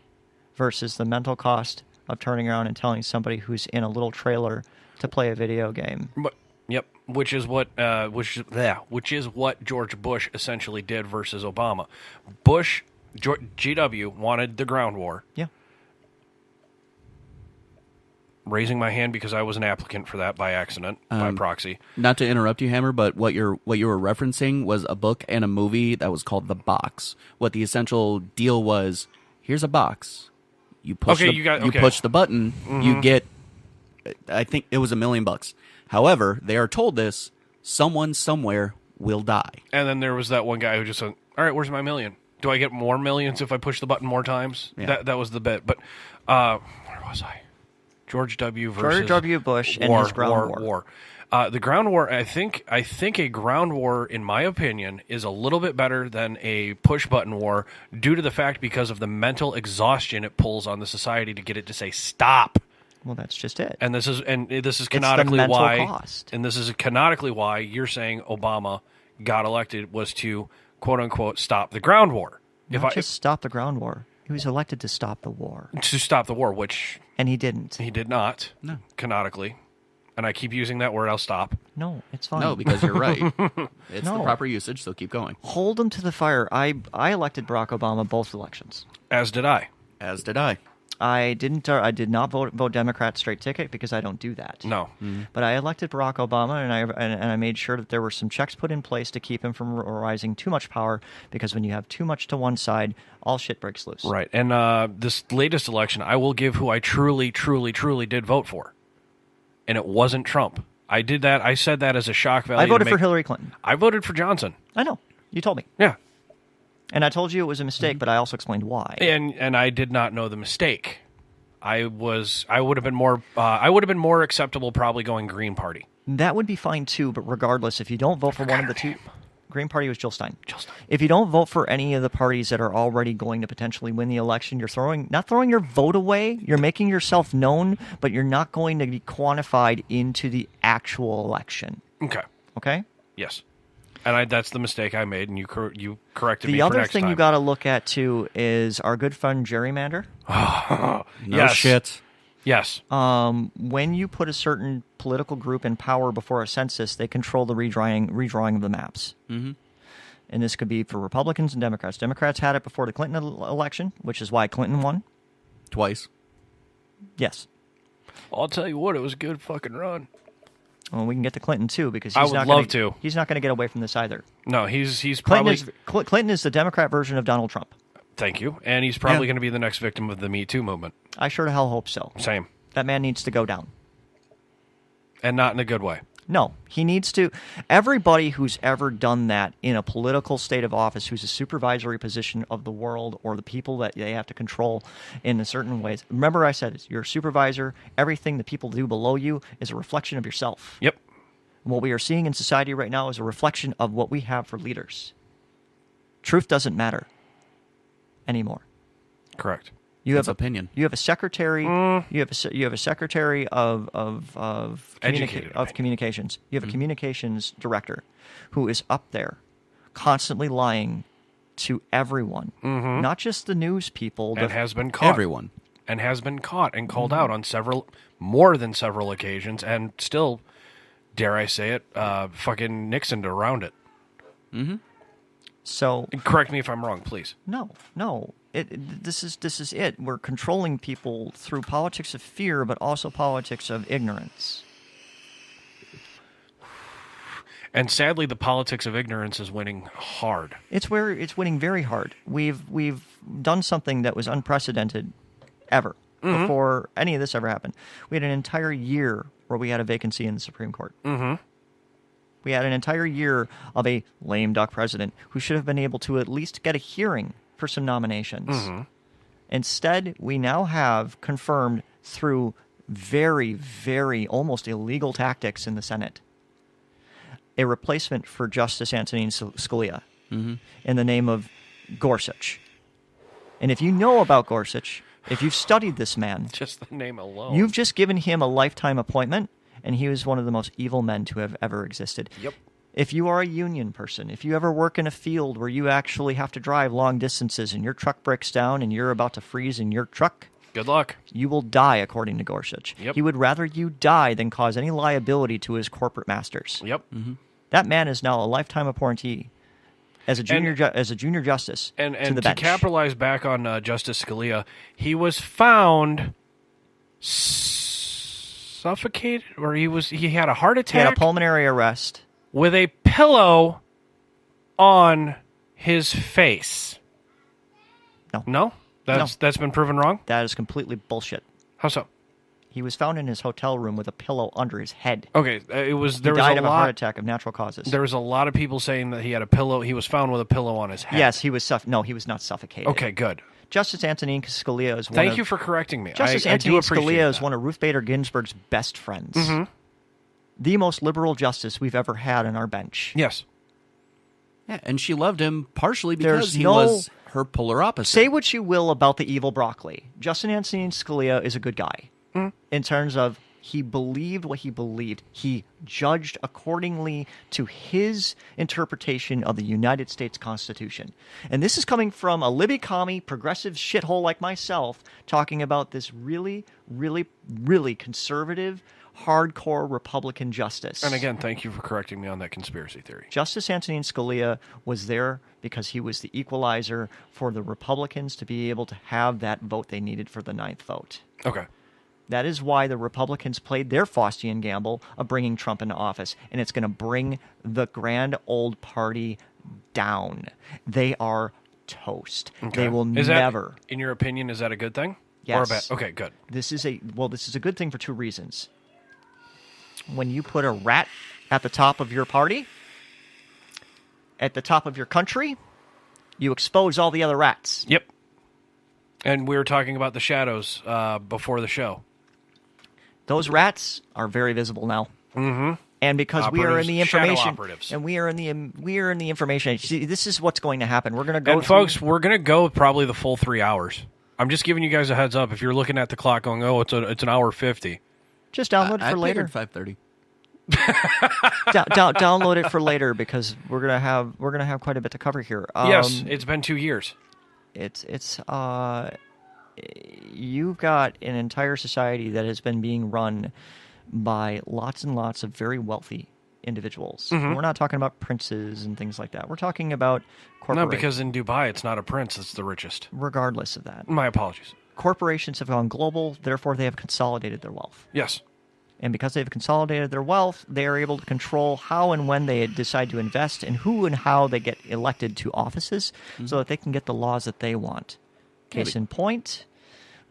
versus the mental cost of turning around and telling somebody who's in a little trailer to play a video game. But, yep, which is what George Bush essentially did versus Obama. GW wanted the ground war. Yeah. raising my hand because I was an applicant for that by accident, by proxy. Not to interrupt you, Hammer, but what you were referencing was a book and a movie that was called The Box. What the essential deal was: here's a box. You push you push the button, you get. I think it was $1 million. However, they are told this: someone somewhere will die. And then there was that one guy who just said, "All right, where's my million? Do I get more millions if I push the button more times?" Yeah. That was the bit. But where was I? George W. versus George W. Bush and his ground war. The ground war, I think a ground war, in my opinion, is a little bit better than a push button war due to the fact because of the mental exhaustion it pulls on the society to get it to say stop. Well, that's just it. And this is canonically mental why. cost. And this is canonically why you're saying Obama got elected was to quote unquote stop the ground war. Not just stop the ground war. He was elected to stop the war. To stop the war, which and he didn't. He did not. No. Canonically. And I keep using that word, I'll stop. No, it's fine. No, because you're right. It's No. the proper usage, so keep going. Hold him to the fire. I elected Barack Obama both elections. As did I. As did I. I did not vote Democrat straight ticket because I don't do that. No. But I elected Barack Obama, and I made sure that there were some checks put in place to keep him from rising too much power, because when you have too much to one side, all shit breaks loose. Right. And this latest election, I will give who I truly, truly, truly did vote for. And it wasn't Trump. I did that. I said that as a shock value. I voted for Hillary Clinton. I voted for Johnson. I know. You told me. Yeah. And I told you it was a mistake, but I also explained why. And I did not know the mistake. I would have been more acceptable probably going Green Party. That would be fine too, but regardless, if you don't vote for one of the two, Green Party was Jill Stein. If you don't vote for any of the parties that are already going to potentially win the election, you're not throwing your vote away. You're making yourself known, but you're not going to be quantified into the actual election. Okay. Okay? Yes. And that's the mistake I made, and you corrected me The for other next thing time. you got to look at too is our good friend gerrymander. No Yes. shit. Yes. When you put a certain political group in power before a census, they control the redrawing of the maps. Mm-hmm. And this could be for Republicans and Democrats. Democrats had it before the Clinton election, which is why Clinton won. Twice. Yes. I'll tell you what, it was a good fucking run. Well, we can get to Clinton too, because I he's would not love gonna, to. He's not going to get away from this either. No, he's Clinton probably... Clinton is the Democrat version of Donald Trump. Thank you. And he's probably Yeah. going to be the next victim of the Me Too movement. I sure to hell hope so. Same. That man needs to go down. And not in a good way. No, he needs to. Everybody who's ever done that in a political state of office, who's a supervisory position of the world or the people that they have to control in certain ways. Remember, I said you're a supervisor. Everything the people do below you is a reflection of yourself. Yep. And what we are seeing in society right now is a reflection of what we have for leaders. Truth doesn't matter anymore. Correct. That's opinion. You have a secretary. You have a secretary of Educated opinion. communications. You have a communications director who is up there, constantly lying to everyone, not just the news people. And has been caught. Everyone. And has been caught and called out on more than several occasions, and still, dare I say it, fucking Nixoned around it. So Correct me if I'm wrong, please. no. This is it. We're controlling people through politics of fear, but also politics of ignorance. And sadly, the politics of ignorance is winning hard. It's winning very hard. We've done something that was unprecedented ever before any of this ever happened. We had an entire year where we had a vacancy in the Supreme Court. We had an entire year of a lame duck president who should have been able to at least get a hearing for some nominations. Instead, we now have confirmed through very, very almost illegal tactics in the Senate a replacement for Justice Antonin Scalia in the name of Gorsuch. And if you know about Gorsuch, if you've studied this man, Just the name alone. you've just given him a lifetime appointment, and he was one of the most evil men to have ever existed. Yep. If you are a union person, if you ever work in a field where you actually have to drive long distances and your truck breaks down and you're about to freeze in your truck, Good luck. you will die, according to Gorsuch. Yep. He would rather you die than cause any liability to his corporate masters. Yep. That man is now a lifetime appointee as a junior justice And to the to bench. capitalize back on Justice Scalia, he was found suffocated, or he had a heart He attack had a pulmonary arrest. with a pillow on his face. No? That's been proven wrong? That is completely bullshit. How so? He was found in his hotel room with a pillow under his head. Okay, He died of a heart attack of natural causes. There was a lot of people saying that he had a pillow. He was found with a pillow on his head. Yes, he was. No, he was not suffocated. Okay, good. Justice Antonin Scalia is one Thank of, you for correcting me. Justice I do Antonin appreciate Scalia is that. one of Ruth Bader Ginsburg's best friends. Mm-hmm. The most liberal justice we've ever had on our bench. Yes. Yeah, and she loved him partially because There's he no- was her polar opposite. Say what you will about the evil broccoli. Justice Antonin Scalia is a good guy in terms of he believed what he believed. He judged accordingly to his interpretation of the United States Constitution. And this is coming from a libby-commie, progressive shithole like myself, talking about this really, really, really conservative, hardcore Republican justice. And again, thank you for correcting me on that conspiracy theory. Justice Antonin Scalia was there because he was the equalizer for the Republicans to be able to have that vote they needed for the 9th vote. Okay. That is why the Republicans played their Faustian gamble of bringing Trump into office, and it's going to bring the grand old party down. They are toast. Okay. They will Is never. That, in your opinion, is that a good thing? Yes. Or a bad? Okay, good. This is a good thing for two reasons. When you put a rat at the top of your party, at the top of your country, you expose all the other rats. Yep. And we were talking about the shadows before the show. Those rats are very visible now. Mm-hmm. And because we are in the Shadow information, operatives. and we are in the information. See, this is what's going to happen. We're going to go. And folks, we're going to go probably the full 3 hours. I'm just giving you guys a heads up. If you're looking at the clock going, oh, it's an hour 50. Just download it for later. 5:30. Download it for later because we're gonna have quite a bit to cover here. Yes, it's been 2 years. You've got an entire society that has been being run by lots and lots of very wealthy individuals. Mm-hmm. We're not talking about princes and things like that. We're talking about No, corporations. because in Dubai, it's not a prince. It's the richest. Regardless of that, My apologies. corporations have gone global. Therefore, they have consolidated their wealth. Yes. And because they've consolidated their wealth, they are able to control how and when they decide to invest and who and how they get elected to offices so that they can get the laws that they want. Case in point,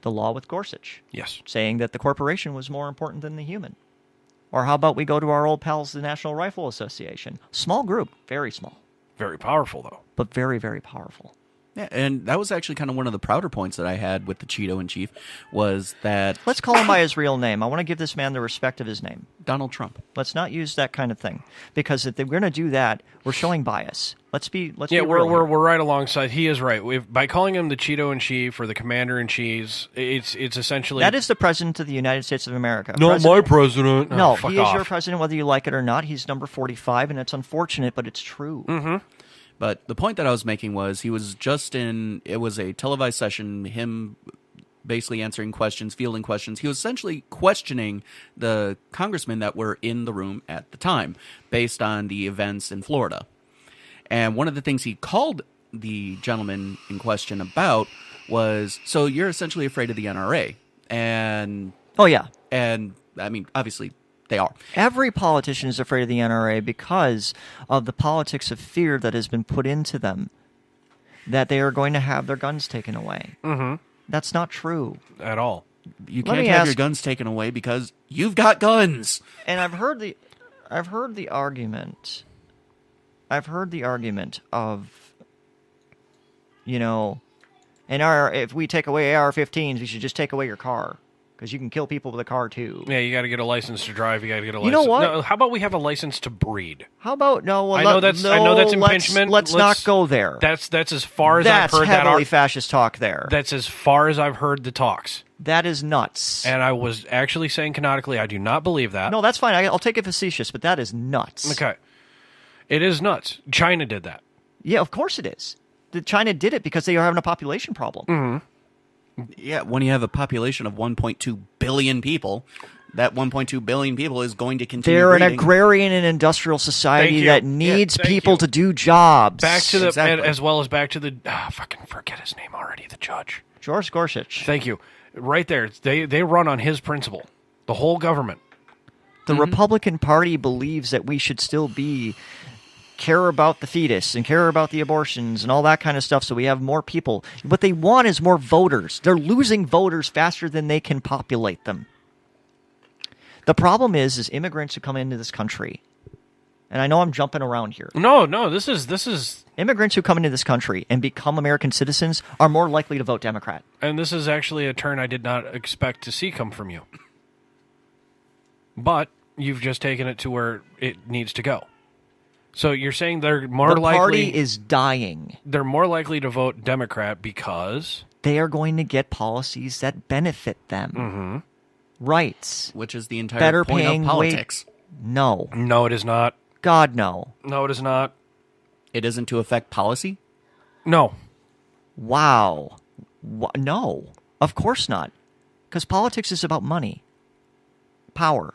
the law with Gorsuch, Yes. saying that the corporation was more important than the human. Or how about we go to our old pals, the National Rifle Association? Small group, very small, Very powerful, though. but very, very powerful. Yeah, and that was actually kind of one of the prouder points that I had with the Cheeto in Chief was that Let's call him by his real name. I want to give this man the respect of his name. Donald Trump. Let's not use that kind of thing, because if we're going to do that, we're showing bias. Let's be Yeah, be we're real here. right alongside. He is right. By calling him the Cheeto in Chief or the Commander in Chief, it's essentially That is the president of the United States of America. president. No, Oh, fuck he is off. your president whether you like it or not. He's number 45, and it's unfortunate, but it's true. Mm-hmm. But the point that I was making was he was just in, it was a televised session, him basically answering questions, fielding questions. He was essentially questioning the congressmen that were in the room at the time based on the events in Florida. And one of the things he called the gentleman in question about was, so you're essentially afraid of the NRA. And Oh, yeah. I mean, obviously they are. Every politician is afraid of the NRA because of the politics of fear that has been put into them, that they are going to have their guns taken away. Mm-hmm. That's not true. At all. You Let can't me have your ask- guns taken away because you've got guns. And I've heard the argument. I've heard the argument of, if we take away AR-15s, we should just take away your car because you can kill people with a car too. Yeah, you got to get a license to drive. You got to get a license. You know what? No, how about we have a license to breed? How about no? Well, I know that's impingement. Let's not go there. That's as far as That's I've heard that. heavily fascist talk there. That's as far as I've heard the talks. That is nuts. And I was actually saying canonically, I do not believe that. No, that's fine. I'll take it facetious, but that is nuts. Okay. It is nuts. China did that. Yeah, of course it is. China did it because they are having a population problem. Mm-hmm. Yeah, when you have a population of 1.2 billion people, that 1.2 billion people is going to continue They're an breeding. agrarian and industrial society Thank you. that needs Thank people you. to do jobs. Back to the Exactly. as well as back to the fucking forget his name already. The judge. George Gorsuch. Thank you. Right there. They run on his principle. The whole government. The Republican Party believes that we should still care about the fetus and care about the abortions and all that kind of stuff, so we have more people. What they want is more voters. They're losing voters faster than they can populate them. The problem is immigrants who come into this country, and I know I'm jumping around here. No, this is Immigrants who come into this country and become American citizens are more likely to vote Democrat. and this is actually a turn I did not expect to see come from you. But you've just taken it to where it needs to go. So you're saying they're more The likely party is dying. they're more likely to vote Democrat because They are going to get policies that benefit them. Mm-hmm. Rights. Which is the entire Better point paying of politics. No. no, it is not. God, no. No, it is not. It isn't to affect policy? No. Wow. No. Of course not. Because politics is about money. Power.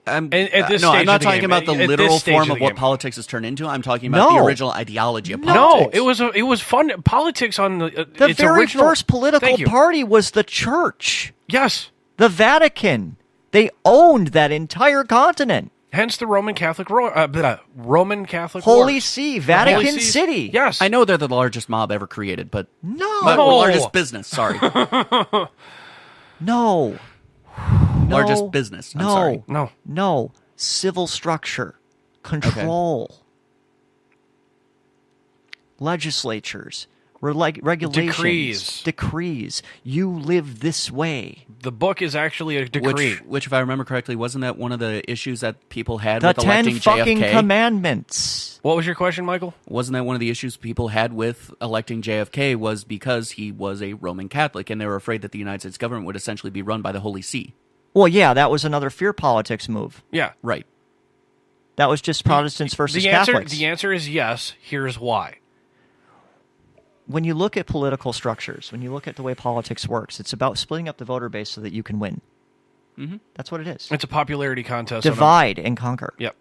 At this no, stage I'm not of the talking game. about the At this literal stage form of of the what game. politics has turned into. I'm talking about the No. original ideology of No. politics. No, it was fun. Politics on the The its very original, first political Thank you. party was the church. Yes. The Vatican. They owned that entire continent. Hence the Roman Catholic Roman Catholic Holy Wars. See, The Vatican Holy See- City. Yes. I know they're the largest mob ever created, but No. largest business. Sorry, No. largest business. I'm No. sorry. No. No. Civil structure. Control. Legislatures. Regulations. Decrees. You live this way. The book is actually a decree. Which, if I remember correctly, wasn't that one of the issues that people had The with 10 electing fucking JFK? commandments. What was your question, Michael? Wasn't that one of the issues people had with electing JFK was because he was a Roman Catholic, and they were afraid that the United States government would essentially be run by the Holy See. Well, yeah, that was another fear politics move. Yeah. Right. That was just Protestants versus Catholics. The answer is yes. Here's why. When you look at political structures, when you look at the way politics works, it's about splitting up the voter base so that you can win. Mm-hmm. That's what it is. It's a popularity contest. Divide and conquer. Yep.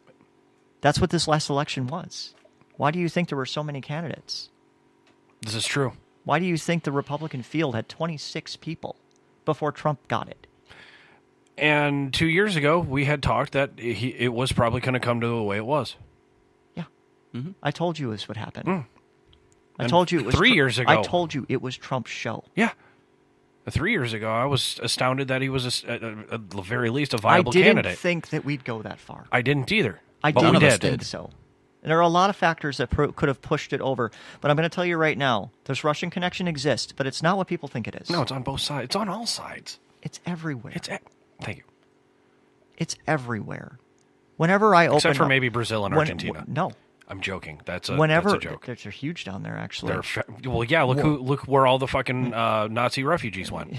That's what this last election was. Why do you think there were so many candidates? This is true. Why do you think the Republican field had 26 people before Trump got it? And 2 years ago, we had talked that it was probably going to come to the way it was. Yeah. Mm-hmm. I told you this would happen. Mm. I told you it was 3 years ago. I told you it was Trump's show. Yeah. 3 years ago, I was astounded that he was, at the very least, a viable I didn't candidate. think that we'd go that far. I didn't either. I but didn't we did. think so. And there are a lot of factors that could have pushed it over. But I'm going to tell you right now, this Russian connection exists, but it's not what people think it is. No, it's on both sides. It's on all sides. It's everywhere. Thank you. It's everywhere. Whenever I open Except for up- maybe Brazil and Argentina. No. I'm joking. That's a joke. They're huge down there, actually. Well, yeah. Look where all the fucking Nazi refugees went.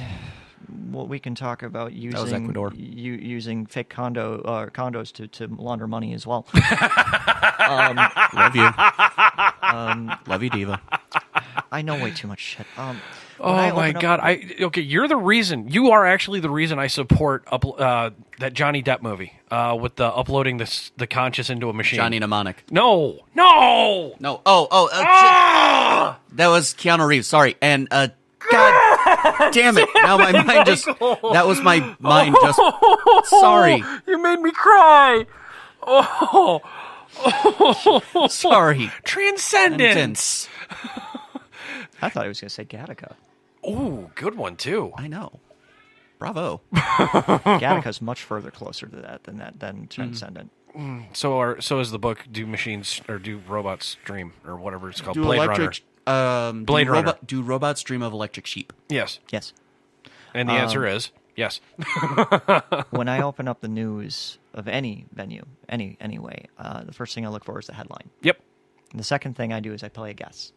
Well, we can talk about using was Ecuador. using fake condos to launder money as well. Love you. Love you, Diva. I know way too much shit. Oh my God! Okay, you're the reason. You are actually the reason I support that Johnny Depp movie with the uploading the conscious into a machine. Johnny Mnemonic. No. No. That was Keanu Reeves. Sorry. And God damn it! Now my mind just. That was my mind just. Sorry. You made me cry. Oh. Sorry. Transcendence. I thought he was going to say Gattaca. Ooh, good one too. I know. Bravo. Gattaca's much further closer to that than Transcendent. So is the book. Do machines or do robots dream or whatever it's called? Do Blade electric. Blade Runner. Do robots dream of electric sheep? Runner. Yes. Yes. And the answer is yes. When I open up the news of any venue, anyway, the first thing I look for is the headline. Yep. And the second thing I do is I play a guess.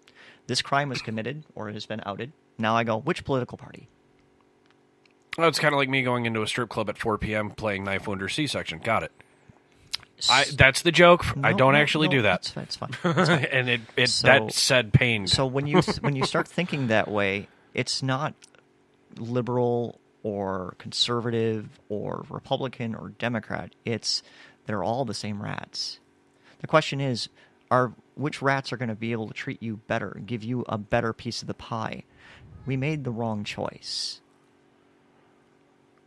This crime was committed or it has been outed. Now I go, which political party? Well, it's kind of like me going into a strip club at 4 p.m. playing Knife Wound or C-section. Got it. That's the joke. I don't actually do that. It's fine. And that said pain. So when you start thinking that way, it's not liberal or conservative or Republican or Democrat. They're all the same rats. The question is, which rats are going to be able to treat you better and give you a better piece of the pie? We made the wrong choice.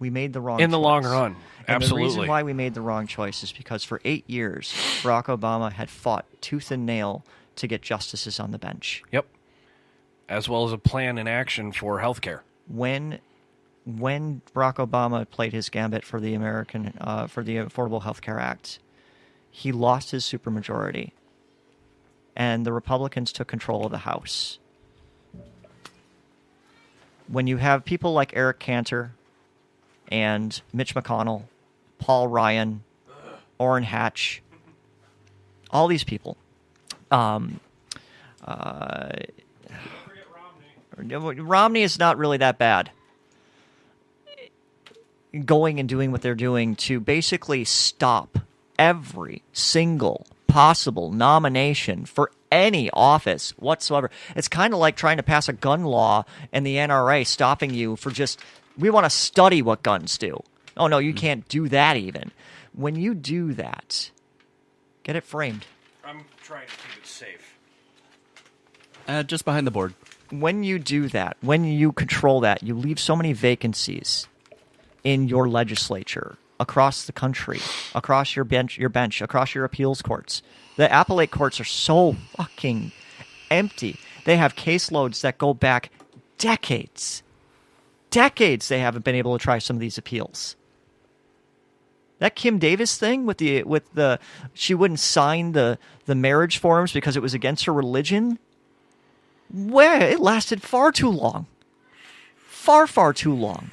In the long run. And Absolutely. the reason why we made the wrong choice is because for 8 years, Barack Obama had fought tooth and nail to get justices on the bench. Yep. As well as a plan in action for healthcare. When Barack Obama played his gambit for the Affordable Health Care Act, he lost his supermajority, and the Republicans took control of the House. When you have people like Eric Cantor and Mitch McConnell, Paul Ryan, Orrin Hatch, all these people, Romney is not really that bad. Going and doing what they're doing to basically stop every single possible nomination for any office whatsoever. It's kind of like trying to pass a gun law and the NRA stopping you for just, we want to study what guns do. Oh, no, you can't do that even. When you do that, get it framed. I'm trying to keep it safe. Just behind the board. When you do that, when you control that, you leave so many vacancies in your legislature, across the country, across your bench, across your appeals courts. The appellate courts are so fucking empty. They have caseloads that go back decades. Decades they haven't been able to try some of these appeals. That Kim Davis thing with the she wouldn't sign the marriage forms because it was against her religion. Well, it lasted far too long. Far, far too long.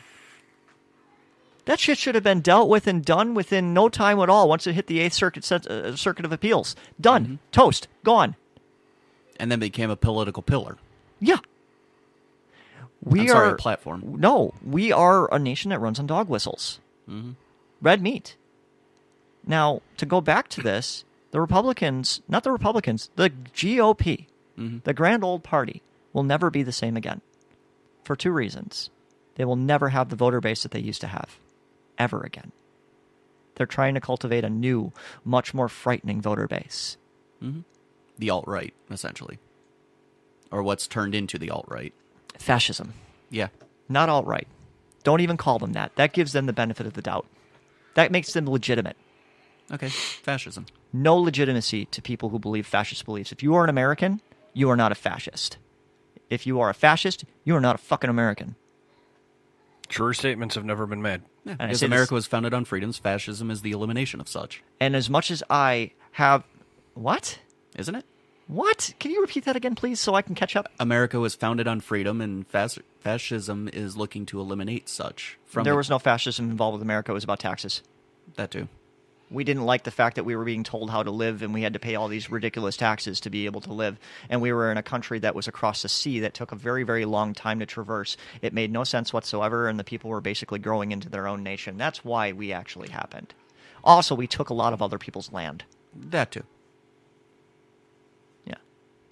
That shit should have been dealt with and done within no time at all once it hit the 8th Circuit of Appeals. Done. Mm-hmm. Toast. Gone. And then became a political pillar. Yeah. A platform. No, we are a nation that runs on dog whistles. Mm-hmm. Red meat. Now, to go back to this, the Republicans, not the Republicans, the GOP, the grand old party, will never be the same again. For two reasons. They will never have the voter base that they used to have. Ever again. They're trying to cultivate a new, much more frightening voter base. Mm-hmm. The alt-right, essentially. Or what's turned into the alt-right. Fascism. Yeah. Not alt-right. Don't even call them that. That gives them the benefit of the doubt. That makes them legitimate. Okay, fascism. No legitimacy to people who believe fascist beliefs. If you are an American, you are not a fascist. If you are a fascist, you are not a fucking American. Truer statements have never been made. Yeah, And I because say America this- was founded on freedoms, fascism is the elimination of such. And as much as I have... What? Isn't it? What? Can you repeat that again, please, so I can catch up? America was founded on freedom, and fascism is looking to eliminate such. There was no fascism involved with America. It was about taxes. That too. We didn't like the fact that we were being told how to live and we had to pay all these ridiculous taxes to be able to live. And we were in a country that was across the sea that took a very, very long time to traverse. It made no sense whatsoever, and the people were basically growing into their own nation. That's why we actually happened. Also, we took a lot of other people's land. That too. Yeah.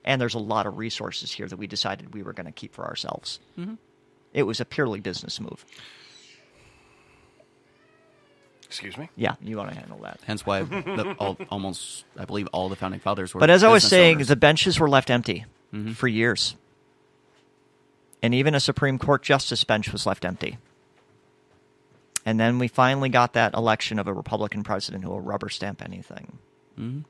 And there's a lot of resources here that we decided we were going to keep for ourselves. Mm-hmm. It was a purely business move. Excuse me? Yeah, you want to handle that. Hence why I believe all the founding fathers were. But as I was business saying, owners. the benches were left empty Mm-hmm. for years. And even a Supreme Court justice bench was left empty. And then we finally got that election of a Republican president who will rubber stamp anything. Mm-hmm.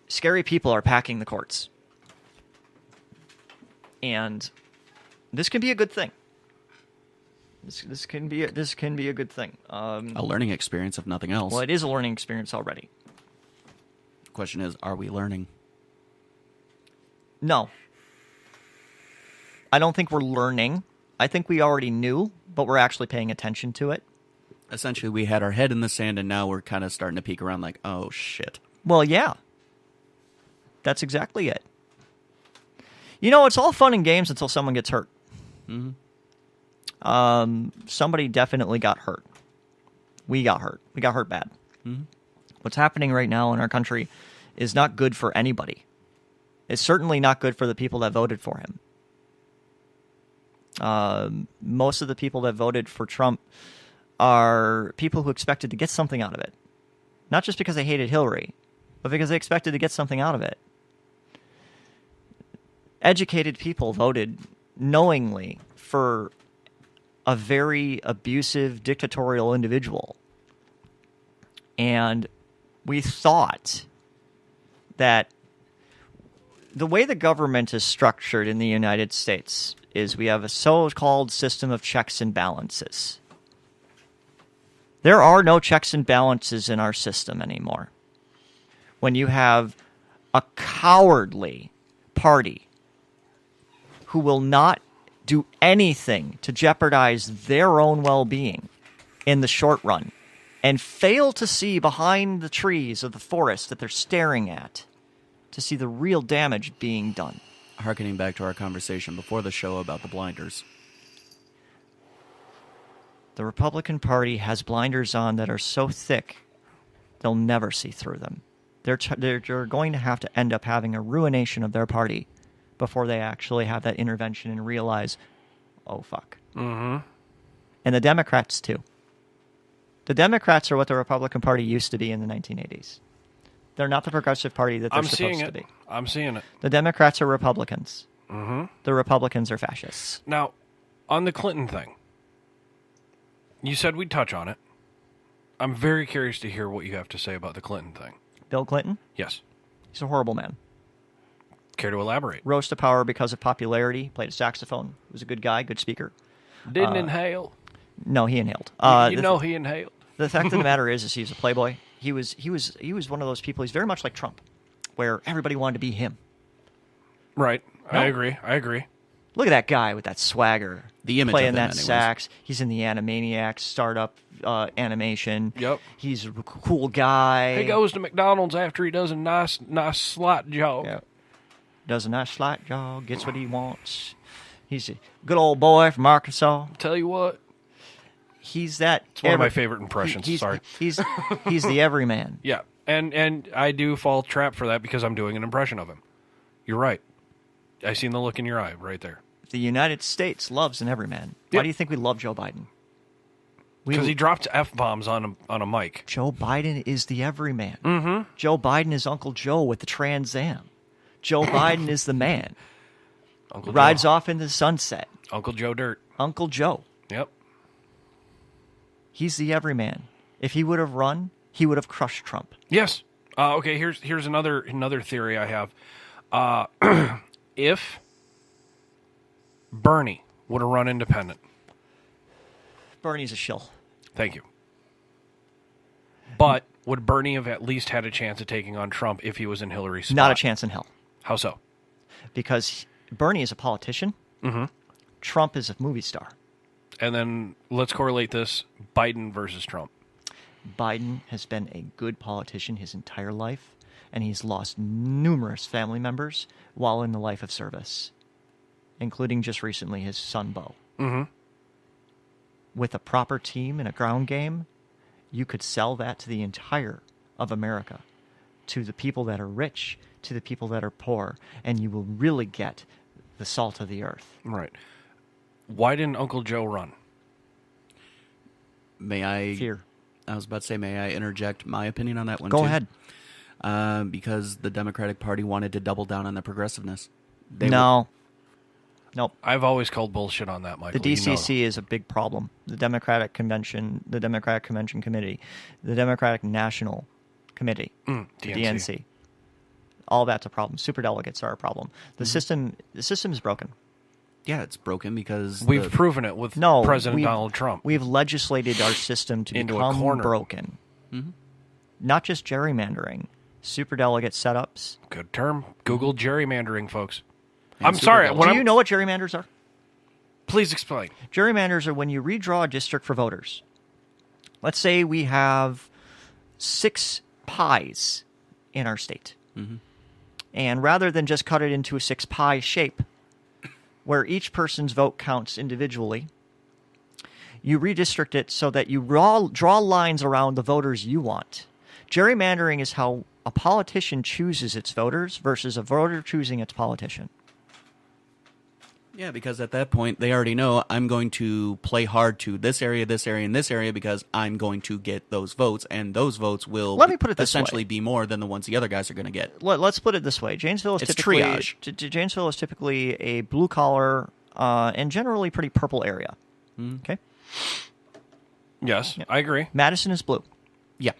Scary people are packing the courts. And this can be a good thing. This can be a good thing. A learning experience, if nothing else. Well, it is a learning experience already. The question is, are we learning? No. I don't think we're learning. I think we already knew, but we're actually paying attention to it. Essentially, we had our head in the sand, and now we're kind of starting to peek around like, oh, shit. Well, yeah. That's exactly it. You know, it's all fun and games until someone gets hurt. Mm-hmm. Somebody definitely got hurt. We got hurt. We got hurt bad. Mm-hmm. What's happening right now in our country is not good for anybody. It's certainly not good for the people that voted for him. Most of the people that voted for Trump are people who expected to get something out of it. Not just because they hated Hillary, but because they expected to get something out of it. Educated people voted knowingly for a very abusive, dictatorial individual. And we thought that the way the government is structured in the United States is we have a so-called system of checks and balances. There are no checks and balances in our system anymore. When you have a cowardly party who will not do anything to jeopardize their own well-being in the short run and fail to see behind the trees of the forest that they're staring at to see the real damage being done. Harkening back to our conversation before the show about the blinders. The Republican Party has blinders on that are so thick, they'll never see through them. They're going to have to end up having a ruination of their party before they actually have that intervention and realize, oh, fuck. Mm-hmm. And the Democrats, too. The Democrats are what the Republican Party used to be in the 1980s. They're not the progressive party that they're supposed to be. I'm seeing it. The Democrats are Republicans. Mm-hmm. The Republicans are fascists. Now, on the Clinton thing, you said we'd touch on it. I'm very curious to hear what you have to say about the Clinton thing. Bill Clinton? Yes. He's a horrible man. Care to elaborate? Rose to power because of popularity. Played a saxophone. Was a good guy, good speaker. Didn't inhale. No, he inhaled. He inhaled. The fact of the matter is he's a playboy. He was one of those people. He's very much like Trump, where everybody wanted to be him. Right. No. I agree. Look at that guy with that swagger. The image playing of him, that anyways. sax. He's in the Animaniacs startup animation. Yep. He's a cool guy. He goes to McDonald's after he does a nice slot jog. Yeah. Does a nice slight jog. Gets what he wants. He's a good old boy from Arkansas. Tell you what, He's that. it's one of my favorite impressions. Sorry. He's the everyman. Yeah, and I do fall trap for that because I'm doing an impression of him. You're right. I seen the look in your eye right there. The United States loves an everyman. Yep. Why do you think we love Joe Biden? Because he dropped F-bombs on a mic. Joe Biden is the everyman. Mm-hmm. Joe Biden is Uncle Joe with the Trans Am. Joe Biden is the man. Uncle Rides Joe. off in the sunset. Uncle Joe Dirt. Uncle Joe. Yep. He's the everyman. If he would have run, he would have crushed Trump. Yes. Okay. Here's another theory I have. If Bernie would have run independent. Bernie's a shill. Thank you. But would Bernie have at least had a chance of taking on Trump if he was in Hillary's spot? Not a chance in hell. How so? Because Bernie is a politician. Mm-hmm. Trump is a movie star. And then let's correlate this: Biden versus Trump. Biden has been a good politician his entire life, and he's lost numerous family members while in the life of service, including just recently his son, Beau. Mm-hmm. With a proper team and a ground game, you could sell that to the entire of America, to the people that are rich, to the people that are poor, and you will really get the salt of the earth. Right. Why didn't Uncle Joe run? Fear. I was about to say, may I interject my opinion on that one, Go too? ahead. Because the Democratic Party wanted to double down on the progressiveness. Nope. I've always called bullshit on that, Michael. The DCC is a big problem. The Democratic Convention, the Democratic Convention Committee, the Democratic National Committee, DNC. DNC. All that's a problem. Superdelegates are a problem. The system is broken. Yeah, it's broken because We've proven it with President Donald Trump. We've legislated our system to Into a become corner. broken. Mm-hmm. Not just gerrymandering, superdelegate setups. Good term. Google gerrymandering, folks. And I'm sorry. superdelegates. Do you know what gerrymanders are? Please explain. Gerrymanders are when you redraw a district for voters. Let's say we have 6 pies in our state. Mm-hmm. And rather than just cut it into a 6 pie shape, where each person's vote counts individually, you redistrict it so that you draw lines around the voters you want. Gerrymandering is how a politician chooses its voters versus a voter choosing its politician. Yeah, because at that point, they already know I'm going to play hard to this area, and this area because I'm going to get those votes, and those votes will Let me put it this essentially way. be more than the ones the other guys are going to get. Let's put it this way. Janesville is It's typically triage. Janesville is typically a blue-collar and generally pretty purple area. Okay? Yes, I agree. Madison is blue. Yeah.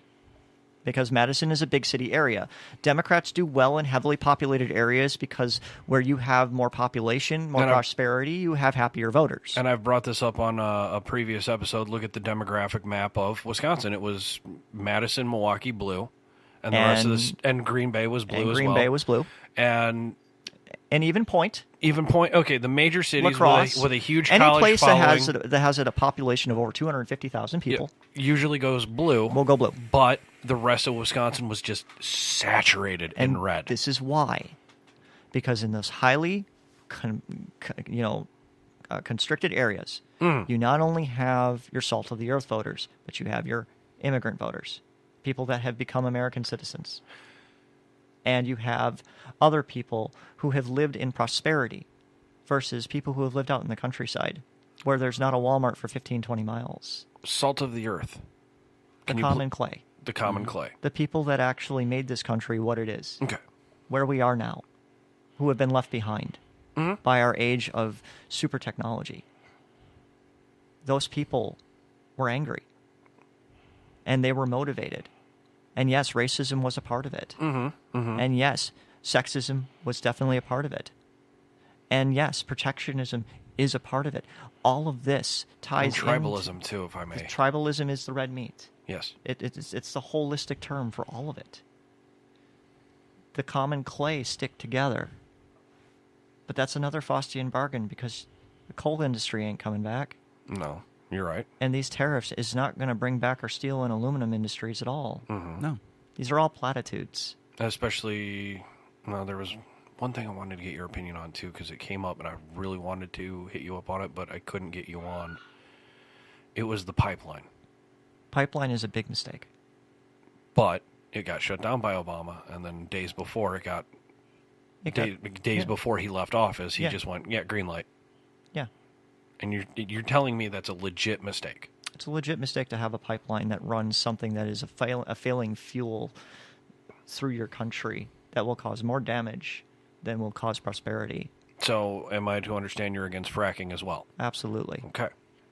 Because Madison is a big city area. Democrats do well in heavily populated areas because where you have more population, more prosperity, you have happier voters. And I've brought this up on a previous episode. Look at the demographic map of Wisconsin. It was Madison, Milwaukee, blue, and the rest of this, and Green Bay was blue as well. Green Bay was blue. And Even Point. Okay, the major cities with a huge any college place following, that has a population of over 250,000 people usually goes blue. will go blue. But the rest of Wisconsin was just saturated in red. This is why, because in those highly, constricted areas, you not only have your salt of the earth voters, but you have your immigrant voters, people that have become American citizens. And you have other people who have lived in prosperity versus people who have lived out in the countryside where there's not a Walmart for 15, 20 miles. Salt of the earth. The common clay. The common clay. The people that actually made this country what it is. Okay. Where we are now. Who have been left behind by our age of super technology. Those people were angry. And they were motivated. And yes, racism was a part of it. And yes, sexism was definitely a part of it. And yes, protectionism is a part of it. All of this ties and tribalism too, if I may. Tribalism is the red meat. Yes. It's the holistic term for all of it. The common clay stick together. But that's another Faustian bargain because the coal industry ain't coming back. No. You're right. And these tariffs is not going to bring back our steel and aluminum industries at all. No. These are all platitudes. Especially, there was one thing I wanted to get your opinion on, too, because it came up, and I really wanted to hit you up on it, but I couldn't get you on. It was the pipeline. Pipeline is a big mistake. But it got shut down by Obama, and then days before before he left office, he just went, green light. Yeah. And you're telling me that's a legit mistake. It's a legit mistake to have a pipeline that runs something that is a failing fuel through your country that will cause more damage than will cause prosperity. So am I to understand you're against fracking as well? Absolutely. Okay.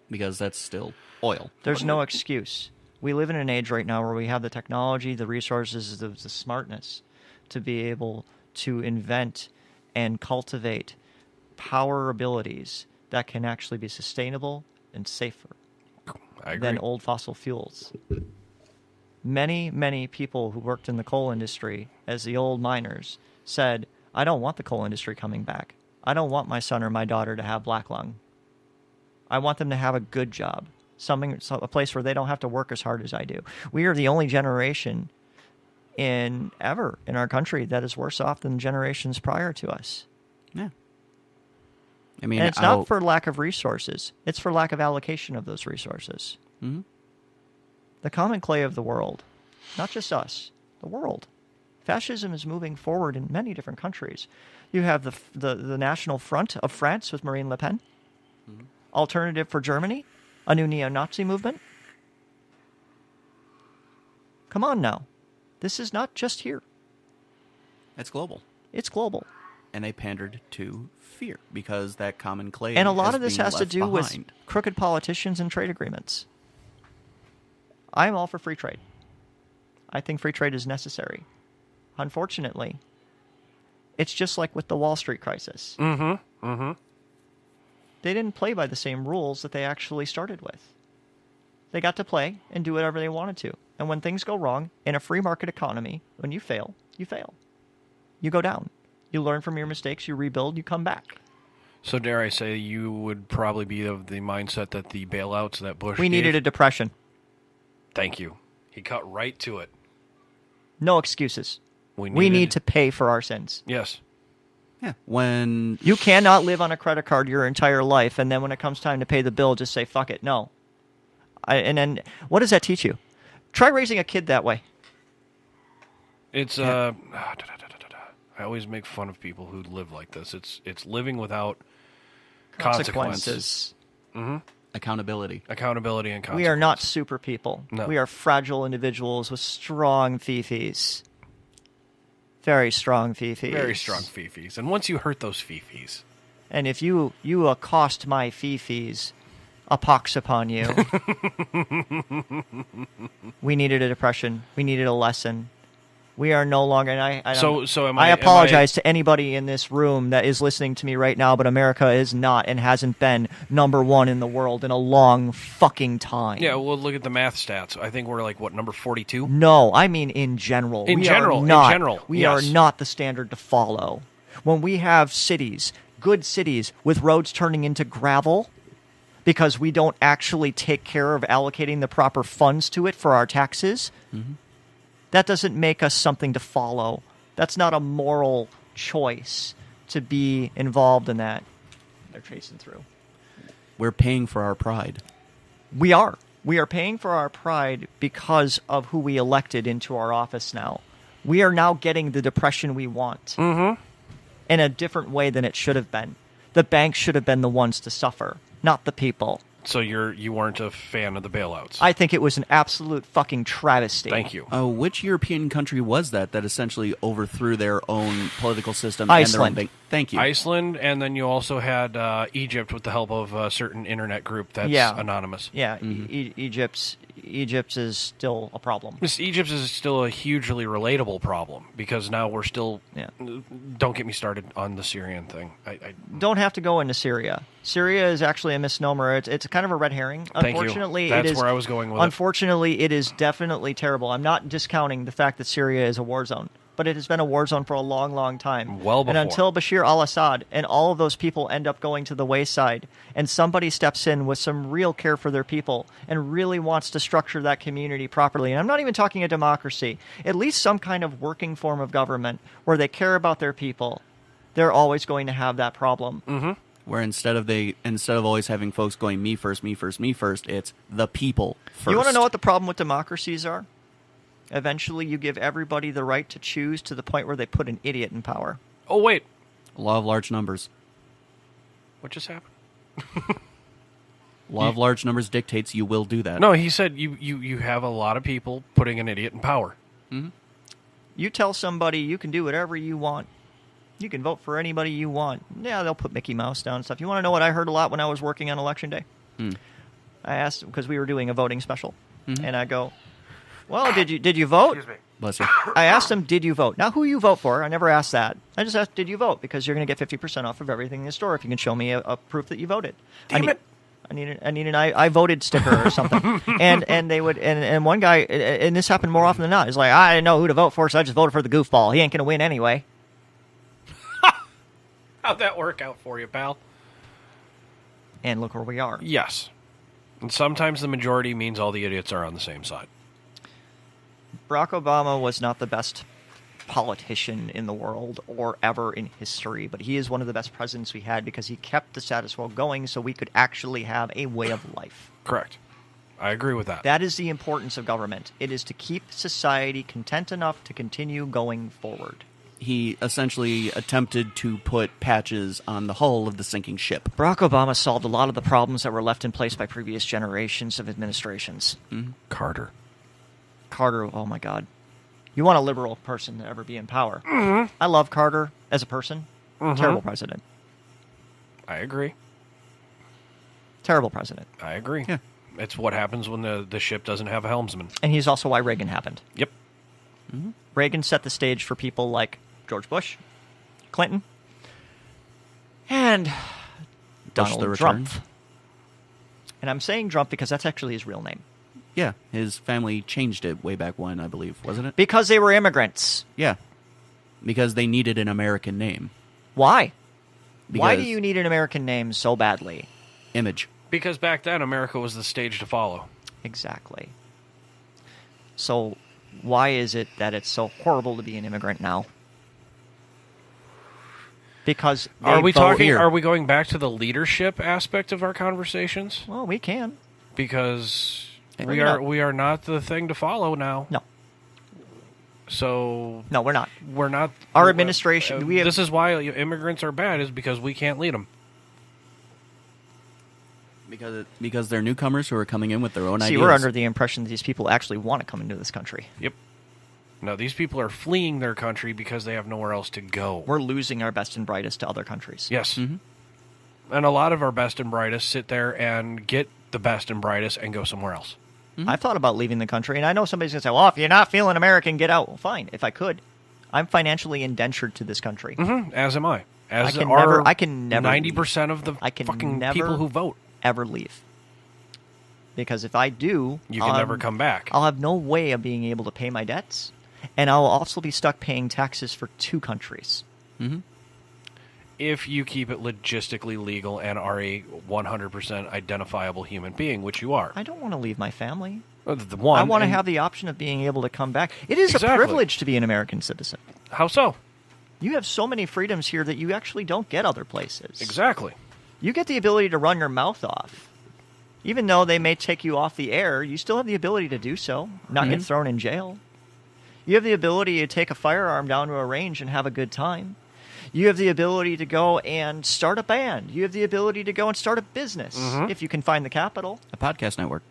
Because that's still oil. There's no excuse. We live in an age right now where we have the technology, the resources, the smartness to be able to invent and cultivate power abilities that can actually be sustainable and safer than old fossil fuels. Many, many people who worked in the coal industry as the old miners said, I don't want the coal industry coming back. I don't want my son or my daughter to have black lung. I want them to have a good job, a place where they don't have to work as hard as I do. We are the only generation ever in our country that is worse off than generations prior to us. Yeah. I mean, and it's not for lack of resources. It's for lack of allocation of those resources. Mm-hmm. The common clay of the world, not just us, the world. Fascism is moving forward in many different countries. You have the National Front of France with Marine Le Pen. Mm-hmm. Alternative for Germany, a new neo-Nazi movement. Come on now. This is not just here. It's global. It's global. And they pandered to fear because that common clay. And a lot of this has to do with crooked politicians and trade agreements. I'm all for free trade. I think free trade is necessary. Unfortunately, it's just like with the Wall Street crisis. Mm-hmm. Mm-hmm. They didn't play by the same rules that they actually started with. They got to play and do whatever they wanted to. And when things go wrong in a free market economy, when you fail, you fail. You go down. You learn from your mistakes, you rebuild, you come back. So dare I say you would probably be of the mindset that the bailouts that Bush We needed a depression. Thank you. He cut right to it. No excuses. We need to pay for our sins. Yes. Yeah. When you cannot live on a credit card your entire life, and then when it comes time to pay the bill, just say, fuck it, no. And then what does that teach you? Try raising a kid that way. It's I always make fun of people who live like this. It's living without consequences. Mm-hmm. Accountability and consequences. We are not super people. No. We are fragile individuals with strong fifis. Very strong fifis. Very strong fifis. And once you hurt those fifis. And if you accost my fifis A pox upon you. We needed a depression. We needed a lesson. We are no longer. And I apologize to anybody in this room that is listening to me right now, but America is not and hasn't been number one in the world in a long fucking time. Yeah, well, look at the math stats. I think we're like, what, number 42? No, I mean in general. In We general, are yes. not the standard to follow. When we have cities, good cities, with roads turning into gravel because we don't actually take care of allocating the proper funds to it for our taxes, that doesn't make us something to follow. That's not a moral choice to be involved in that. They're chasing through. We're paying for our pride. We are. We are paying for our pride because of who we elected into our office now. We are now getting the depression we want in a different way than it should have been. The banks should have been the ones to suffer, not the people. So you weren't a fan of the bailouts? I think it was an absolute fucking travesty. Thank you. Which European country was that essentially overthrew their own political system? Iceland. And their own bank? Thank you. Iceland, and then you also had Egypt with the help of a certain internet group that's anonymous. Yeah, Egypt is still a problem. Egypt is still a hugely relatable problem because now we're still... Yeah. Don't get me started on the Syrian thing. I Don't have to go into Syria. Syria is actually a misnomer. It's kind of a red herring. Thank you. Unfortunately, That's it is, where I was going with it. Unfortunately, it is definitely terrible. I'm not discounting the fact that Syria is a war zone, but it has been a war zone for a long, long time. Well And before. until Bashir al-Assad and all of those people end up going to the wayside, and somebody steps in with some real care for their people and really wants to structure that community properly. And I'm not even talking a democracy. At least some kind of working form of government where they care about their people. They're always going to have that problem. Mm-hmm. Where instead of always having folks going me first, me first, me first, it's the people first. You want to know what the problem with democracies are? Eventually, you give everybody the right to choose to the point where they put an idiot in power. Oh, wait. Law of large numbers. What just happened? Law of large numbers dictates you will do that. No, he said you have a lot of people putting an idiot in power. You tell somebody you can do whatever you want. You can vote for anybody you want. Yeah, they'll put Mickey Mouse down and stuff. You want to know what I heard a lot when I was working on Election Day? I asked, because we were doing a voting special, and I go, well, did you vote? Excuse me. Bless you. I asked him, did you vote? Not who you vote for. I never asked that. I just asked, did you vote? Because you're going to get 50% off of everything in the store if you can show me a proof that you voted. Damn it. I need an I voted sticker or something. and they would and one guy, and this happened more often than not, is like, I didn't know who to vote for, so I just voted for the goofball. He ain't going to win anyway. How'd that work out for you, pal? And look where we are. Yes. And sometimes the majority means all the idiots are on the same side. Barack Obama was not the best politician in the world or ever in history, but he is one of the best presidents we had because he kept the status quo going so we could actually have a way of life. Correct. I agree with that. That is the importance of government. It is to keep society content enough to continue going forward. He essentially attempted to put patches on the hull of the sinking ship. Barack Obama solved a lot of the problems that were left in place by previous generations of administrations. Carter. Carter, oh my God. You want a liberal person to ever be in power. I love Carter as a person. Terrible president. I agree. Terrible president. I agree. Yeah. It's what happens when the ship doesn't have a helmsman. And he's also why Reagan happened. Yep. Reagan set the stage for people like George Bush, Clinton, and Bush the Donald return. Trump. And I'm saying Trump because that's actually his real name. Yeah, his family changed it way back when, I believe, wasn't it? Because they were immigrants. Yeah, because they needed an American name. Why? Why do Because- you need an American name so badly? Image. Because back then, America was the stage to follow. Exactly. So why is it that it's so horrible to be an immigrant now? Because they Are we vote talking? here. Are we going back to the leadership aspect of our conversations? Well, we can. Because Maybe we are not. we are not the thing to follow now. No. So No, we're not. we're not. Our administration- we have- This is why immigrants are bad. Is because we can't lead them. Because they're newcomers who are coming in with their own See, ideas. we're under the impression that these people actually want to come into this country. Yep. No, these people are fleeing their country because they have nowhere else to go. We're losing our best and brightest to other countries. Yes. And a lot of our best and brightest sit there and get the best and brightest and go somewhere else. I've thought about leaving the country, and I know somebody's going to say, well, if you're not feeling American, get out. Well, fine, if I could. I'm financially indentured to this country. As am I. As I can never 90% of the fucking people who vote. Ever leave. Because if I do... You can never come back. I'll have no way of being able to pay my debts, and I'll also be stuck paying taxes for 2 countries. Mm-hmm. If you keep it logistically legal and are a 100% identifiable human being, which you are. I don't want to leave my family. I want to have the option of being able to come back. It is a privilege to be an American citizen. How so? You have so many freedoms here that you actually don't get other places. Exactly. You get the ability to run your mouth off. Even though they may take you off the air, you still have the ability to do so, not get thrown in jail. You have the ability to take a firearm down to a range and have a good time. You have the ability to go and start a band. You have the ability to go and start a business if you can find the capital. A podcast network.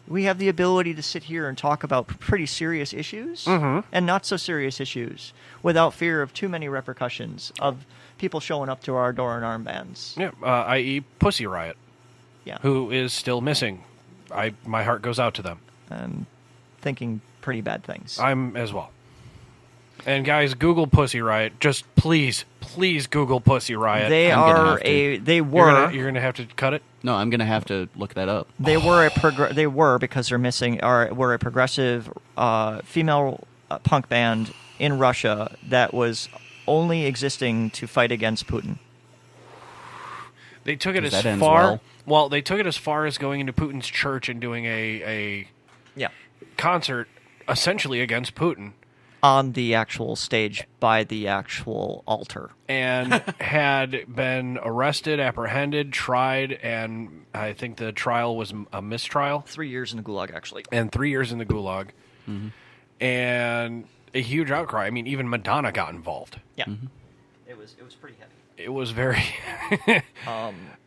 We have the ability to sit here and talk about pretty serious issues and not so serious issues without fear of too many repercussions of people showing up to our door in armbands. Yeah, i.e. Pussy Riot. Yeah. Who is still missing. My heart goes out to them. I'm thinking pretty bad things. I'm as well. And guys, Google Pussy Riot. Just please Google Pussy Riot. They were. You're gonna have to cut it. No, I'm gonna have to look that up. They were because they're missing. Were a progressive female punk band in Russia that was only existing to fight against Putin. They took it That as ends far. well. They took it as far as going into Putin's church and doing a Yeah. concert essentially against Putin. On the actual stage by the actual altar. And had been arrested, apprehended, tried, and I think the trial was a mistrial. 3 years in the Gulag, actually. And 3 years in the Gulag. And a huge outcry. I mean, even Madonna got involved. Yeah. It was pretty heavy. It was very...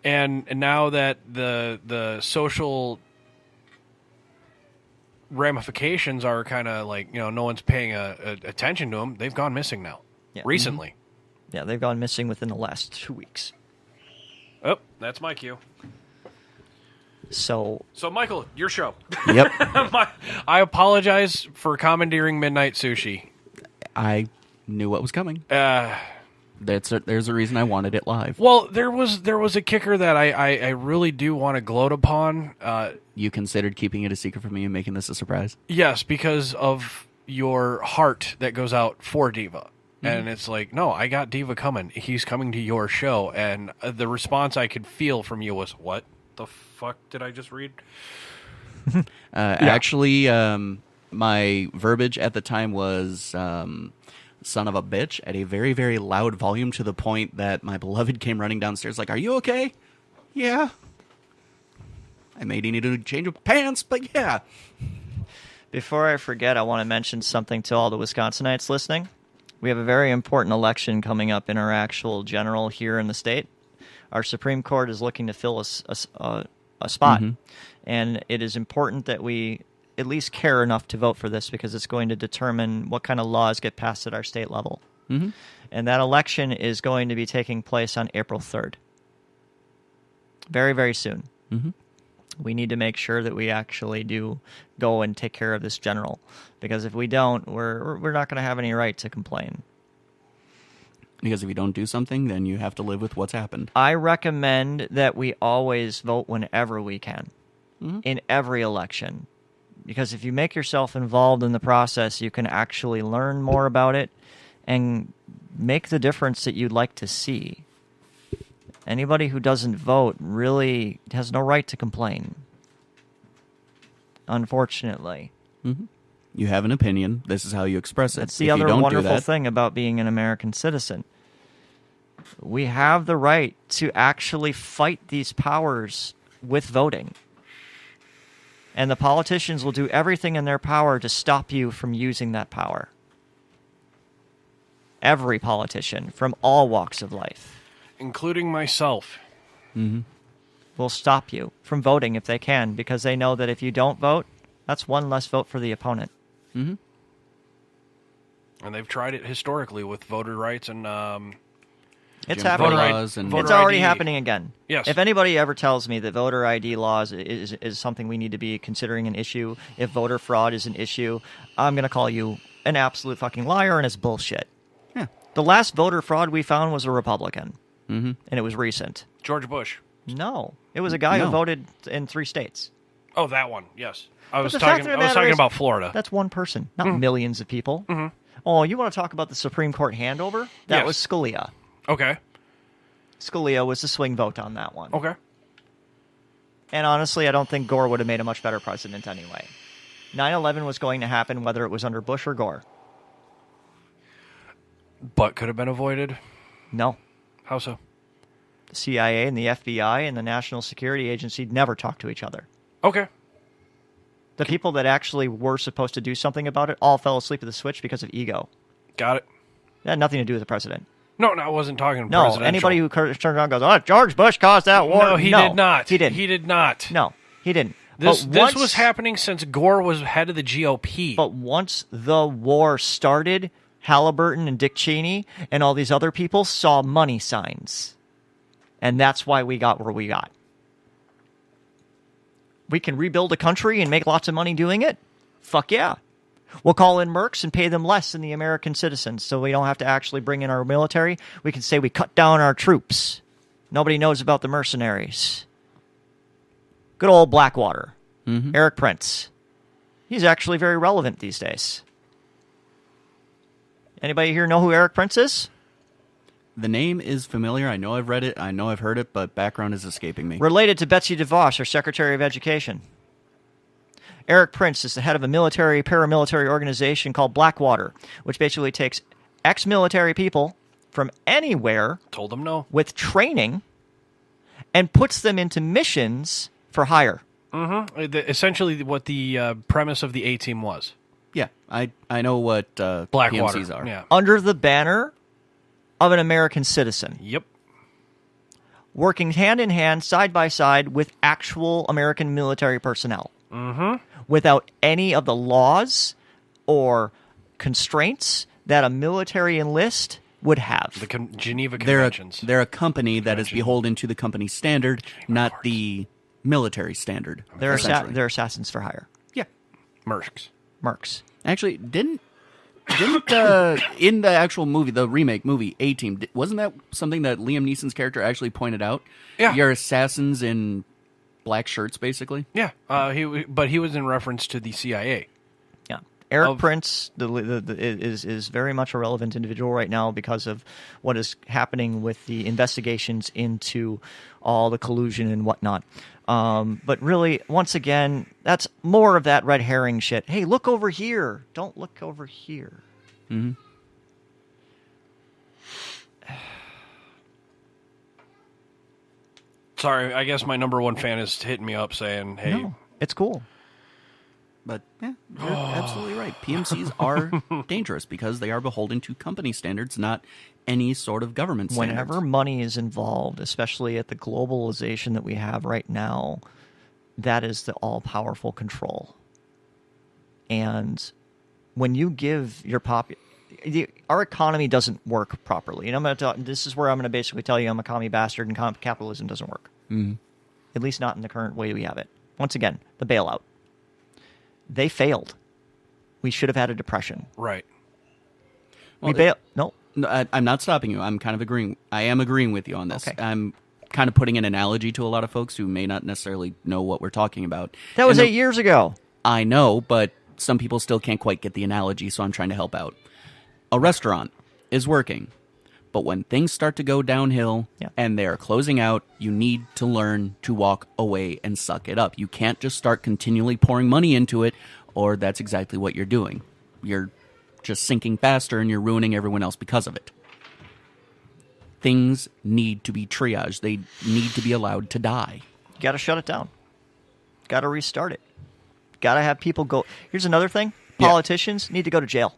and now that the social... ramifications are kind of like, no one's paying attention to them. They've gone missing now. Yeah. Recently. Yeah, they've gone missing within the last 2 weeks. Oh, that's my cue. So, Michael, your show. Yep. I apologize for commandeering Midnight Sushi. I knew what was coming. There's a reason I wanted it live. Well, there was a kicker that I really do want to gloat upon. You considered keeping it a secret from me and making this a surprise? Yes, because of your heart that goes out for Diva. And it's like, no, I got Diva coming. He's coming to your show. And the response I could feel from you was, what the fuck did I just read? Actually, my verbiage at the time was son of a bitch at a very, very loud volume to the point that my beloved came running downstairs like, are you okay? Yeah. I may need to change of pants, but yeah. before I forget, I want to mention something to all the Wisconsinites listening. We have a very important election coming up in our actual general here in the state. Our Supreme Court is looking to fill a spot, and it is important that we at least care enough to vote for this because it's going to determine what kind of laws get passed at our state level. And that election is going to be taking place on April 3rd. Very, very soon. We need to make sure that we actually do go and take care of this general, because if we don't, we're not going to have any right to complain. Because if you don't do something, then you have to live with what's happened. I recommend that we always vote whenever we can, in every election. Because if you make yourself involved in the process, you can actually learn more about it and make the difference that you'd like to see. Anybody who doesn't vote really has no right to complain. Unfortunately. You have an opinion. This is how you express it. That's the If you other don't wonderful do that, thing about being an American citizen. We have the right to actually fight these powers with voting. And the politicians will do everything in their power to stop you from using that power. Every politician from all walks of life. Including myself. Will stop you from voting if they can, because they know that if you don't vote, that's one less vote for the opponent. And they've tried it historically with voter rights and It's Jim happening. Crow Voter laws and voter It's already ID. happening again. Yes. If anybody ever tells me that voter ID laws is something we need to be considering an issue, if voter fraud is an issue, I'm going to call you an absolute fucking liar, and it's bullshit. Yeah. The last voter fraud we found was a Republican, and it was recent. George Bush. No, it was a guy who No. voted in 3 states. Oh, that one. Yes. I was the fact talking. of the I was matter talking is- about Florida. That's one person, not millions of people. Oh, you want to talk about the Supreme Court handover? That Yes. was Scalia. Okay. Scalia was the swing vote on that one. Okay. And honestly, I don't think Gore would have made a much better president anyway. 9/11 was going to happen whether it was under Bush or Gore. But could have been avoided. No. How so? The CIA and the FBI and the National Security Agency never talked to each other. Okay. The people that actually were supposed to do something about it all fell asleep at the switch because of ego. Got it. It had nothing to do with the president. No, I wasn't talking. No, presidential. anybody who turns around and goes, "Oh, George Bush caused that war." No, he did not. He didn't. He did not. No, he didn't. This But this once- was happening since Gore was head of the GOP. But once the war started, Halliburton and Dick Cheney and all these other people saw money signs. And that's why we got where we got. We can rebuild a country and make lots of money doing it? Fuck yeah. We'll call in mercs and pay them less than the American citizens so we don't have to actually bring in our military. We can say we cut down our troops. Nobody knows about the mercenaries. Good old Blackwater. Eric Prince. He's actually very relevant these days. Anybody here know who Eric Prince is? The name is familiar. I know I've read it. I know I've heard it, but background is escaping me. Related to Betsy DeVos, our Secretary of Education. Eric Prince is the head of a military paramilitary organization called Blackwater, which basically takes ex-military people from anywhere Told them no. with training and puts them into missions for hire. Essentially, what the premise of the A-Team was. Yeah, I know what Blackwater. PMCs are. Yeah. Under the banner of an American citizen, Yep. working hand in hand, side by side with actual American military personnel. Without any of the laws or constraints that a military enlist would have. The Geneva They're Conventions. a company that is beholden to the company standard, not the military standard. They're essentially. assassins for hire. Yeah. Mercs. Mercs. Actually, didn't in the actual movie, the remake movie, A-Team, wasn't that something that Liam Neeson's character actually pointed out? Yeah. You're assassins in black shirts, basically. Yeah. He was in reference to the CIA. Yeah. Eric Of- Prince is very much a relevant individual right now because of what is happening with the investigations into all the collusion and whatnot. But really, once again, that's more of that red herring shit. Hey, look over here. Don't look over here. Sorry, I guess my number one fan is hitting me up saying, "Hey, No, it's cool. But yeah, you're absolutely right. PMCs are dangerous because they are beholden to company standards, not any sort of government standards. Whenever money is involved, especially at the globalization that we have right now, that is the all-powerful control. And when you give your our economy doesn't work properly. And this is where I'm going to basically tell you I'm a commie bastard and capitalism doesn't work. At least not in the current way we have it. Once again, the bailout. They failed. We should have had a depression. right." Well, No. No, I'm not stopping you. I'm kind of agreeing. I am agreeing with you on this. Okay. I'm kind of putting an analogy to a lot of folks who may not necessarily know what we're talking about. That was And 8 years ago. I know, but some people still can't quite get the analogy, so I'm trying to help out. A restaurant is working, but when things start to go downhill Yeah. and they're closing out, you need to learn to walk away and suck it up. You can't just start continually pouring money into it, or that's exactly what you're doing. You're just sinking faster and you're ruining everyone else because of it. Things need to be triaged. They need to be allowed to die. You got to shut it down. Got to restart it. Got to have people go. Here's another thing. Yeah. Politicians need to go to jail.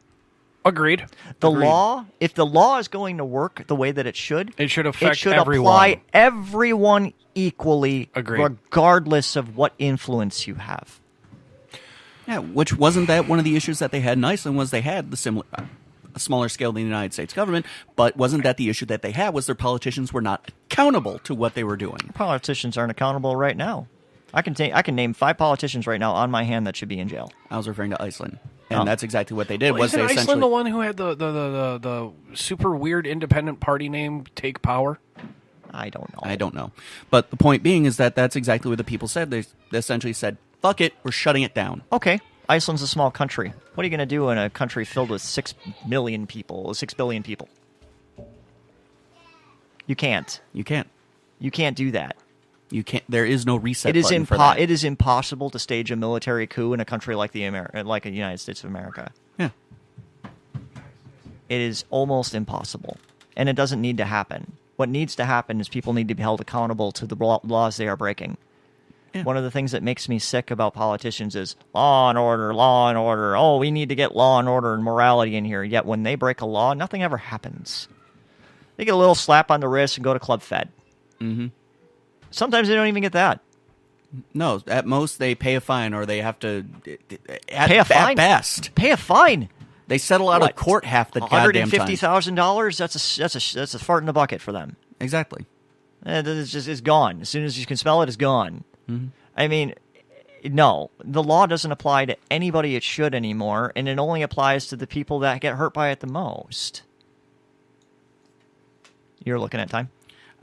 Agreed. The law, if the law is going to work the way that it should affect should everyone. apply everyone equally, Agreed. regardless of what influence you have. Yeah, which wasn't that one of the issues that they had in Iceland was they had the similar. a smaller scale than the United States government, but wasn't that the issue that they had, was their politicians were not accountable to what they were doing? Politicians aren't accountable right now. I can name 5 politicians right now on my hand that should be in jail. I was referring to Iceland. And Oh. that's exactly what they did. Well, Was isn't they Iceland essentially the one who had the super weird independent party name take power? I don't know. I don't know. But the point being is that that's exactly what the people said. They essentially said, fuck it, we're shutting it down. Okay, Iceland's a small country. What are you going to do in a country filled with 6 million people, 6 billion people? You can't. You can't. You can't do that. You can't. There is no reset It is button for that. It is impossible to stage a military coup in a country like the United States of America. Yeah. It is almost impossible, and it doesn't need to happen. What needs to happen is people need to be held accountable to the laws they are breaking. Yeah. One of the things that makes me sick about politicians is law and order, law and order. Oh, we need to get law and order and morality in here. Yet when they break a law, nothing ever happens. They get a little slap on the wrist and go to Club Fed. Mm-hmm. Sometimes they don't even get that. No, at most they pay a fine, or they have to Pay a fine? At best, Pay a fine. they settle out What? of court half the goddamn time. $150,000. That's a fart in the bucket for them. Exactly. It's gone. As soon as you can smell it, it's gone. Mm-hmm. I mean, no, the law doesn't apply to anybody it should anymore, and it only applies to the people that get hurt by it the most. You're looking at time?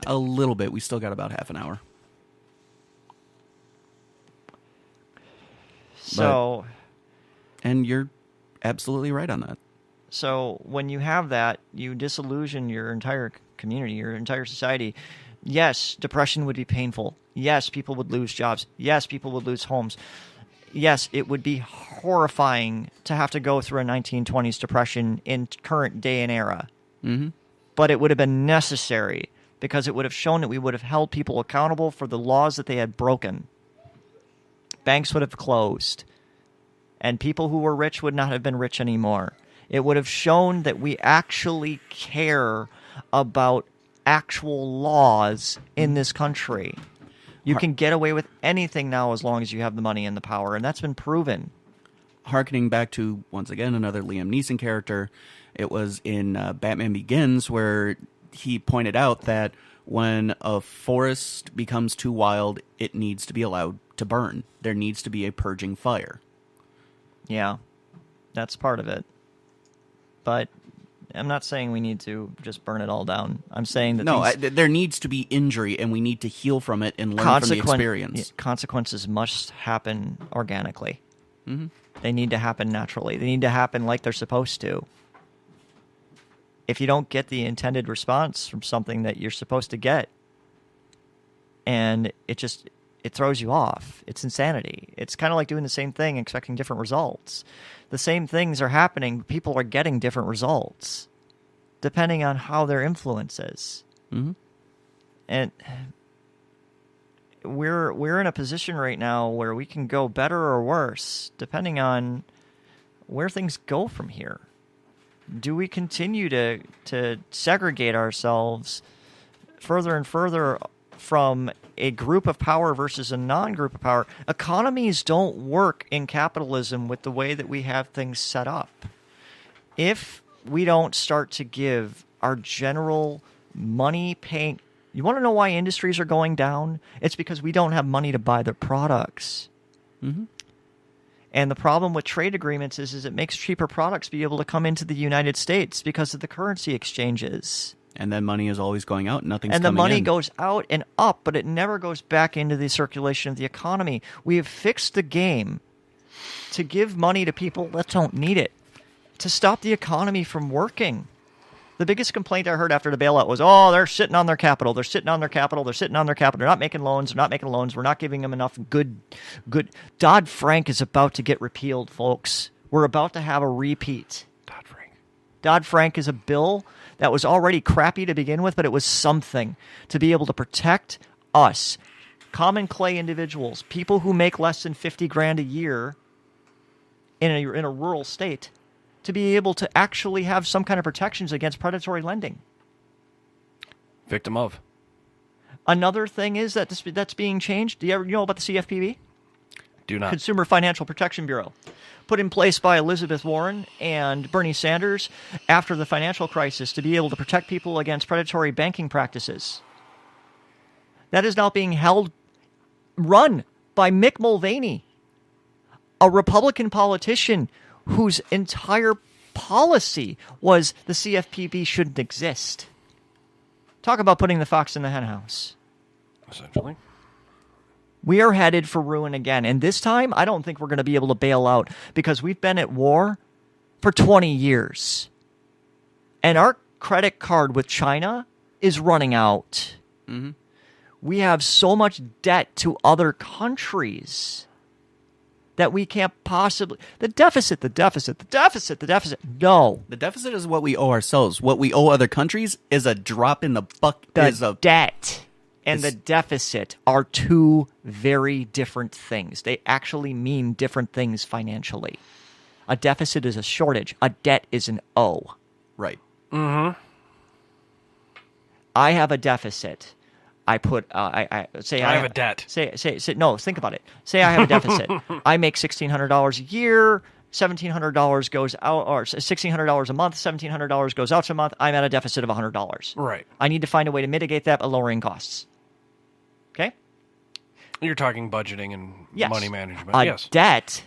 A little bit. We still got about half an hour. So, And you're absolutely right on that. so when you have that, you disillusion your entire community, your entire society. Yes, depression would be painful. Yes, people would lose jobs. Yes, people would lose homes. Yes, it would be horrifying to have to go through a 1920s depression in current day and era. Mm-hmm. But it would have been necessary because it would have shown that we would have held people accountable for the laws that they had broken. Banks would have closed, and people who were rich would not have been rich anymore. It would have shown that we actually care about actual laws in this country. You can get away with anything now as long as you have the money and the power, and that's been proven. Harkening back to, once again, another Liam Neeson character, it was in Batman Begins where he pointed out that when a forest becomes too wild, it needs to be allowed to burn. There needs to be a purging fire. Yeah, that's part of it. But I'm not saying we need to just burn it all down. I'm saying that No, there needs to be injury, and we need to heal from it and learn from the experience. Consequences must happen organically. Mm-hmm. They need to happen naturally. They need to happen like they're supposed to. If you don't get the intended response from something that you're supposed to get, and it throws you off. It's insanity. It's kind of like doing the same thing and expecting different results. The same things are happening, but people are getting different results depending on how their influence is. Mm-hmm. And we're in a position right now where we can go better or worse depending on where things go from here. Do we continue to segregate ourselves further and further from a group of power versus a non-group of power? Economies don't work in capitalism with the way that we have things set up. If we don't start to give our general money paying... You want to know why industries are going down? It's because we don't have money to buy their products. Mm-hmm. And the problem with trade agreements is it makes cheaper products be able to come into the United States because of the currency exchanges. And then money is always going out. Nothing's And the coming money in. goes out and up, but it never goes back into the circulation of the economy. We have fixed the game to give money to people that don't need it, to stop the economy from working. The biggest complaint I heard after the bailout was, oh, they're sitting on their capital. They're sitting on their capital. They're sitting on their capital. They're not making loans. They're not making loans. We're not giving them enough good. Dodd-Frank is about to get repealed, folks. We're about to have a repeat. Dodd-Frank is a bill that was already crappy to begin with, but it was something to be able to protect us, common clay individuals, people who make less than $50,000 a year in a rural state, to be able to actually have some kind of protections against predatory lending. Victim of. Another thing is that that's being changed. Do you ever know about the CFPB? Do not. Consumer Financial Protection Bureau. put in place by Elizabeth Warren and Bernie Sanders after the financial crisis to be able to protect people against predatory banking practices. That is now being run by Mick Mulvaney, a Republican politician whose entire policy was the CFPB shouldn't exist. Talk about putting the fox in the henhouse. Essentially. We are headed for ruin again. And this time, I don't think we're going to be able to bail out because we've been at war for 20 years. And our credit card with China is running out. Mm-hmm. We have so much debt to other countries that we can't possibly... The deficit. No. The deficit is what we owe ourselves. What we owe other countries is a drop in the bucket. The debt and the deficit are two very different things. They actually mean different things financially. A deficit is a shortage. A debt is an owe. Right. Mm-hmm. I have a deficit. I put. I have a debt. No. Think about it. Say I have a deficit. I make $1,600 a year. $1,700 goes out, or $1,600 a month. $1,700 goes out a month. I'm at a deficit of $100. Right. I need to find a way to mitigate that by lowering costs. Okay. You're talking budgeting and money management. Yes. Debt.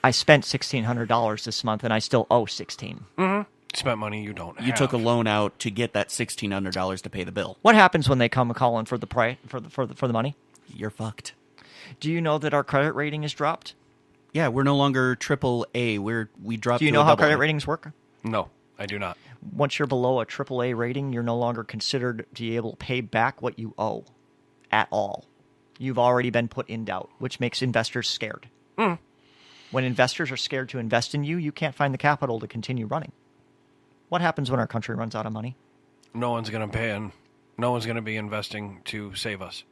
I spent $1,600 this month, and I still owe $1,600. Mm-hmm. Spent money you don't have. You took a loan out to get that $1,600 to pay the bill. What happens when they come calling for the money? You're fucked. Do you know that our credit rating has dropped? Yeah, we're no longer AAA. We dropped. Do you to know a how double credit A. ratings work? No, I do not. Once you're below a AAA rating, you're no longer considered to be able to pay back what you owe at all. You've already been put in doubt, which makes investors scared. Mm. When investors are scared to invest in you, you can't find the capital to continue running. What happens when our country runs out of money? No one's going to pay, and no one's going to be investing to save us.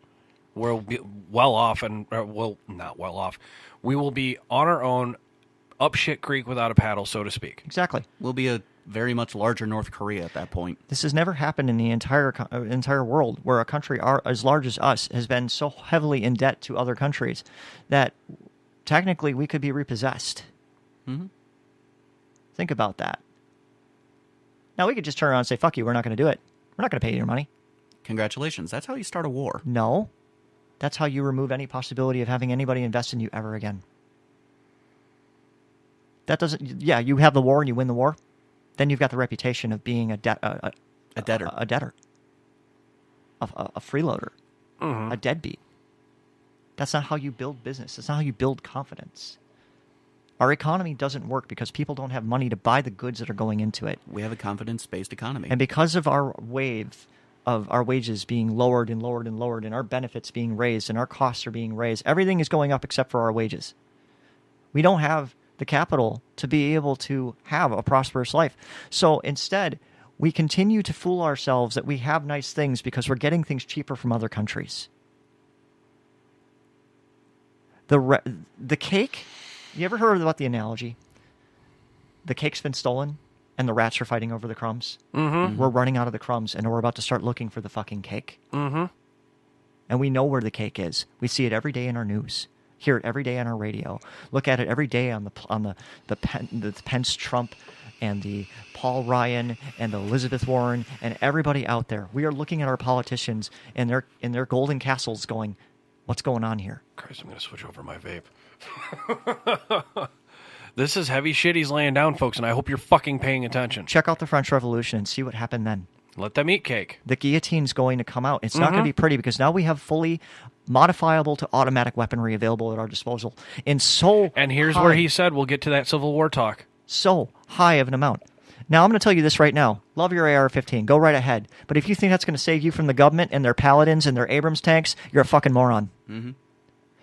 We'll be well off, not well off. We will be on our own, up shit creek without a paddle, so to speak. Exactly. We'll be a very much larger North Korea at that point. This has never happened in the entire world, where a country as large as us has been so heavily in debt to other countries that technically we could be repossessed. Mm-hmm. Think about that. Now, we could just turn around and say, fuck you, we're not going to do it. We're not going to pay you your money. Congratulations. That's how you start a war. No. That's how you remove any possibility of having anybody invest in you ever again. That doesn't... Yeah, you have the war and you win the war. Then you've got the reputation of being a debtor. A debtor. A freeloader. Mm-hmm. A deadbeat. That's not how you build business. That's not how you build confidence. Our economy doesn't work because people don't have money to buy the goods that are going into it. We have a confidence-based economy. And because of our wave of our wages being lowered and lowered and lowered, and our benefits being raised, and our costs are being raised, everything is going up except for our wages. We don't have the capital to be able to have a prosperous life. So instead, we continue to fool ourselves that we have nice things because we're getting things cheaper from other countries. The cake... You ever heard about the analogy? The cake's been stolen, and the rats are fighting over the crumbs. Mm-hmm. We're running out of the crumbs, and we're about to start looking for the fucking cake. Mm-hmm. And we know where the cake is. We see it every day in our news. Hear it every day on our radio. Look at it every day on the Pence Trump and the Paul Ryan and the Elizabeth Warren and everybody out there. We are looking at our politicians and their golden castles going, what's going on here? Christ, I'm going to switch over my vape. This is heavy shit he's laying down, folks, and I hope you're fucking paying attention. Check out the French Revolution and see what happened then. Let them eat cake. The guillotine's going to come out. It's not going to be pretty because now we have fully modifiable to automatic weaponry available at our disposal in And here's where he said we'll get to that Civil War talk. So high of an amount. Now, I'm going to tell you this right now. Love your AR-15. Go right ahead. But if you think that's going to save you from the government and their Paladins and their Abrams tanks, you're a fucking moron. Mm-hmm.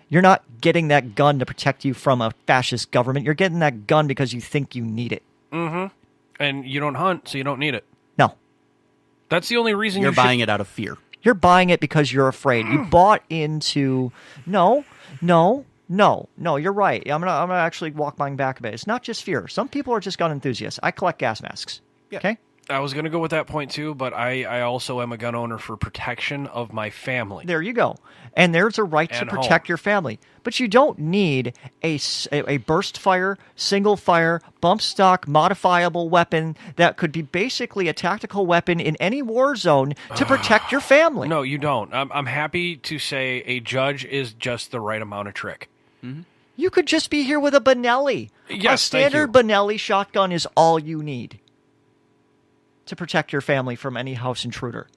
You're not getting that gun to protect you from a fascist government. You're getting that gun because you think you need it. Mm-hmm. And you don't hunt, so you don't need it. No. That's the only reason you're buying it out of fear. You're buying it because you're afraid. You bought into... No, you're right. I'm gonna actually walk mine back a bit. It's not just fear. Some people are just gun enthusiasts. I collect gas masks. Yeah. Okay? I was going to go with that point too, but I also am a gun owner for protection of my family. There you go. And there's a right to And protect home. your family. But you don't need a burst fire, single fire, bump stock, modifiable weapon that could be basically a tactical weapon in any war zone to protect your family. No, you don't. I'm happy to say a judge is just the right amount of trick. You could just be here with a Benelli. Yes, a standard thank Benelli shotgun is all you need to protect your family from any house intruder.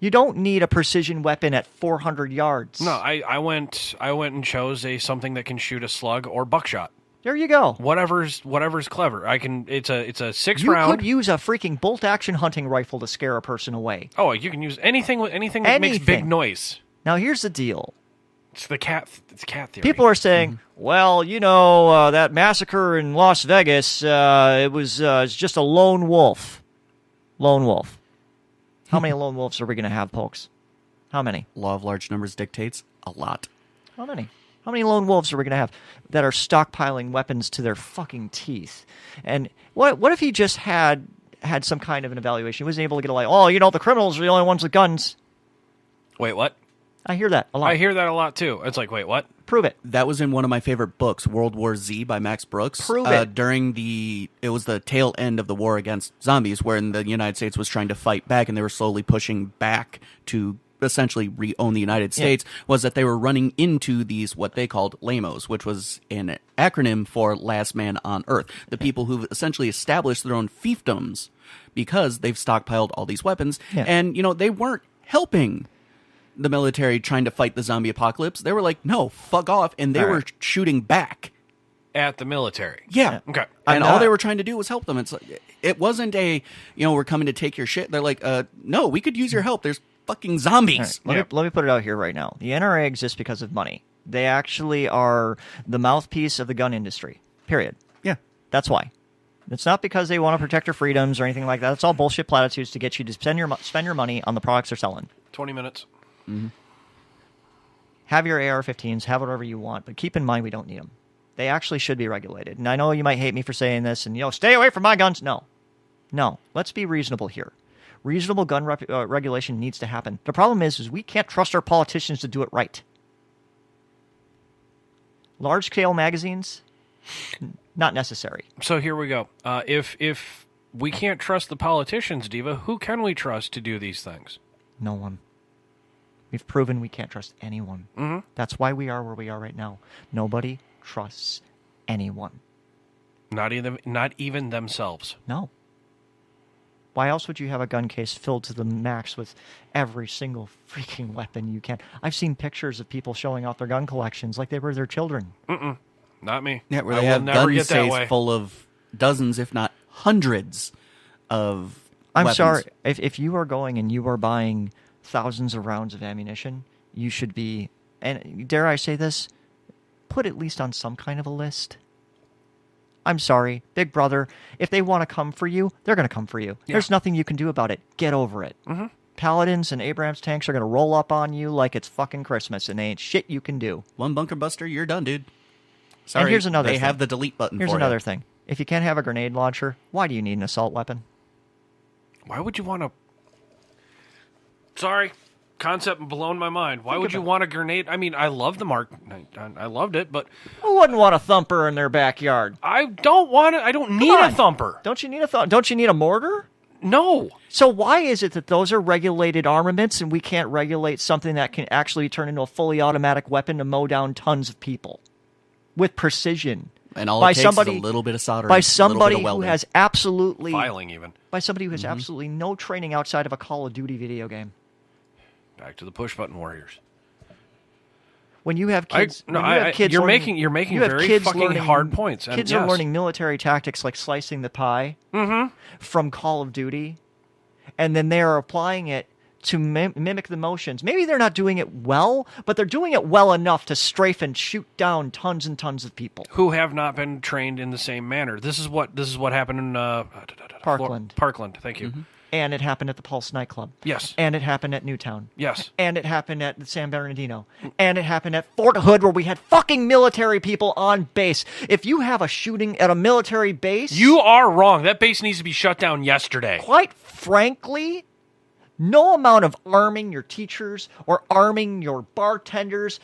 You don't need a precision weapon at 400 yards. No, I went and chose something that can shoot a slug or buckshot. There you go. Whatever's clever. It's a 6 You round. could use a freaking bolt-action hunting rifle to scare a person away. Oh, you can use anything that makes big Anything. noise. Now, here's the deal. It's cat theory. People are saying, well, that massacre in Las Vegas, it's just a lone wolf. Lone wolf. How many lone wolves are we going to have, folks? How many? Law of large numbers dictates a lot. How many? How many lone wolves are we going to have that are stockpiling weapons to their fucking teeth? And what if he just had some kind of an evaluation? He wasn't able to get the criminals are the only ones with guns. Wait, what? I hear that a lot. I hear that a lot too. It's like, wait, what? Prove it. That was in one of my favorite books, World War Z by Max Brooks. Prove it. It was the tail end of the war against zombies, wherein the United States was trying to fight back, and they were slowly pushing back to essentially re-own the United States, was that they were running into these, what they called LAMOs, which was an acronym for Last Man on Earth. The people who've essentially established their own fiefdoms because they've stockpiled all these weapons, and, they weren't helping the military trying to fight the zombie apocalypse. They were like, no, fuck off, and they were shooting back At the military. Yeah. Okay. And all they were trying to do was help them. It's like, it wasn't we're coming to take your shit. They're like, no, we could use your help. There's fucking zombies. Let me put it out here right now. The NRA exists because of money. They actually are the mouthpiece of the gun industry. Period. Yeah. That's why. It's not because they want to protect your freedoms or anything like that. It's all bullshit platitudes to get you to spend your money on the products they're selling. 20 minutes. Have your AR-15s, have whatever you want, but keep in mind we don't need them. They actually should be regulated. And I know you might hate me for saying this, and stay away from my guns. No, let's be reasonable here. Reasonable gun regulation needs to happen. The problem is we can't trust our politicians to do it right. Large-scale magazines, not necessary. So here we go. If we can't trust the politicians, Diva, who can we trust to do these things? No one. We've proven we can't trust anyone. Mm-hmm. That's why we are where we are right now. Nobody trusts anyone. Not even themselves. No. Why else would you have a gun case filled to the max with every single freaking weapon you can? I've seen pictures of people showing off their gun collections like they were their children. Not me. Yeah, where I they will have never gun get that way. safes full of dozens, if not hundreds, of I'm weapons. sorry. If you are going and you are buying thousands of rounds of ammunition, you should be, and dare I say this, put at least on some kind of a list. I'm sorry, Big Brother, if they want to come for you, they're going to come for you. Yeah. There's nothing you can do about it. Get over it. Mm-hmm. Paladins and Abrams tanks are going to roll up on you like it's fucking Christmas, and there ain't shit you can do. One bunker buster, you're done, dude. Sorry, And here's another they thing. have the delete button Here's for another you. thing. If you can't have a grenade launcher, why do you need an assault weapon? Why would you want to... Sorry. Concept blown my mind. Why would you want a grenade? I mean, I love the Mark. I loved it, but Who wouldn't want a thumper in their backyard? I don't want it. I don't need on. a thumper. Don't you need a Don't you need a mortar? No. So why is it that those are regulated armaments and we can't regulate something that can actually turn into a fully automatic weapon to mow down tons of people with precision? And all by it takes somebody, is a little bit of soldering, by a little bit somebody of who welding. has absolutely Filing even. by somebody who has absolutely no training outside of a Call of Duty video game. Back to the push button warriors. When you have kids, No, when you have kids you're learning- making you have very kids fucking learning- hard points. And Kids yes. are learning military tactics like slicing the pie from Call of Duty, and then they are applying it to mimic the motions. Maybe they're not doing it well, but they're doing it well enough to strafe and shoot down tons and tons of people. who have not been trained in the same manner. This is what happened in Parkland. Parkland. Thank you. And it happened at the Pulse nightclub. Yes. And it happened at Newtown. Yes. And it happened at San Bernardino. And it happened at Fort Hood, where we had fucking military people on base. If you have a shooting at a military base... You are wrong. That base needs to be shut down yesterday. Quite frankly, no amount of arming your teachers or arming your bartenders...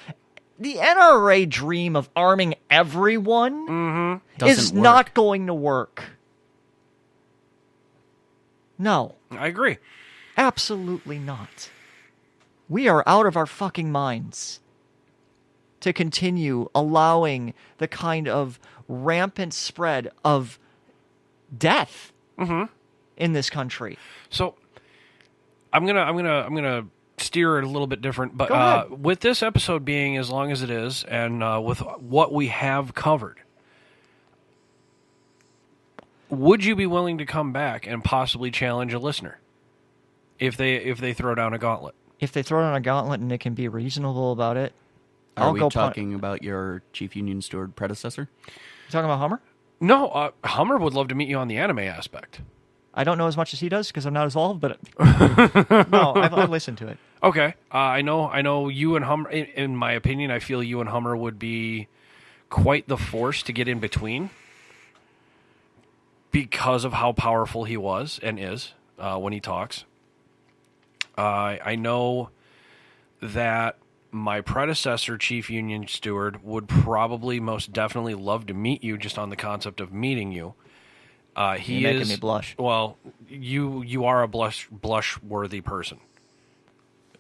The NRA dream of arming everyone is Doesn't not work. going to work. No. I agree. Absolutely not. We are out of our fucking minds to continue allowing the kind of rampant spread of death in this country. So I'm gonna steer it a little bit different, Go but ahead. with this episode being as long as it is, and with what we have covered, would you be willing to come back and possibly challenge a listener if they throw down a gauntlet? If they throw down a gauntlet and they can be reasonable about it, Are I'll we go talking about your chief union steward predecessor? You talking about Hummer? No, Hummer would love to meet you on the anime aspect. I don't know as much as he does because I'm not involved, but no, I've listened to it. Okay, I know you and Hummer. In my opinion, I feel you and Hummer would be quite the force to get in between because of how powerful he was and is when he talks. I know that my predecessor, Chief Union Steward, would probably most definitely love to meet you just on the concept of meeting you. He You're is making me blush. Well, you are a blush-worthy person.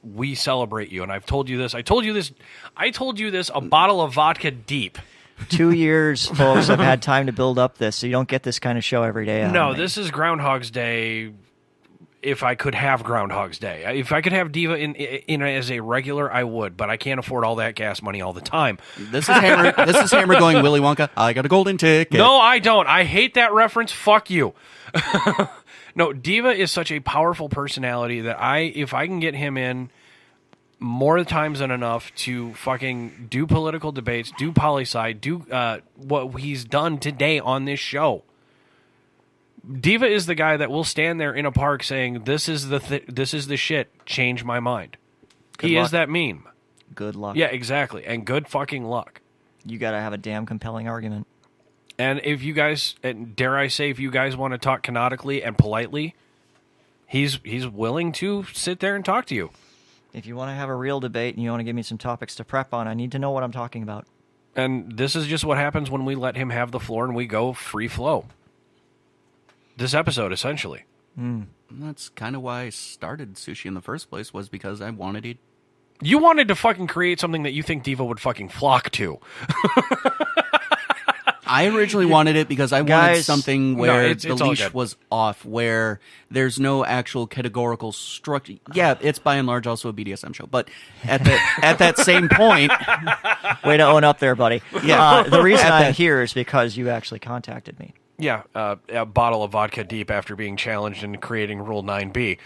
We celebrate you, and I've told you this. I told you this a bottle of vodka deep. 2 years, folks, I've had time to build up this, so you don't get this kind of show every day. No, this is Groundhog's Day. If I could have Groundhog's Day, if I could have Diva in as a regular, I would. But I can't afford all that gas money all the time. This is Hammer. This is Hammer going Willy Wonka. I got a golden ticket. No, I don't. I hate that reference. Fuck you. No, Diva is such a powerful personality that if I can get him in more times than enough to fucking do political debates, do poli-sci, do what he's done today on this show. Diva is the guy that will stand there in a park saying, "This is the shit. Change my mind." Good He luck. is that meme. Good luck. Yeah, exactly. And good fucking luck. You got to have a damn compelling argument. And if you guys, and dare I say, if you guys want to talk canonically and politely, he's willing to sit there and talk to you. If you want to have a real debate and you want to give me some topics to prep on, I need to know what I'm talking about. And this is just what happens when we let him have the floor and we go free flow. This episode, essentially. That's kind of why I started sushi in the first place, was because I wanted it. You wanted to fucking create something that you think Diva would fucking flock to. I originally wanted it because I wanted Guys, something where it's the all leash good. was off, where there's no actual categorical structure. Yeah, it's by and large also a BDSM show, but at that same point, Way to own up there, buddy. Yeah. The reason At I'm that- here is because you actually contacted me. Yeah, a bottle of vodka deep after being challenged in creating Rule 9B.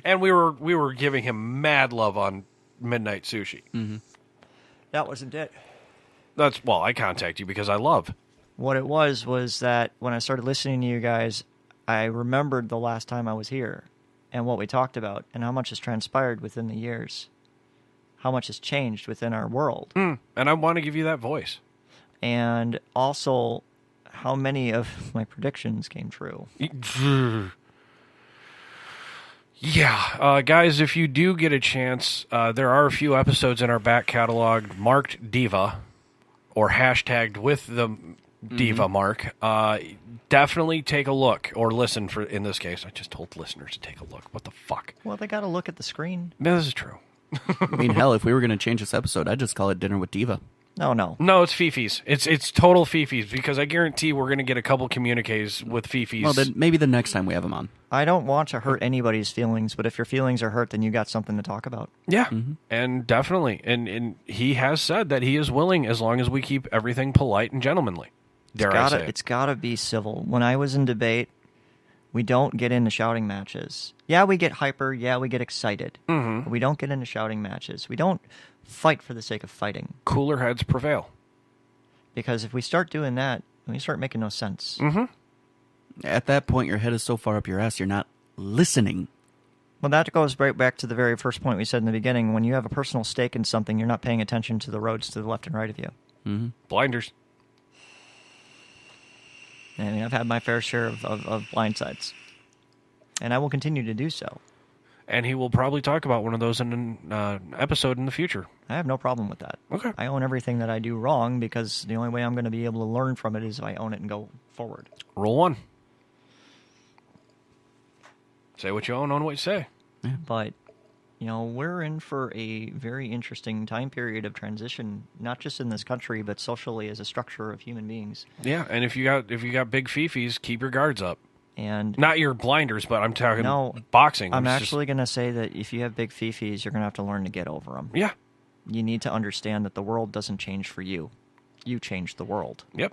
And we were giving him mad love on midnight-sushi. That wasn't it. I contact you because I love. What it was that when I started listening to you guys, I remembered the last time I was here and what we talked about and how much has transpired within the years. How much has changed within our world. And I want to give you that voice. And also how many of my predictions came true. Yeah, guys, if you do get a chance, there are a few episodes in our back catalog marked Diva or hashtagged with the Diva mark. Definitely take a look or listen for. In this case, I just told listeners to take a look. What the fuck? Well, they got to look at the screen. No, this is true. I mean, hell, if we were going to change this episode, I'd just call it Dinner with Diva. No. No, it's Fifi's. It's total Fifi's because I guarantee we're going to get a couple communiques with Fifi's. Well, then maybe the next time we have him on. I don't want to hurt anybody's feelings, but if your feelings are hurt, then you got something to talk about. Yeah, and definitely. And he has said that he is willing as long as we keep everything polite and gentlemanly. It's gotta be civil. When I was in debate, we don't get into shouting matches. Yeah, we get hyper. Yeah, we get excited. But we don't get into shouting matches. We don't fight for the sake of fighting. Cooler heads prevail. Because if we start doing that, we start making no sense. At that point, your head is so far up your ass, you're not listening. Well, that goes right back to the very first point we said in the beginning. When you have a personal stake in something, you're not paying attention to the roads to the left and right of you. Mm-hmm. Blinders. And I've had my fair share of blind sides. And I will continue to do so. And he will probably talk about one of those in an episode in the future. I have no problem with that. Okay. I own everything that I do wrong because the only way I'm going to be able to learn from it is if I own it and go forward. Rule 1. Say what you own what you say. But, we're in for a very interesting time period of transition, not just in this country, but socially as a structure of human beings. Yeah, and if you got big fifis, keep your guards up. And not your blinders, but I'm talking boxing. I'm actually going to say that if you have big fifis, you're going to have to learn to get over them. Yeah. You need to understand that the world doesn't change for you. You change the world. Yep.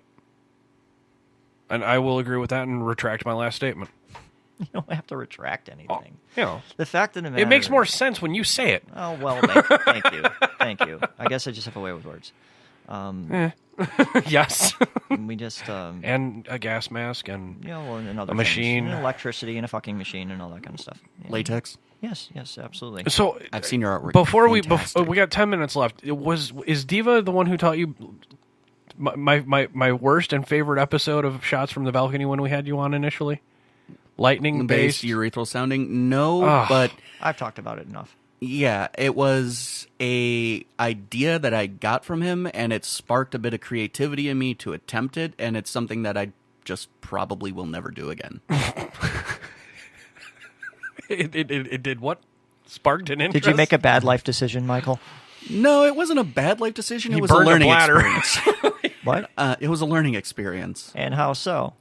And I will agree with that and retract my last statement. You don't have to retract anything. The fact of the matter... It makes more sense when you say it. Oh, well, thank you. Thank you. I guess I just have a way with words. Yes. We just... and a gas mask and and other a machine. And electricity and a fucking machine and all that kind of stuff. Yeah. Latex? Yes, absolutely. So I've seen your artwork. Before we Fantastic. got 10 minutes left. Is Diva the one who taught you my worst and favorite episode of Shots from the Balcony when we had you on initially? Lightning based urethral sounding? No, but I've talked about it enough. yeah, it was a idea that I got from him, and it sparked a bit of creativity in me to attempt it, and it's something that I just probably will never do again. It did what? Sparked an interest? Did you make a bad life decision, Michael? No, it wasn't a bad life decision. He It was a burned a learning bladder. experience. What? It was a learning experience. And how so?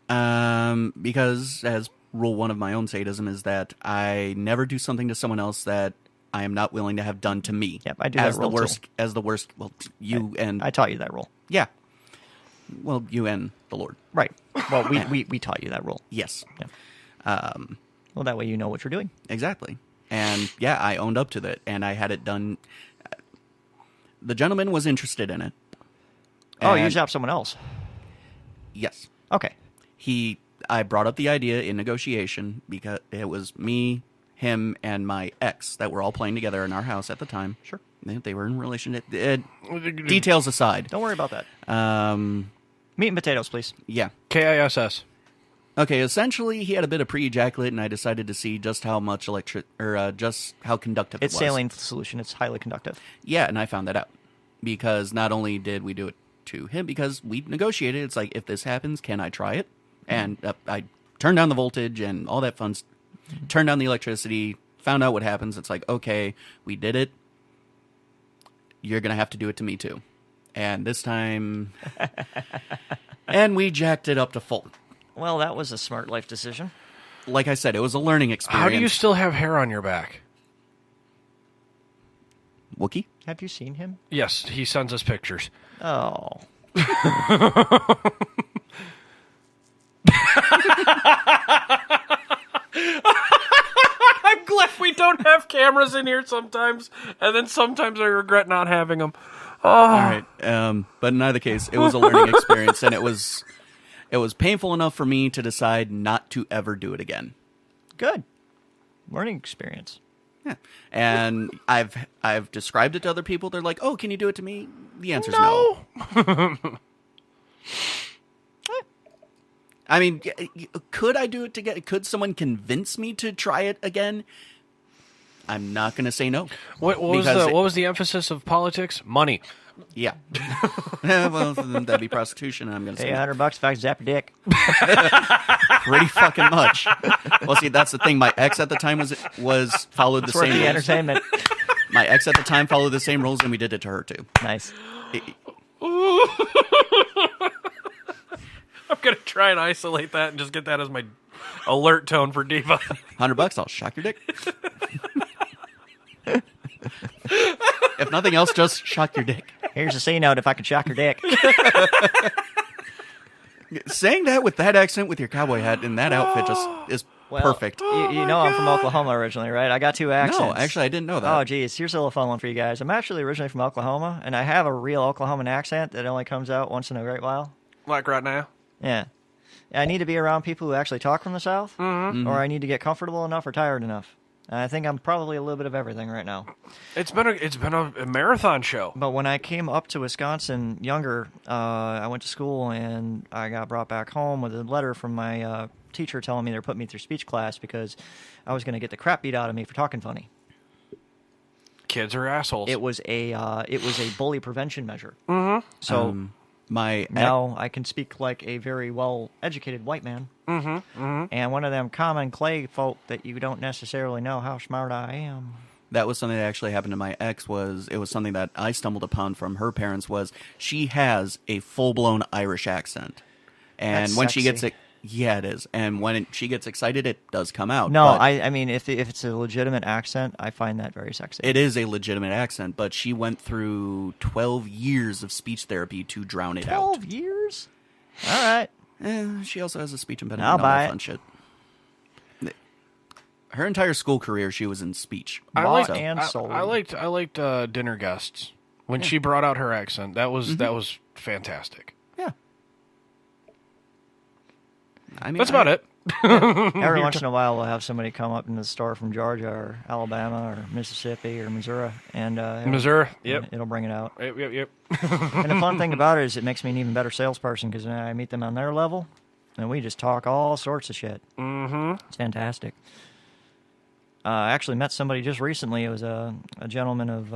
Because as rule 1 of my own sadism is that I never do something to someone else that I am not willing to have done to me. Yep, I do as that the rule, worst. too. As the worst. Well, you and I taught you that rule. yeah. Well, you and the Lord. Right. Well, we taught you that rule. Yes. Yeah. Well, that way you know what you're doing. Exactly. And yeah, I owned up to that, and I had it done. The gentleman was interested in it. Oh, you And- zapped someone else. Yes. Okay. I brought up the idea in negotiation because it was me, him, and my ex that were all playing together in our house at the time. Sure. They were in relation. Details aside. Don't worry about that. Meat and potatoes, please. Yeah. KISS. Okay, essentially, he had a bit of pre-ejaculate, and I decided to see just how much just how conductive It's it was. saline solution. It's highly conductive. Yeah, and I found that out. Because not only did we do it to him, because we negotiated, it's like, if this happens, can I try it? And I turned down the voltage and all that fun turned down the electricity, found out what happens. It's like, okay, we did it. You're going to have to do it to me too. And this time... and we jacked it up to full. Well, that was a smart life decision. Like I said, it was a learning experience. How do you still have hair on your back? Wookie? Have you seen him? Yes, he sends us pictures. Oh. I'm glad we don't have cameras in here sometimes, and then sometimes I regret not having them. All right. But in either case, it was a learning experience, and it was painful enough for me to decide not to ever do it again. Good. Learning experience. Yeah. And I've described it to other people. They're like, "Oh, can you do it to me?" The answer's no. I mean, could I do it again? Could someone convince me to try it again? I'm not going to say no. What was the emphasis of politics? Money. Yeah. Well, then that'd be prostitution, and I'm going to say Hey, no. $100 if I zap your dick. Pretty fucking much. Well, see, that's the thing. My ex at the time was followed the It's worth same the rules. entertainment. My ex at the time followed the same rules, and we did it to her too. Nice. I'm going to try and isolate that and just get that as my alert tone for Diva. $100, I'll shock your dick. If nothing else, just shock your dick. Here's a C note if I could shock your dick. Saying that with that accent, with your cowboy hat, and that outfit just is perfect. You know I'm from Oklahoma originally, right? I got 2 accents. No, actually, I didn't know that. Oh, geez. Here's a little fun one for you guys. I'm actually originally from Oklahoma, and I have a real Oklahoman accent that only comes out once in a great while. Like right now? Yeah. I need to be around people who actually talk from the South, Mm-hmm. or I need to get comfortable enough or tired enough. And I think I'm probably a little bit of everything right now. It's been a marathon show. But when I came up to Wisconsin younger, I went to school and I got brought back home with a letter from my teacher telling me they're putting me through speech class because I was going to get the crap beat out of me for talking funny. Kids are assholes. It was a bully prevention measure. Mm-hmm. So My now I can speak like a very well-educated white man. Mm-hmm. Mm-hmm. And one of them common clay folk that you don't necessarily know how smart I am. that was something that actually happened to my ex. It was something that I stumbled upon from her parents. Was she has a full-blown Irish accent, and That's when she gets sexy. it, yeah, it is. And when she gets excited, it does come out. No, but I mean, if it's a legitimate accent, I find that very sexy. it is a legitimate accent. But she went through 12 years of speech therapy to drown it out. 12 years? All right. She also has a speech impediment. I'll and all buy that it. fun shit. Her entire school career, she was in speech. Bought So- and sold. I liked Dinner Guests when she brought out her accent. That was fantastic. yeah. I mean, That's about it. Every once in a while, we'll have somebody come up in the store from Georgia or Alabama or Mississippi or Missouri, and Missouri. Yep. it'll bring it out. Yep. And the fun thing about it is it makes me an even better salesperson because I meet them on their level, and we just talk all sorts of shit. Mm-hmm. It's fantastic. I actually met somebody just recently. It was a gentleman of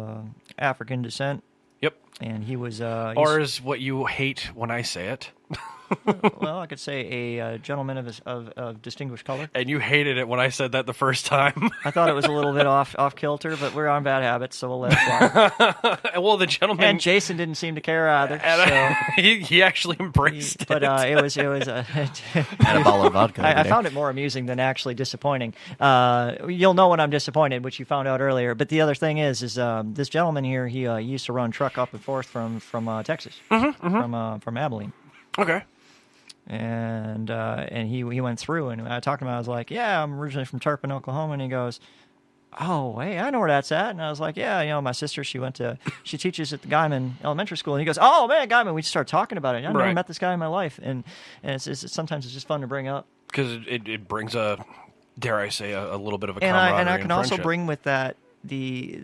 African descent, Yep. and he was... Or is what you hate when I say it, well, I could say a gentleman of distinguished color. and you hated it when I said that the first time. I thought it was a little bit off kilter, but we're on bad habits, so we'll let it fly. Well, the gentleman And Jason didn't seem to care either. and So, he actually embraced it. but it was had a bottle of vodka. I over there. found it more amusing than actually disappointing. You'll know when I'm disappointed, which you found out earlier. But the other thing is this gentleman here, he used to run truck up and forth from Texas, from Abilene. Okay. And he went through, and I talked to him. I was like, "Yeah, I'm originally from Turpin, Oklahoma." And he goes, "Oh, hey, I know where that's at." And I was like, "Yeah, my sister, she teaches at the Guyman Elementary School." And he goes, "Oh man, Guyman." We just started talking about it. I've never Right. met this guy in my life, and sometimes it's just fun to bring up. Because it brings dare I say, a little bit of a And camaraderie I can also friendship. bring with that the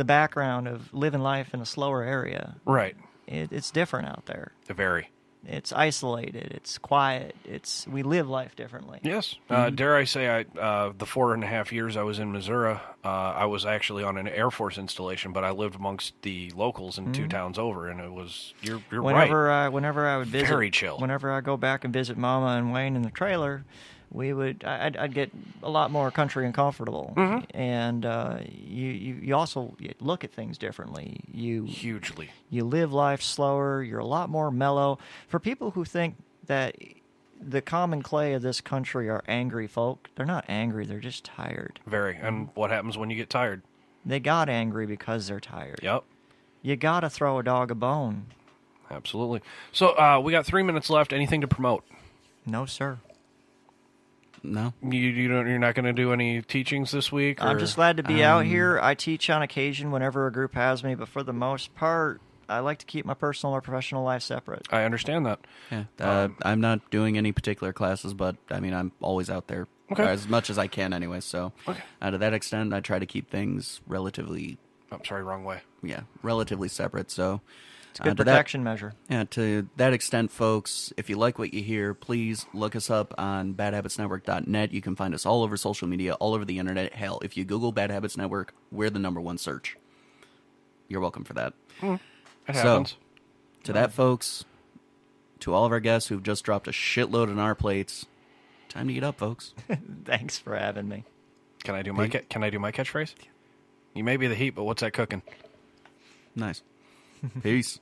background of living life in a slower area. Right. It's different out there. Very. It's isolated. It's quiet. We live life differently. Yes. Dare I say, the 4.5 years I was in Missouri, I was actually on an Air Force installation, but I lived amongst the locals in 2 towns over, and it was you're right. Whenever I would visit, Very chill. Whenever I go back and visit Mama and Wayne in the trailer, I'd get a lot more country and comfortable, and you also look at things differently. Hugely. You live life slower. You're a lot more mellow. For people who think that the common clay of this country are angry folk, they're not angry. They're just tired. Very. And what happens when you get tired? They got angry because they're tired. Yep. You gotta throw a dog a bone. Absolutely. So we got 3 minutes left. Anything to promote? No, sir. No. You're not going to do any teachings this week? I'm or- just glad to be out here. I teach on occasion whenever a group has me, but for the most part, I like to keep my personal or professional life separate. I understand that. Yeah. I'm not doing any particular classes, but I mean, I'm always out there as much as I can anyway. So, to that extent, I try to keep things relatively, I'm sorry, wrong way. relatively separate. So, It's a good to that- protection measure. Yeah, to that extent, folks, if you like what you hear, please look us up on badhabitsnetwork.net. You can find us all over social media, all over the internet. Hell, if you Google Bad Habits Network, we're the #1 search. You're welcome for that. It So, happens. to that, folks, to all of our guests who've just dropped a shitload on our plates, time to get up, folks. Thanks for having me. Can I do my catchphrase? You may be the heat, but what's that cooking? Nice. Peace.